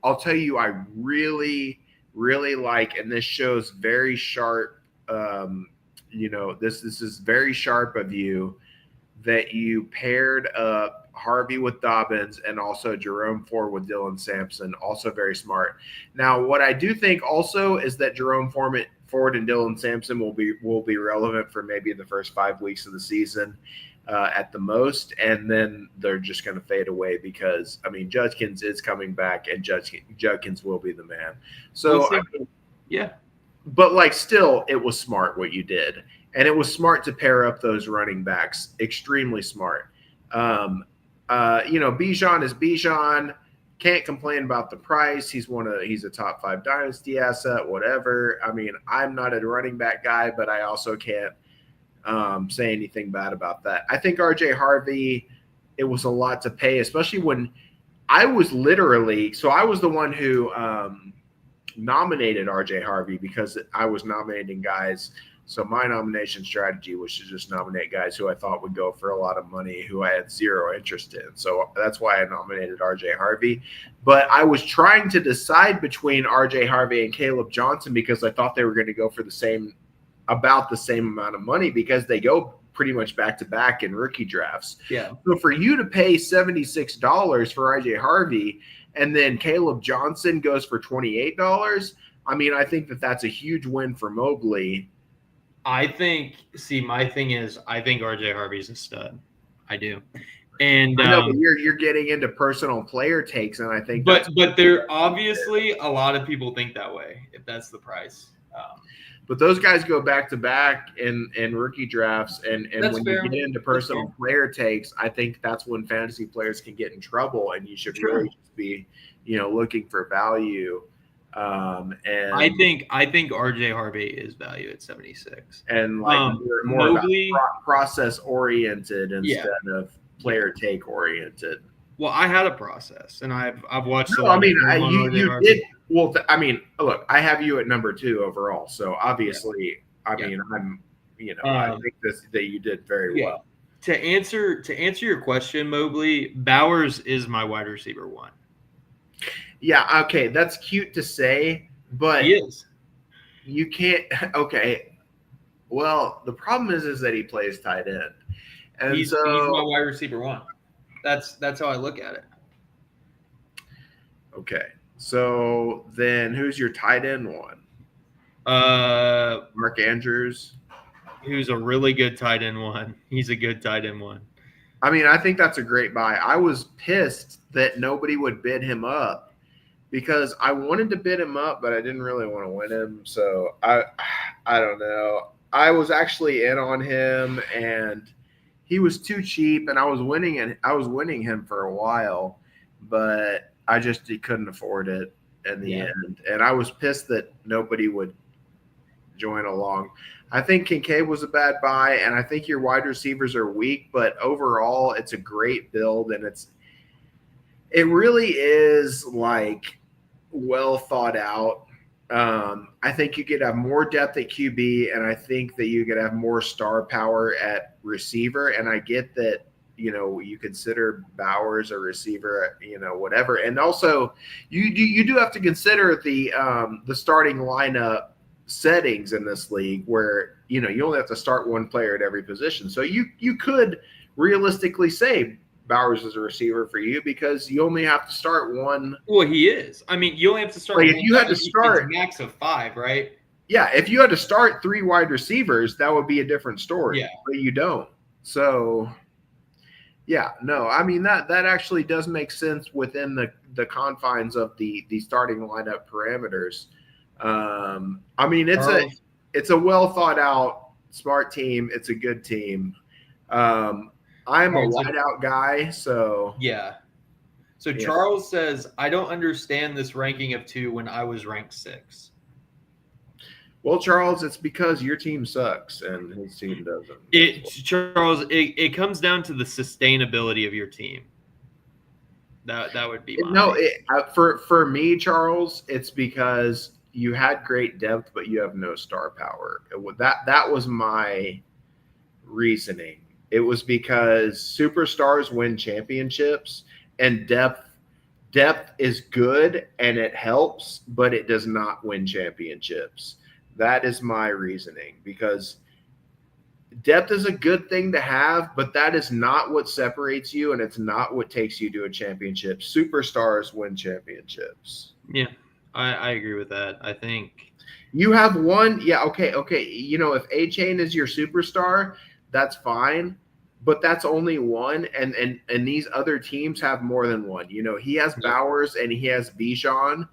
I'll tell you, I really, really like, and this shows very sharp, this is very sharp of you that you paired up Harvey with Dobbins and also Jerome Ford with Dylan Sampson. Also very smart. Now, what I do think also is that Jerome Ford and Dylan Sampson will be relevant for maybe the first 5 weeks of the season. At the most, and then they're just going to fade away because, I mean, Judkins is coming back, and Judkins will be the man. So, but still, it was smart what you did, and it was smart to pair up those running backs. Extremely smart. Bijan is Bijan. Can't complain about the price. He's a top 5 dynasty asset. Whatever. I mean, I'm not a running back guy, but I also can't say anything bad about that. I think RJ Harvey, it was a lot to pay, especially when I was I was the one who nominated RJ Harvey because I was nominating guys. So my nomination strategy was to just nominate guys who I thought would go for a lot of money, who I had zero interest in. So that's why I nominated RJ Harvey. But I was trying to decide between RJ Harvey and Caleb Johnson because I thought they were going to go for about the same amount of money because they go pretty much back to back in rookie drafts. Yeah. So for you to pay $76 for RJ Harvey and then Caleb Johnson goes for $28, I mean, I think that's a huge win for Mobley. My thing is, I think RJ Harvey's a stud. I do. And I know, but you're getting into personal player takes, and I think but there obviously a lot of people think that way if that's the price. But those guys go back to back in rookie drafts, and That's when fair. you get into personal player takes, I think that's when fantasy players can get in trouble, and you should Sure. really just be, looking for value. And I think RJ Harvey is value at 76. and like more Mobley, about process oriented Yeah. instead of player take oriented. well, I had a process, and I've watched a No, lot I mean of film on RJ you Harvey. did well. I mean, look, I have you at number 2 overall, so obviously, I Yeah. mean, I think that you did very well. To answer your question, Mobley, Bowers is my wide receiver 1. Yeah, okay, that's cute to say, but He is. you can't. Okay, well, the problem is that he plays tight end, and He's my wide receiver 1. That's how I look at it. Okay, so then who's your tight end 1? Mark Andrews. Who's a really good tight end 1. He's a good tight end 1. I mean, I think that's a great buy. I was pissed that nobody would bid him up because I wanted to bid him up, but I didn't really want to win him. So I don't know. I was actually in on him, and he was too cheap, and I was winning him for a while, but I just couldn't afford it in the end. And I was pissed that nobody would join along. I think Kincaid was a bad buy, and I think your wide receivers are weak, but overall it's a great build, and it really is like well thought out. I think you could have more depth at QB, and I think that you could have more star power at receiver. And I get that, you consider Bowers a receiver, whatever. And also you do have to consider the starting lineup settings in this league where, you only have to start one player at every position. So you could realistically say Bowers is a receiver for you because you only have to start one. Well, he is. I mean, you only have to start. Like if you had to start a max of 5, right? Yeah, if you had to start 3 wide receivers, that would be a different story. Yeah. But you don't. So, yeah, no, I mean that actually does make sense within the confines of the starting lineup parameters. I mean it's a well thought out, smart team. It's a good team. I'm a wideout guy, so yeah. So Charles says, I don't understand this ranking of 2 when I was ranked 6. Well, Charles, it's because your team sucks and his team doesn't. Charles, it comes down to the sustainability of your team. That would be for me, Charles, it's because you had great depth, but you have no star power. That was my reasoning. It was because superstars win championships, and depth is good and it helps, but it does not win championships. That is my reasoning, because depth is a good thing to have, but that is not what separates you, and it's not what takes you to a championship. Superstars win championships. Yeah, I agree with that. I think you have one. Yeah, okay. If A-Chain is your superstar, that's fine, but that's only one, and these other teams have more than one. He has Bowers and he has Bijan,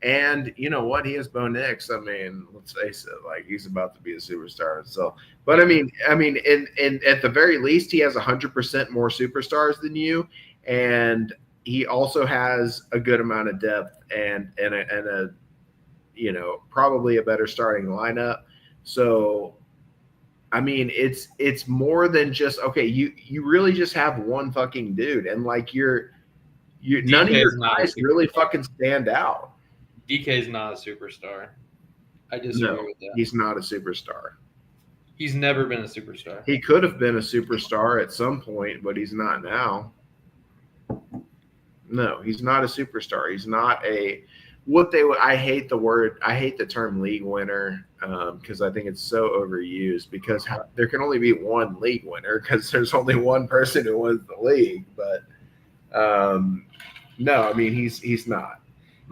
and you know what? He has Bo Nix. I mean, let's face it, like he's about to be a superstar. So, but I mean, in at the very least, he has 100% more superstars than you, and he also has a good amount of depth and a probably a better starting lineup. So, I mean, it's more than just okay. You really just have one fucking dude, and like none of your guys really fucking stand out. DK is not a superstar. I disagree with that. He's not a superstar. He's never been a superstar. He could have been a superstar at some point, but he's not now. No, he's not a superstar. He's not I hate the term league winner because I think it's so overused, because there can only be one league winner because there's only one person who wins the league. But no, I mean, he's not.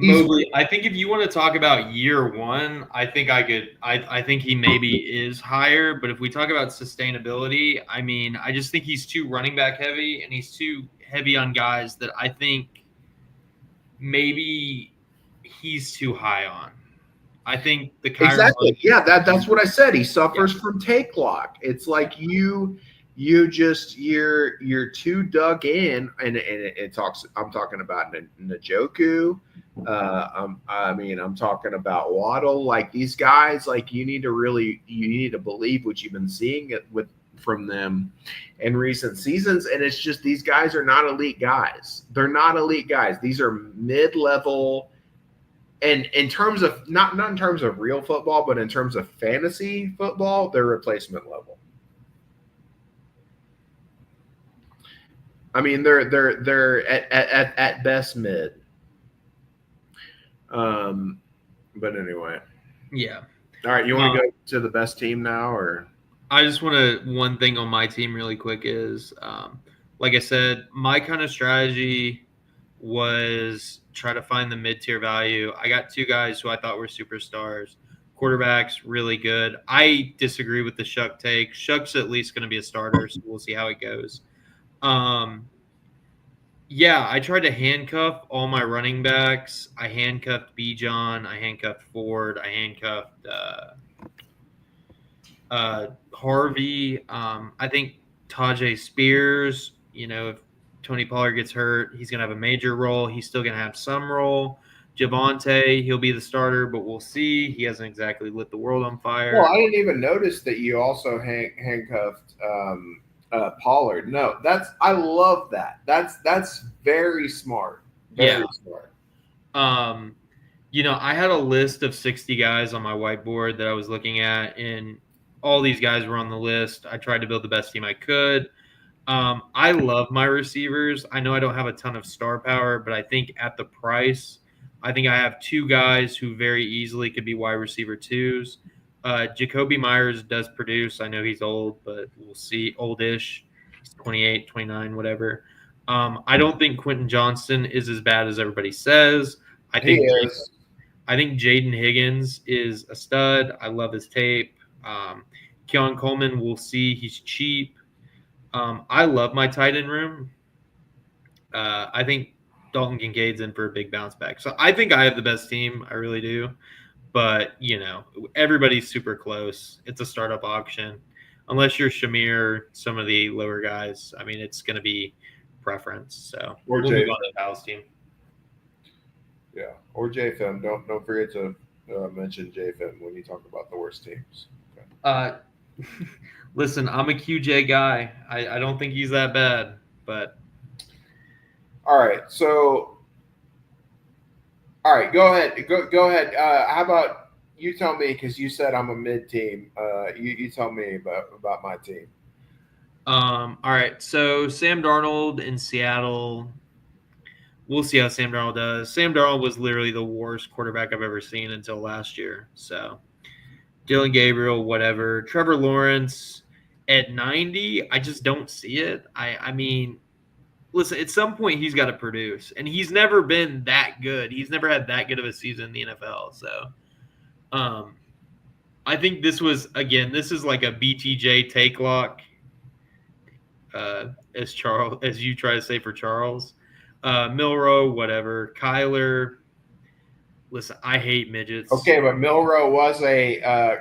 Mobley, I think if you want to talk about year one, I think I think he maybe is higher. But if we talk about sustainability, I mean, I just think he's too running back heavy, and he's too heavy on guys that I think maybe he's too high on. I think the Kyron Exactly. Williams, Yeah, that's what I said. He suffers from take lock. It's like you're too dug in, and it talks. I'm talking about Njoku. I'm talking about Waddle. Like these guys, like you need to believe what you've been seeing from them in recent seasons, and it's just these guys are not elite guys. They're not elite guys. These are mid-level. And in terms of not in terms of real football, but in terms of fantasy football, they're replacement level. I mean, they're at best mid. But anyway. yeah. All right, you want to go to the best team now, or? I just want to one thing on my team really quick is, like I said, my kind of strategy was try to find the mid-tier value. I got two guys who I thought were superstars. Quarterbacks, really good. I disagree with the Shuck take. Shuck's at least going to be a starter, so we'll see how it goes. Yeah, I tried to handcuff all my running backs. I handcuffed Bijan. I handcuffed Ford. I handcuffed Harvey. I think Tajay Spears, if Tony Pollard gets hurt, he's going to have a major role. He's still going to have some role. Javonte, he'll be the starter, but we'll see. He hasn't exactly lit the world on fire. Well, I didn't even notice that you also handcuffed Pollard. No, I love that. That's very smart. Very smart. I had a list of 60 guys on my whiteboard that I was looking at, and all these guys were on the list. I tried to build the best team I could. I love my receivers. I know I don't have a ton of star power, but I think at the price, I think I have two guys who very easily could be wide receiver twos. Jacoby Myers does produce. I know he's old, but we'll see. Oldish. He's 28, 29, whatever. I don't think Quentin Johnston is as bad as everybody says. I think Jaden Higgins is a stud. I love his tape. Keon Coleman, we'll see. He's cheap. I love my tight end room. I think Dalton Kincaid's in for a big bounce back. So I think I have the best team. I really do. But, everybody's super close. It's a startup auction. Unless you're Shamir, some of the lower guys, I mean, it's going to be preference. So we'll move on to the Dallas team. Yeah, or JFM. Don't forget to mention JFM when you talk about the worst teams. Okay. Listen, I'm a QJ guy. I don't think he's that bad, but. All right. So, all right, go ahead. Go ahead. How about you tell me, because you said I'm a mid team. You tell me about my team. All right. So Sam Darnold in Seattle. We'll see how Sam Darnold does. Sam Darnold was literally the worst quarterback I've ever seen until last year. So Dylan Gabriel, whatever. Trevor Lawrence at 90, I just don't see it. I mean, listen, at some point he's got to produce, and he's never been that good. He's never had that good of a season in the NFL. So I think this is like a BTJ take lock, as you try to say for Charles. Milrow, whatever. Kyler, listen, I hate midgets. Okay, but Milrow was a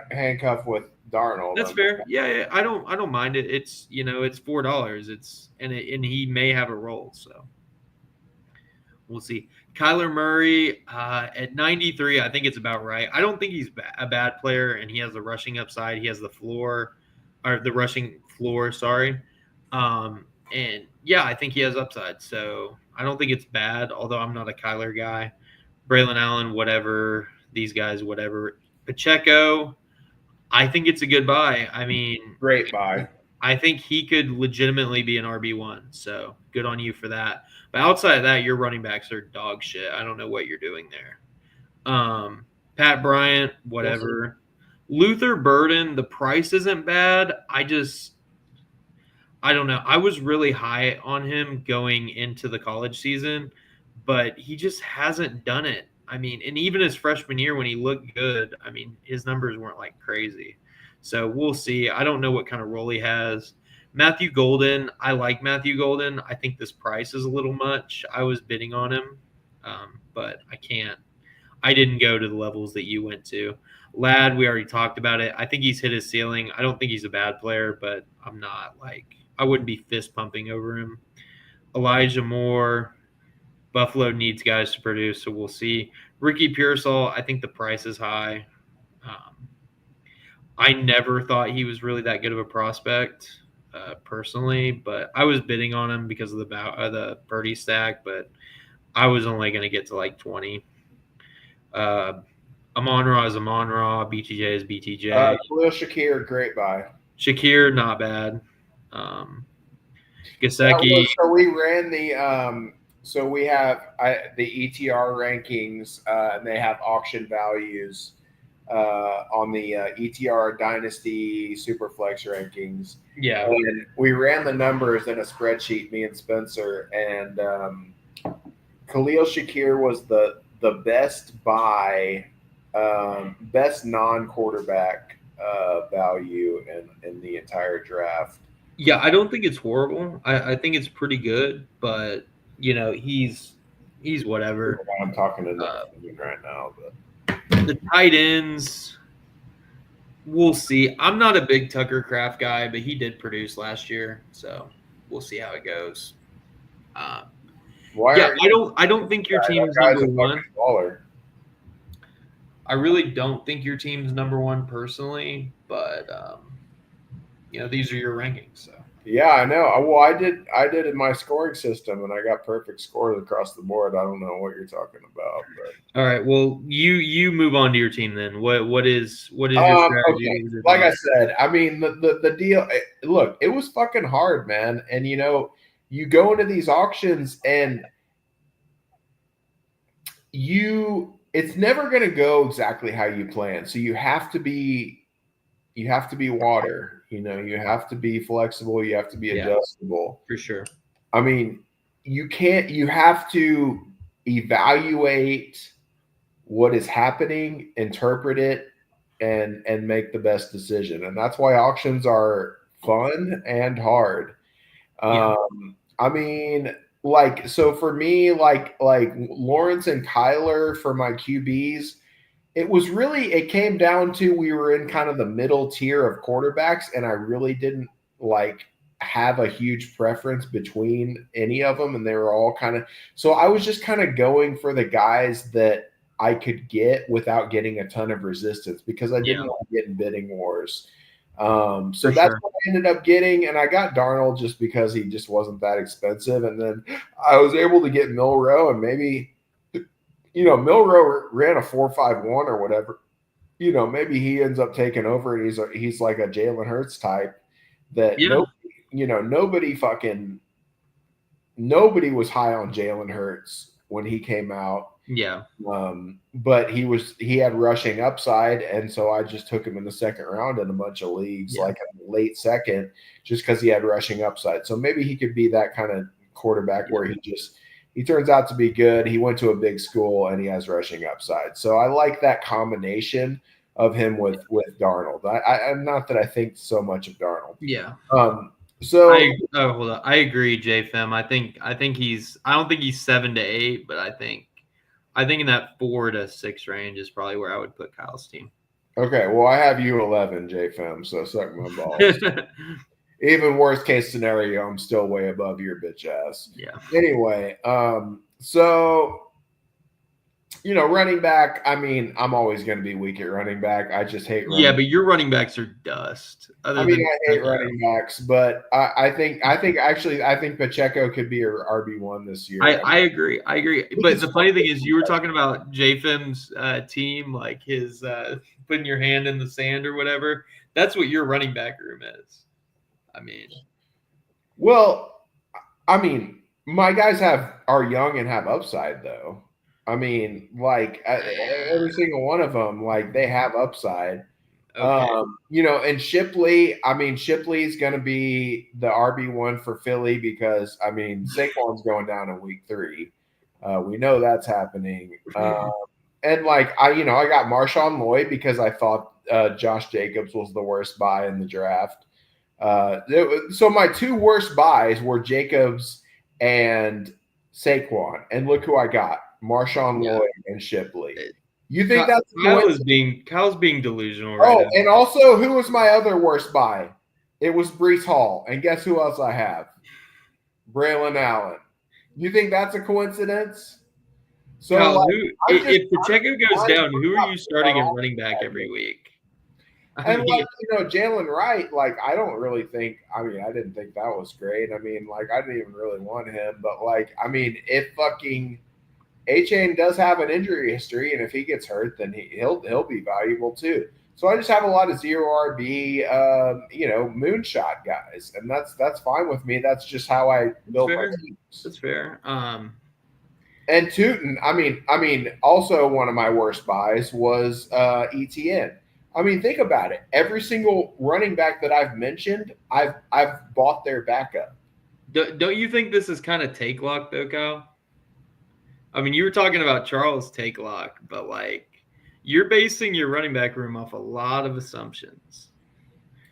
handcuff with Darnold. That's fair. Yeah, I don't mind it. It's it's $4. And he may have a role, so we'll see. Kyler Murray at 93, I think it's about right. I don't think he's a bad player, and he has the rushing upside. He has the rushing floor. Sorry. And yeah, I think he has upside. So I don't think it's bad, although I'm not a Kyler guy. Braylon Allen, whatever. These guys, whatever. Pacheco, I think it's a good buy. I mean, great buy. I think he could legitimately be an RB1. So good on you for that. But outside of that, your running backs are dog shit. I don't know what you're doing there. Pat Bryant, whatever. Luther Burden, the price isn't bad. I don't know. I was really high on him going into the college season, but he just hasn't done it. I mean, and even his freshman year when he looked good, I mean, his numbers weren't like crazy. So we'll see. I don't know what kind of role he has. Matthew Golden, I like Matthew Golden. I think this price is a little much. I was bidding on him, but I can't. I didn't go to the levels that you went to. Lad, we already talked about it. I think he's hit his ceiling. I don't think he's a bad player, but I'm not I wouldn't be fist pumping over him. Elijah Moore, Buffalo needs guys to produce, so we'll see. Ricky Pearsall, I think the price is high. I never thought he was really that good of a prospect, personally, but I was bidding on him because of the Purdy stack, but I was only going to get to 20. Amon-Ra is Amon-Ra. BTJ is BTJ. Khalil Shakir, great buy. Shakir, not bad. Gesicki. So we ran the so we have the ETR rankings, and they have auction values on the ETR Dynasty Superflex rankings. Yeah. And we ran the numbers in a spreadsheet, me and Spencer, and Khalil Shakir was the best buy, best non-quarterback value in the entire draft. Yeah, I don't think it's horrible. I think it's pretty good, but he's whatever. I'm talking to Nick right now, but the tight ends, we'll see. I'm not a big Tucker Kraft guy, but he did produce last year, so we'll see how it goes. I don't think your team is number one. I really don't think your team's number one personally, but these are your rankings. So yeah, I know. Well, I did in my scoring system, and I got perfect scores across the board. I don't know what you're talking about. But. All right, well, you move on to your team then. What is your strategy? Okay. Like I said, I mean the deal. Look, it was fucking hard, man. And you go into these auctions, and it's never going to go exactly how you plan. So you have to be water. You have to be flexible. You have to be adjustable. For sure. I mean, you have to evaluate what is happening, interpret it, and make the best decision. And that's why auctions are fun and hard. Yeah. I mean, so for me, like Lawrence and Kyler for my QBs, it came down to we were in kind of the middle tier of quarterbacks, and I really didn't have a huge preference between any of them, and they were all so I was just kind of going for the guys that I could get without getting a ton of resistance because I didn't want to get in bidding wars. So that's what I ended up getting, and I got Darnold just because he just wasn't that expensive, and then I was able to get Milrow, and maybe Milrow ran a 4.51 or whatever. Maybe he ends up taking over, and he's like a Jalen Hurts type that nobody was high on Jalen Hurts when he came out. Yeah. But he had rushing upside, and so I just took him in the second round in a bunch of leagues, like a late second, just because he had rushing upside. So maybe he could be that kind of quarterback where he turns out to be good. He went to a big school and he has rushing upside. So I like that combination of him with Darnold. I'm not that I think so much of Darnold. Yeah. So hold on. I agree, JFM. I don't think he's 7 to 8, but I think in that 4 to 6 range is probably where I would put Kyle's team. Okay, well, I have you 11, JFM, so suck my balls. Even worst case scenario, I'm still way above your bitch ass. Yeah. Anyway, so running back. I mean, I'm always going to be weak at running back. I just hate. Yeah, but your running backs are dust. I hate running backs, but I think Pacheco could be your RB1 this year. I agree. But the funny thing is, you were talking about JFM's team, like his putting your hand in the sand or whatever. That's what your running back room is. My guys are young and have upside though. Every single one of them, they have upside. Okay. And Shipley's going to be the RB1 for Philly because Saquon's going down in week 3. We know that's happening. And I got Marshawn Lloyd because I thought Josh Jacobs was the worst buy in the draft. So my 2 worst buys were Jacobs and Saquon, and look who I got: Marshawn Lloyd and Shipley. You think that's Kyle's being delusional right now. Oh, and also, who was my other worst buy? It was Brees Hall. And guess who else I have? Braylon Allen. You think that's a coincidence? So, Kyle, like, if Pacheco goes down, who are you starting at running back every week? And like, Jalen Wright, like, I don't really think, I didn't think that was great. I didn't even really want him, but like, if fucking A-Chain does have an injury history, and if he gets hurt, then he'll be valuable too. So I just have a lot of zero RB, moonshot guys, and that's fine with me. That's just how I build my teams. That's fair. And Tootin, also one of my worst buys was ETN. Think about it. Every single running back that I've mentioned, I've bought their backup. Don't you think this is kind of take lock though, Kyle? You were talking about Charles take lock, but like you're basing your running back room off a lot of assumptions.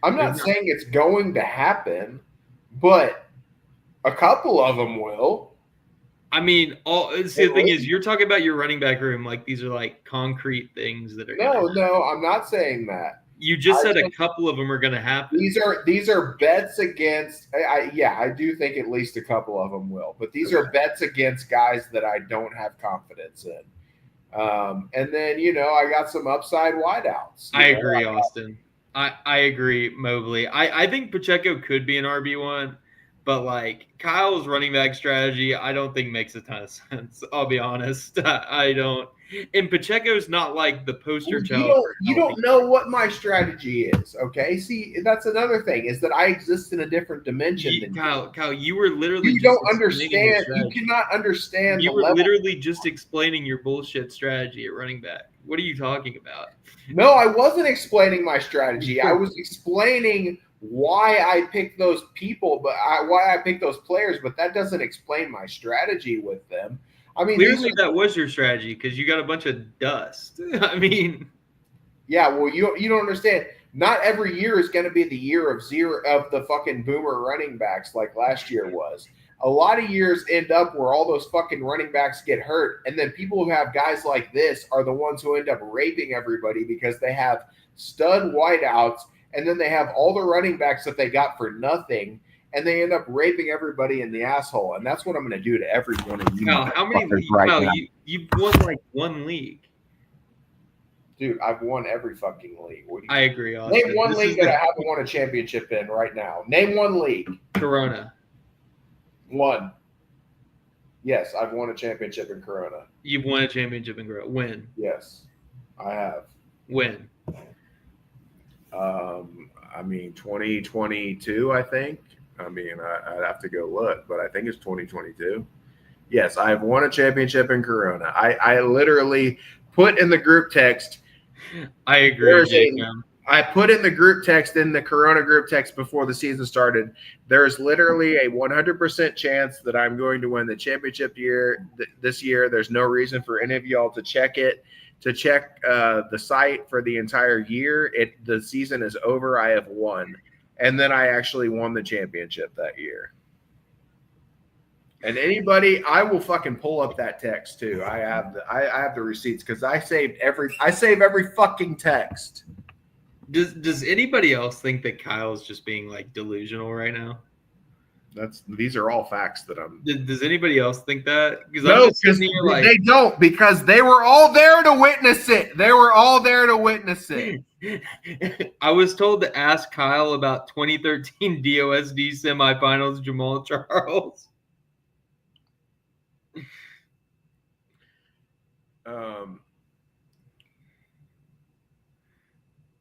I'm not saying it's going to happen, but a couple of them will. The thing is, you're talking about your running back room like these are like concrete things that are. No, I'm not saying that. You just said a couple of them are going to happen. These are bets against. I do think at least a couple of them will, but these are bets against guys that I don't have confidence in. And then I got some upside wideouts. I agree, Austin. I agree, Mobley. I think Pacheco could be an RB1. But like Kyle's running back strategy, I don't think makes a ton of sense. I'll be honest. I don't. And Pacheco's not like the poster child. You don't know what my strategy is, okay? See, that's another thing is that I exist in a different dimension than Kyle, you were literally. You don't understand. You cannot understand. You were literally just explaining your bullshit strategy at running back. What are you talking about? No, I wasn't explaining my strategy. I was explaining why I picked those people, why I picked those players, but that doesn't explain my strategy with them. Clearly that was your strategy because you got a bunch of dust. Yeah, well, you don't understand. Not every year is going to be the year of the fucking boomer running backs like last year was. A lot of years end up where all those fucking running backs get hurt, and then people who have guys like this are the ones who end up raping everybody because they have stud wideouts. And then they have all the running backs that they got for nothing, and they end up raping everybody in the asshole. And that's what I'm going to do to every one of you. Now, how many leagues? Now, you've won like one league. Dude, I've won every fucking league. I agree. Austin. Name one league that I haven't won a championship in right now. Name one league. Corona. One. Yes, I've won a championship in Corona. You've won a championship in Corona. When? Yes, I have. When? 2022, I think. I'd have to go look, but I think it's 2022. Yes, I've won a championship in Corona. I literally put in the group text. I agree. I put in the group text, in the Corona group text before the season started. There's literally a 100% chance that I'm going to win the championship this year. There's no reason for any of y'all to check it. To check the site for the entire year. The season is over. I have won. And then I actually won the championship that year. And anybody, I will fucking pull up that text too. I have the receipts because I save every fucking text. Does anybody else think that Kyle's just being like delusional right now? These are all facts that I'm. Does anybody else think that? No, because they don't. Because they were all there to witness it. They were all there to witness it. I was told to ask Kyle about 2013 DOSD semifinals, Jamal Charles.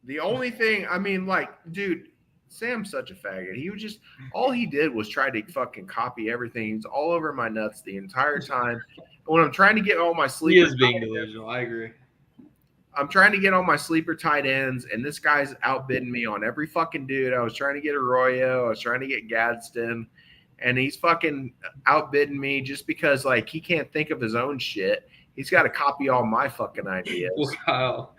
The only thing, dude. Sam's such a faggot. He was just all he did was try to fucking copy everything. He's all over my nuts the entire time. When I'm trying to get all my sleeper, he is being delusional. I agree. I'm trying to get all my sleeper tight ends, and this guy's outbidding me on every fucking dude. I was trying to get Arroyo, I was trying to get Gadsden, and he's fucking outbidding me just because like he can't think of his own shit. He's got to copy all my fucking ideas. Well,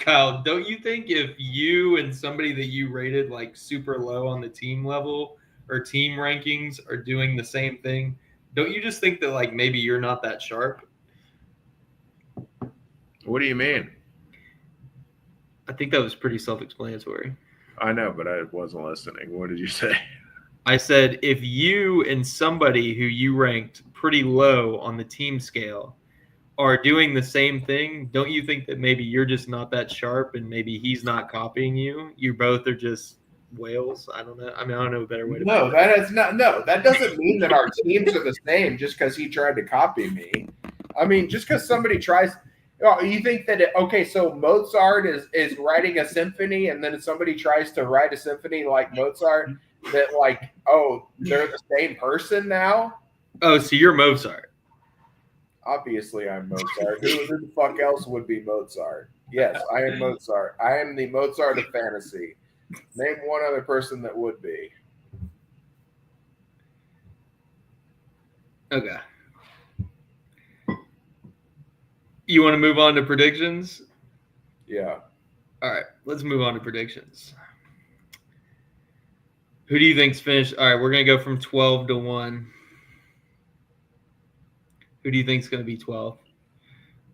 Kyle, don't you think if you and somebody that you rated like super low on the team level or team rankings are doing the same thing, don't you just think that like maybe you're not that sharp? What do you mean? I think that was pretty self-explanatory. I know, but I wasn't listening. What did you say? I said, if you and somebody who you ranked pretty low on the team scale are doing the same thing, don't you think that maybe you're just not that sharp and maybe he's not copying you? You both are just whales. I don't know. I mean, I don't know a better way to No, put that is not. No, that doesn't mean that our teams are the same just because he tried to copy me. I mean, just because somebody tries. Oh, you think that okay? So Mozart is writing a symphony, and then somebody tries to write a symphony like Mozart. That like, oh, they're the same person now. Oh, so you're Mozart. Obviously, I'm Mozart. Who the fuck else would be Mozart? Yes, I am Mozart. I am the Mozart of fantasy. Name one other person that would be. Okay. You want to move on to predictions? Yeah. All right, let's move on to predictions. Who do you think's finished? All right, we're going to go from 12 to 1. Who do you think's going to be 12?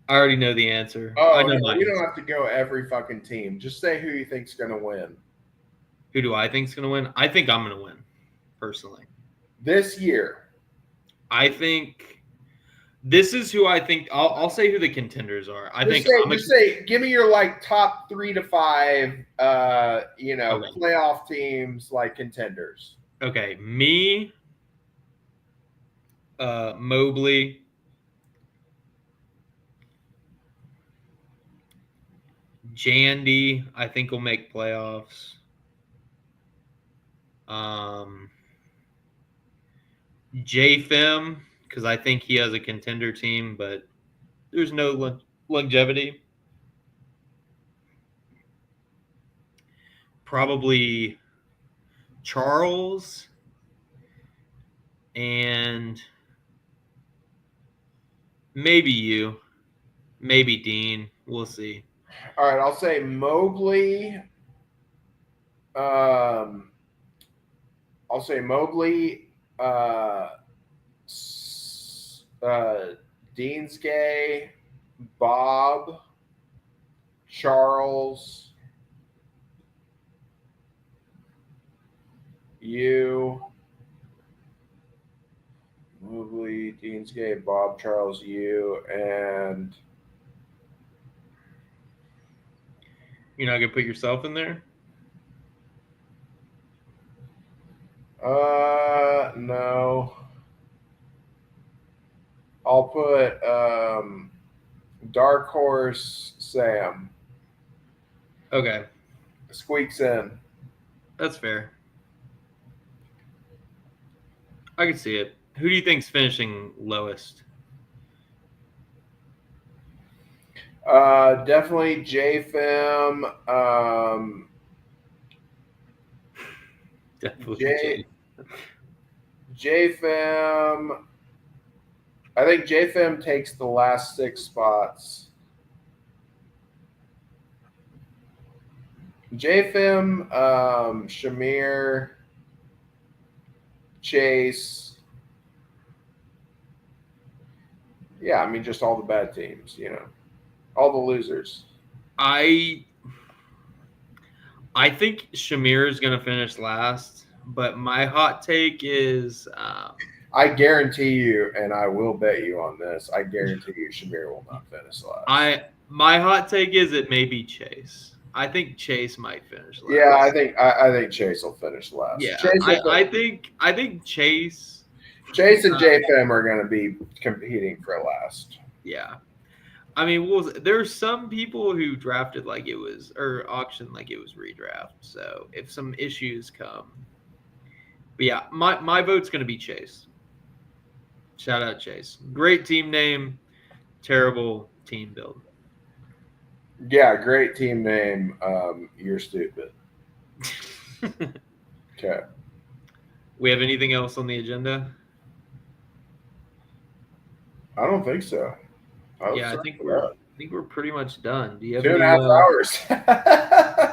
I already know the answer. Oh, I know no, my we don't answer. have to go every fucking team. Just say who you think's going to win. Who do I think's going to win? I think I'm going to win, personally. This year. I think this is who I think. I'll say who the contenders are. Just say, give me your like top 3 to 5, playoff teams like contenders. Okay, me, Mobley, Jandy, I think will make playoffs. JFM, because I think he has a contender team, but there's no longevity. Probably Charles and maybe you, maybe Dean. We'll see. All right, I'll say Mobley. I'll say Mobley. Deansgay, Bob, Charles, you, Mobley, Deansgay, Bob, Charles, you, and You're not gonna put yourself in there? No. I'll put Dark Horse Sam. Okay, Squeaks in. that's fair. I can see it. Who do you think's finishing lowest? Definitely JFM. Definitely. JFM. I think JFM takes the last 6 spots. JFM, Shamir, Chase. Yeah, I mean, just all the bad teams, all the losers. I think Shamir is going to finish last, but my hot take is I guarantee you, and I will bet you on this, I guarantee you Shamir will not finish last. My hot take is it may be Chase. I think Chase might finish last. Yeah, I think Chase will finish last. Yeah, I think Chase and JFM are going to be competing for last. Yeah. I mean, there's some people who drafted like it was, or auctioned like it was redraft. So if some issues come, but yeah, my vote's gonna be Chase. Shout out Chase. Great team name, terrible team build. Yeah, great team name. You're stupid. Okay. We have anything else on the agenda? I don't think so. I think we're pretty much done. Do you have 2.5 hours?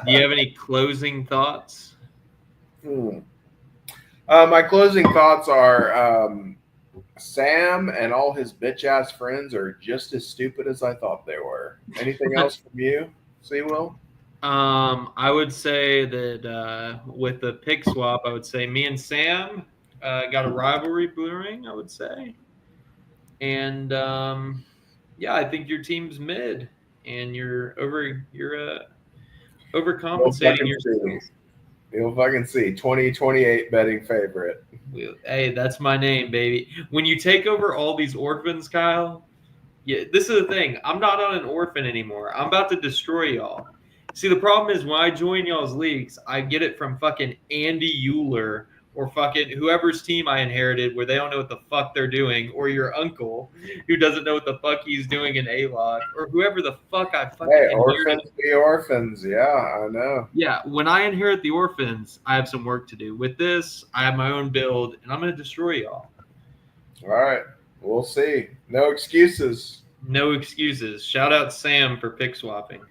Do you have any closing thoughts? My closing thoughts are Sam and all his bitch ass friends are just as stupid as I thought they were. Anything else from you, Will? I would say that with the pick swap, I would say me and Sam got a rivalry brewing. I would say, and yeah, I think your team's mid, and you're overcompensating yourself. You'll fucking see. 2028 betting favorite. Hey, that's my name, baby. When you take over all these orphans, Kyle, yeah, this is the thing. I'm not on an orphan anymore. I'm about to destroy y'all. See, the problem is when I join y'all's leagues, I get it from fucking Andy Euler or fucking whoever's team I inherited where they don't know what the fuck they're doing, or your uncle who doesn't know what the fuck he's doing in A-Lock, or whoever the fuck I fucking Hey, inherited. orphans be orphans. Yeah, I know. Yeah, when I inherit the orphans, I have some work to do. With this, I have my own build, and I'm going to destroy y'all. All right. We'll see. No excuses. No excuses. Shout out Sam for pick swapping.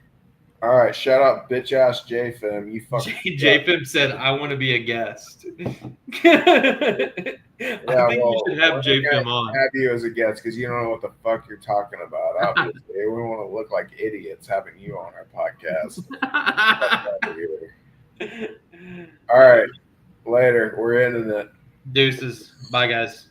All right. Shout out bitch ass JFM. You fucking. JFM said, I want to be a guest. I think we should have JFM on. Have you as a guest because you don't know what the fuck you're talking about. Obviously, we want to look like idiots having you on our podcast. All right. Later. We're ending it. Deuces. Bye, guys.